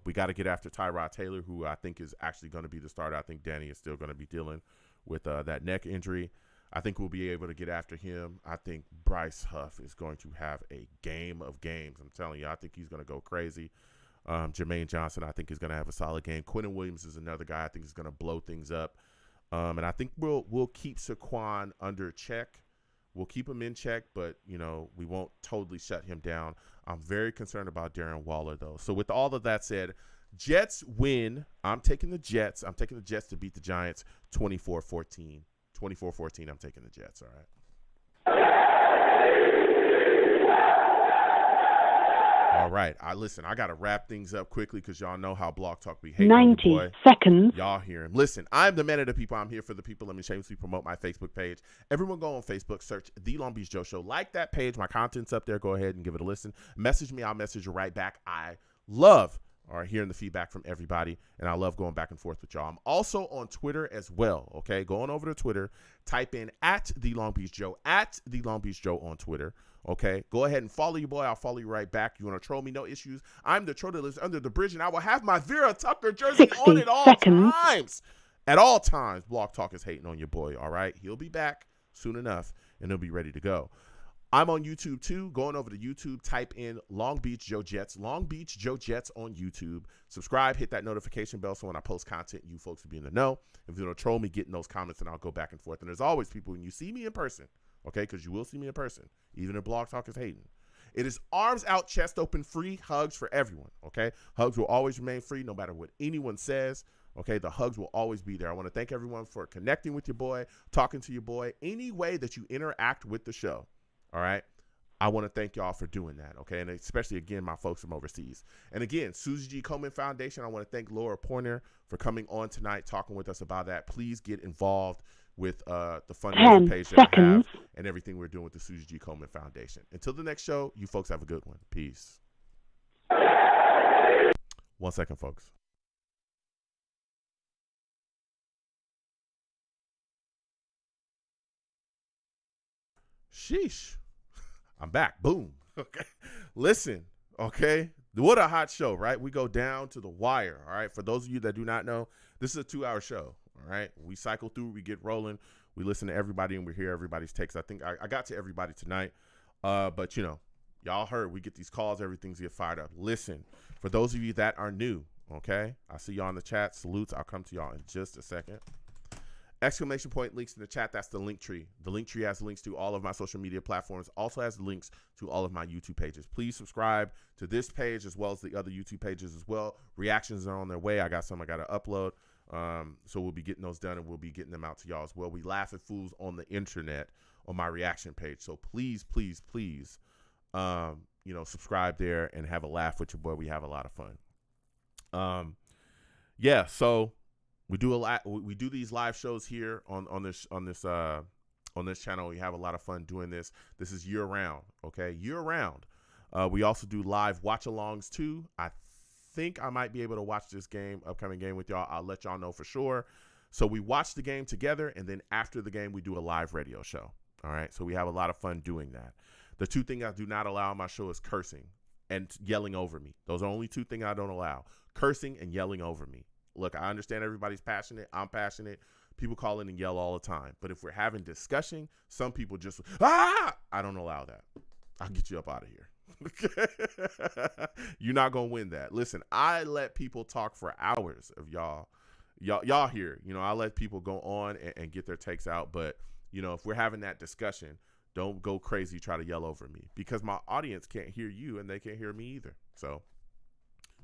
we got to get after Tyrod Taylor, who I think is actually going to be the starter. I think Danny is still going to be dealing with that neck injury. I think we'll be able to get after him. I think Bryce Huff is going to have a game of games. I'm telling you, I think he's going to go crazy. Jermaine Johnson, I think, is going to have a solid game. Quinnen Williams is another guy I think is going to blow things up. And I think we'll keep Saquon under check. We'll keep him in check, but, we won't totally shut him down. I'm very concerned about Darren Waller, though. So with all of that said, Jets win. I'm taking the Jets. I'm taking the Jets to beat the Giants 24-14. 24-14, I'm taking the Jets, all right? All right. I got to wrap things up quickly because y'all know how Blog Talk be hating 90 boy. seconds. Y'all hear him. Listen, I'm the man of the people. I'm here for the people. Let me shamelessly promote my Facebook page. Everyone go on Facebook, search The Long Beach Joe Show. Like that page. My content's up there. Go ahead and give it a listen. Message me. I'll message you right back. I love hearing the feedback from everybody, and I love going back and forth with y'all. I'm also on Twitter as well, okay? Go on over to Twitter. Type in @The Long Beach Joe, @The Long Beach Joe on Twitter. Okay, go ahead and follow your boy. I'll follow you right back. You want to troll me? No issues. I'm the troll that lives under the bridge, and I will have my Vera Tucker jersey on at all times. At all times, Blog Talk is hating on your boy, all right? He'll be back soon enough, and he'll be ready to go. I'm on YouTube, too. Going over to YouTube, type in Long Beach Joe Jets. Long Beach Joe Jets on YouTube. Subscribe, hit that notification bell so when I post content, you folks will be in the know. If you want to troll me, get in those comments, and I'll go back and forth. And there's always people, when you see me in person, okay, because you will see me in person, even if Blog Talk is hating. It is arms out, chest open, free hugs for everyone, okay? Hugs will always remain free no matter what anyone says, okay? The hugs will always be there. I want to thank everyone for connecting with your boy, talking to your boy, any way that you interact with the show, all right? I want to thank y'all for doing that, okay? And especially, again, my folks from overseas. And again, Susie G. Komen Foundation, I want to thank Laura Pointer for coming on tonight, talking with us about that. Please get involved with the fundraising page that we have and everything we're doing with the Susie G. Komen Foundation. Until the next show, you folks have a good one. Peace. 1 second, folks. Sheesh. I'm back. Boom. Okay. Listen, okay. What a hot show, right? We go down to the wire, all right? For those of you that do not know, this is a 2-hour show. All right, we cycle through, we get rolling, we listen to everybody, and we hear everybody's takes. I think I got to everybody tonight, but you know, y'all heard we get these calls, everything's get fired up. Listen, for those of you that are new, okay, I see y'all in the chat. Salutes. I'll come to y'all in just a second. Exclamation point links in the chat. That's the link tree. The link tree has links to all of my social media platforms. Also has links to all of my YouTube pages. Please subscribe to this page as well as the other YouTube pages as well. Reactions are on their way. I got some I got to upload. So we'll be getting those done and we'll be getting them out to y'all as well. We laugh at fools on the internet on my reaction page. So please, please, please, subscribe there and have a laugh with your boy. We have a lot of fun. Yeah. So we do a lot. We do these live shows here on this channel. We have a lot of fun doing this. This is year round. Okay. Year round. We also do live watch alongs too. I think I might be able to watch this upcoming game with y'all. I'll let y'all know for sure. So we watch the game together, and then after the game, we do a live radio show. All right. So we have a lot of fun doing that. The two things I do not allow on my show is cursing and yelling over me. Those are only two things I don't allow: cursing and yelling over me. Look, I understand everybody's passionate. I'm passionate. People call in and yell all the time. But if we're having discussion, some people just, I don't allow that. I'll get you up out of here. You're not gonna win that. Listen, I let people talk for hours of y'all here. I let people go on and get their takes out. But if we're having that discussion, don't go crazy, try to yell over me, because my audience can't hear you and they can't hear me either. So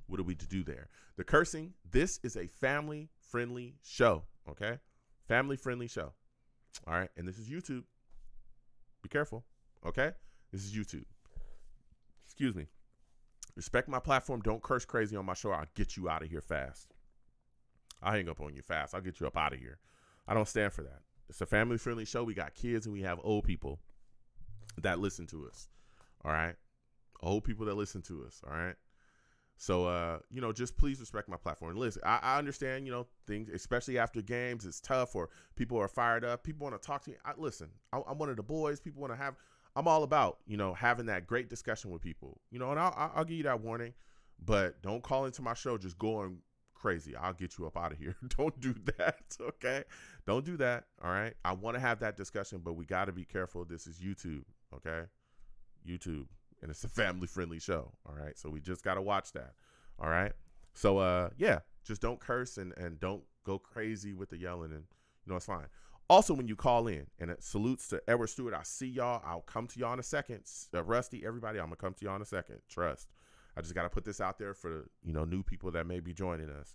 what do we do there? The cursing, this is a family friendly show. Okay, family friendly show. All right, and this is YouTube. Be careful. Okay, this is YouTube. Excuse me. Respect my platform. Don't curse crazy on my show. I'll get you out of here fast. I'll hang up on you fast. I'll get you up out of here. I don't stand for that. It's a family-friendly show. We got kids and we have old people that listen to us. All right? Old people that listen to us. All right? So, just please respect my platform. Listen, I understand, things, especially after games, it's tough, or people are fired up. People want to talk to me. Listen, I'm one of the boys. People want to have. I'm all about, having that great discussion with people, and I'll give you that warning, but don't call into my show just going crazy. I'll get you up out of here. Don't do that. Okay. Don't do that. All right. I want to have that discussion, but we got to be careful. This is YouTube. Okay. YouTube, and it's a family friendly show. All right. So we just got to watch that. All right. So, just don't curse and don't go crazy with the yelling, and it's fine. Also, when you call in, and it salutes to Edward Stewart, I see y'all. I'll come to y'all in a second. Rusty, everybody, I'm going to come to y'all in a second. Trust. I just got to put this out there for, new people that may be joining us.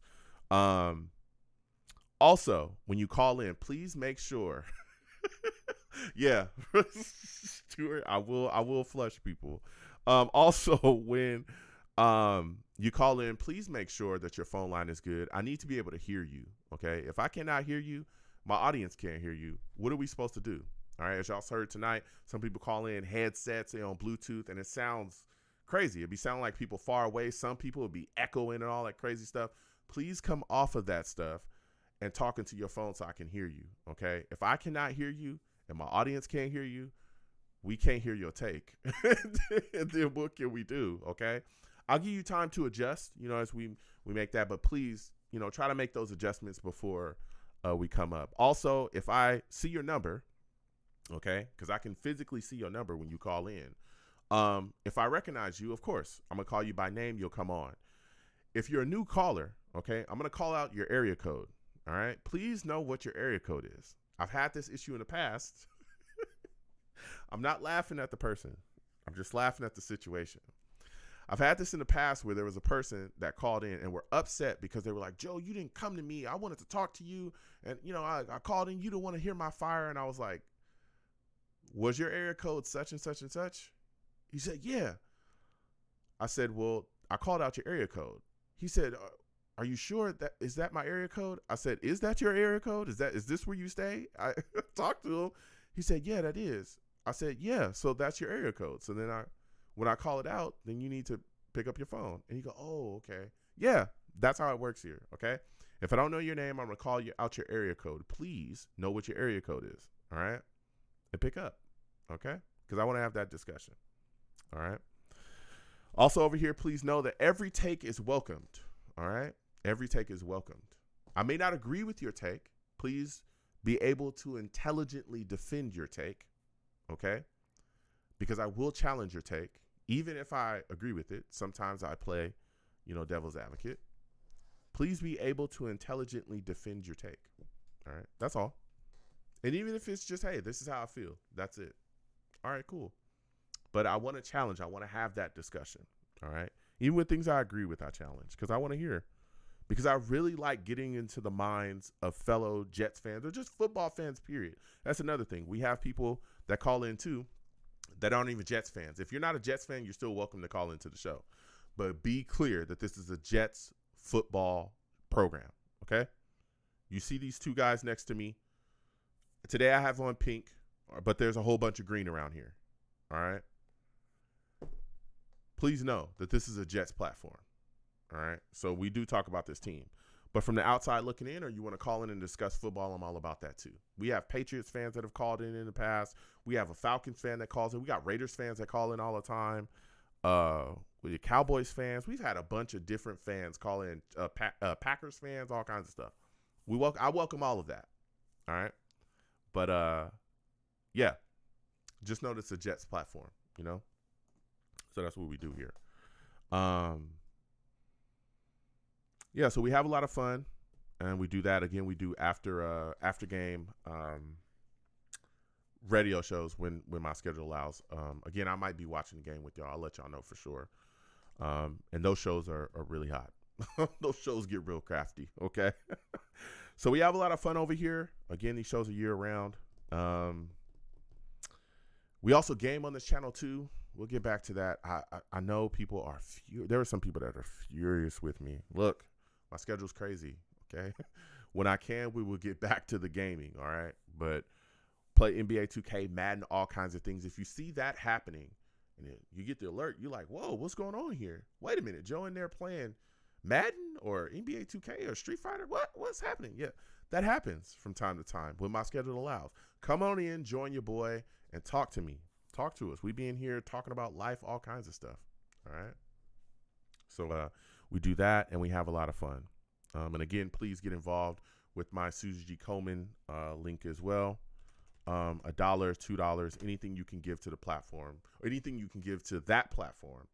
Also, when you call in, please make sure. Yeah, Stewart, I will flush people. Also, when you call in, please make sure that your phone line is good. I need to be able to hear you, okay? If I cannot hear you, my audience can't hear you. What are we supposed to do? All right, as y'all heard tonight, some people call in headsets, they're on Bluetooth, and it sounds crazy. It'd be sounding like people far away. Some people would be echoing and all that crazy stuff. Please come off of that stuff and talk into your phone so I can hear you, okay? If I cannot hear you and my audience can't hear you, we can't hear your take. And then what can we do, okay? I'll give you time to adjust, as we make that. But please, try to make those adjustments before we come up. Also, if I see your number, okay, because I can physically see your number when you call in. If I recognize you, of course, I'm going to call you by name. You'll come on. If you're a new caller, okay, I'm going to call out your area code, all right? Please know what your area code is. I've had this issue in the past. I'm not laughing at the person. I'm just laughing at the situation. I've had this in the past where there was a person that called in and were upset because they were like, Joe, you didn't come to me. I wanted to talk to you. And, I called in. You don't want to hear my fire. And I was like, was your area code such and such and such? He said, yeah. I said, well, I called out your area code. He said, are you sure is that my area code? I said, is that your area code? Is this where you stay? I talked to him. He said, yeah, that is. I said, yeah, so that's your area code. So then when I call it out, then you need to pick up your phone. And he go, oh, okay. Yeah, that's how it works here, okay? If I don't know your name, I'm going to call you out your area code. Please know what your area code is, all right? And pick up, okay? Because I want to have that discussion, all right? Also over here, please know that every take is welcomed, all right? Every take is welcomed. I may not agree with your take. Please be able to intelligently defend your take, okay? Because I will challenge your take, even if I agree with it. Sometimes I play, devil's advocate. Please be able to intelligently defend your take, all right? That's all. And even if it's just, hey, this is how I feel, that's it. All right, cool. But I want to challenge. I want to have that discussion, all right? Even with things I agree with, I challenge because I want to hear. Because I really like getting into the minds of fellow Jets fans or just football fans, period. That's another thing. We have people that call in, too, that aren't even Jets fans. If you're not a Jets fan, you're still welcome to call into the show. But be clear that this is a Jets football program, okay? You see these two guys next to me. Today I have on pink, but there's a whole bunch of green around here, all right? Please know that this is a Jets platform. All right. So we do talk about this team, but from the outside looking in, or you want to call in and discuss football, I'm all about that too. We have Patriots fans that have called in the past. We have a Falcons fan that calls in. We got Raiders fans that call in all the time. With Cowboys fans, we've had a bunch of different fans call in, Packers fans, all kinds of stuff. I welcome all of that. All right. But, yeah, just know it's a Jets platform, so that's what we do here. Yeah, so we have a lot of fun, and we do that. Again, we do after game radio shows when my schedule allows. Again, I might be watching the game with y'all. I'll let y'all know for sure. And those shows are really hot. Those shows get real crafty, okay? So we have a lot of fun over here. Again, these shows are year-round. We also game on this channel, too. We'll get back to that. I know people are there are some people that are furious with me. Look. My schedule's crazy, okay? When I can, we will get back to the gaming, all right? But play NBA 2K, Madden, all kinds of things. If you see that happening and you get the alert, you're like, whoa, what's going on here? Wait a minute, Joe in there playing Madden or NBA 2K or Street Fighter? What's happening? Yeah, that happens from time to time when my schedule allows. Come on in, join your boy, and talk to me. Talk to us. We be in here talking about life, all kinds of stuff, all right? So, we do that, and we have a lot of fun. And again, please get involved with my Susie G. Komen link as well. $1, $2, anything you can give to the platform, or anything you can give to that platform,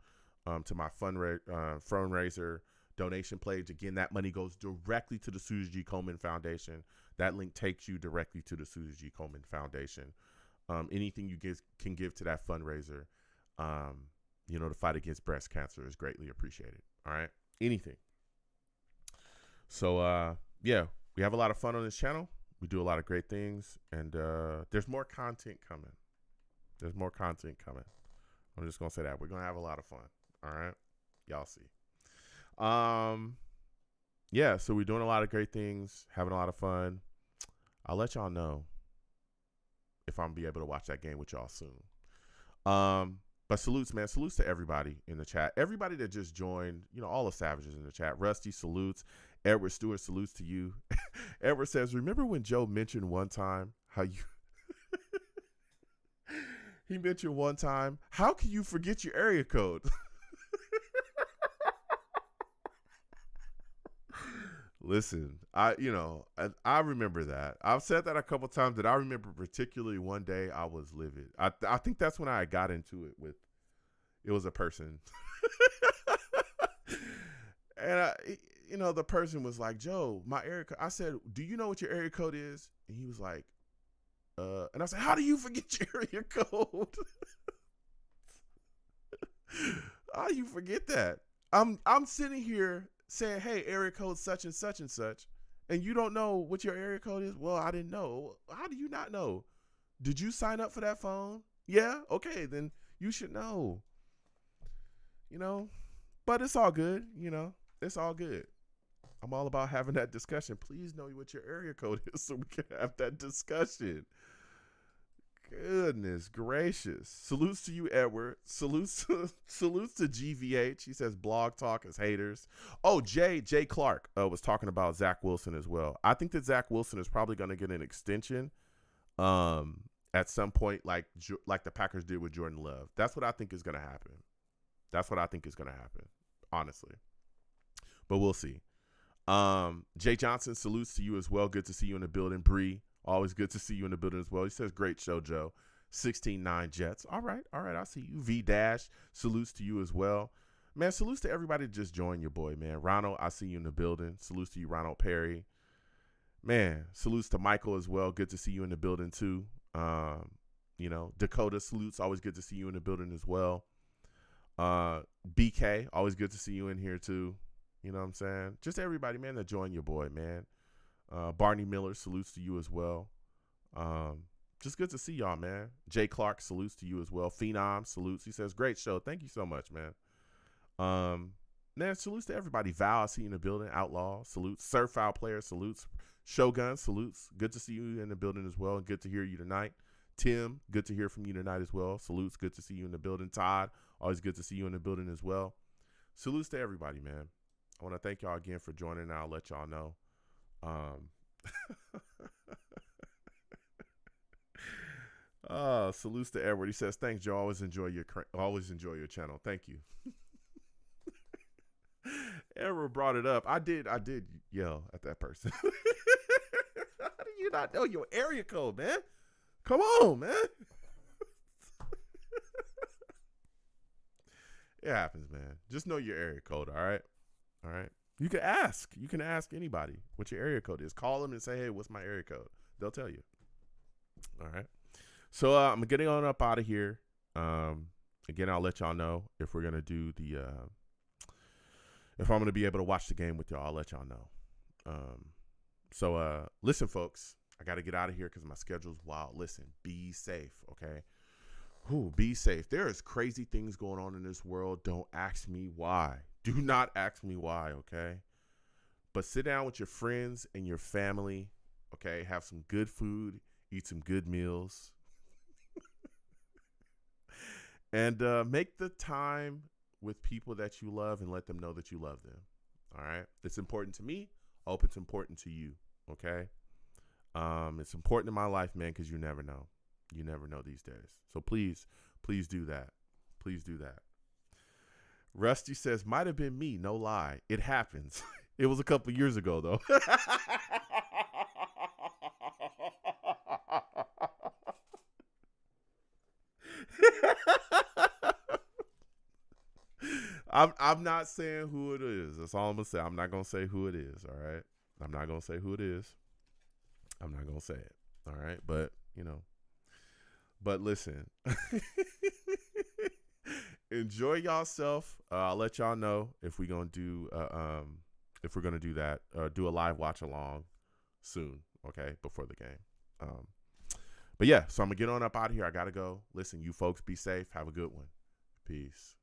to my fundraiser donation page. Again, that money goes directly to the Susie G. Komen Foundation. That link takes you directly to the Susie G. Komen Foundation. Anything you can give to that fundraiser, to fight against breast cancer is greatly appreciated. All right. Anything. So, yeah, we have a lot of fun on this channel. We do a lot of great things, and there's more content coming. I'm just gonna say that we're gonna have a lot of fun. All right, y'all see. Yeah. So we're doing a lot of great things, having a lot of fun. I'll let y'all know if I'm gonna be able to watch that game with y'all soon. But salutes, man. Salutes to everybody in the chat. Everybody that just joined, all the savages in the chat. Rusty, salutes. Edward Stewart, salutes to you. Edward says, remember when Joe mentioned one time how you he mentioned one time, how can you forget your area code? Listen, I remember that. I've said that a couple times, that I remember particularly one day I was livid. I think that's when I got into it with, it was a person. And the person was like, Joe, my area code. I said, do you know what your area code is? And he was like, and I said, how do you forget your area code? How do you forget that? I'm sitting here saying, hey, area code such and such and such, and you don't know what your area code is? Well, I didn't know. How do you not know? Did you sign up for that phone? Yeah? Okay, then you should know. But it's all good, It's all good. I'm all about having that discussion. Please know what your area code is so we can have that discussion. Goodness gracious. Salutes to you, Edward. Salutes to GVH. He says Blog Talk is haters. Oh, Jay Clark was talking about Zach Wilson as well. I think that Zach Wilson is probably going to get an extension at some point, like the Packers did with Jordan Love. That's what I think is going to happen. Honestly. But we'll see. Jay Johnson, salutes to you as well. Good to see you in the building. Bree, always good to see you in the building as well. He says, great show, Joe. 16-9 Jets. All right. I see you. V-Dash, salutes to you as well. Man, salutes to everybody that just joined your boy, man. Ronald, I see you in the building. Salutes to you, Ronald Perry. Man, salutes to Michael as well. Good to see you in the building, too. Dakota, salutes. Always good to see you in the building as well. BK, always good to see you in here, too. You know what I'm saying? Just everybody, man, that joined your boy, man. Barney Miller, salutes to you as well. Just good to see y'all, man. Jay Clark, salutes to you as well. Phenom, salutes. He says, great show. Thank you so much, man. Man, salutes to everybody. Val, I see you in the building. Outlaw, salutes. Surf Foul Player, salutes. Shogun, salutes. Good to see you in the building as well. And good to hear you tonight. Tim, good to hear from you tonight as well. Salutes. Good to see you in the building. Todd, always good to see you in the building as well. Salutes to everybody, man. I want to thank y'all again for joining, and I'll let y'all know. Salutes to Edward. He says, thanks, Joe. Always enjoy your channel. Thank you. Edward brought it up. I did yell at that person. How do you not know your area code, man? Come on, man. It happens, man. Just know your area code, all right? All right. You can ask. You can ask anybody what your area code is. Call them and say, hey, what's my area code? They'll tell you. All right. So I'm getting on up out of here. Again, I'll let y'all know if we're going to do if I'm going to be able to watch the game with y'all. I'll let y'all know. So listen, folks, I got to get out of here because my schedule's wild. Listen, be safe, okay? Be safe. There is crazy things going on in this world. Don't ask me why. Do not ask me why, okay? But sit down with your friends and your family, okay? Have some good food, eat some good meals. And make the time with people that you love and let them know that you love them, all right? It's important to me. I hope it's important to you, okay? It's important in my life, man, because you never know. You never know these days. So please do that. Please do that. Rusty says, might have been me, no lie. It happens. It was a couple years ago, though. I'm not saying who it is. That's all I'm going to say. I'm not going to say who it is, all right? I'm not going to say who it is. I'm not going to say it, all right? But, but listen. Enjoy yourself. I'll let y'all know if we're gonna do that. Do a live watch along soon, okay, before the game. But yeah, so I'm gonna get on up out of here. I gotta go. Listen, you folks, be safe. Have a good one. Peace.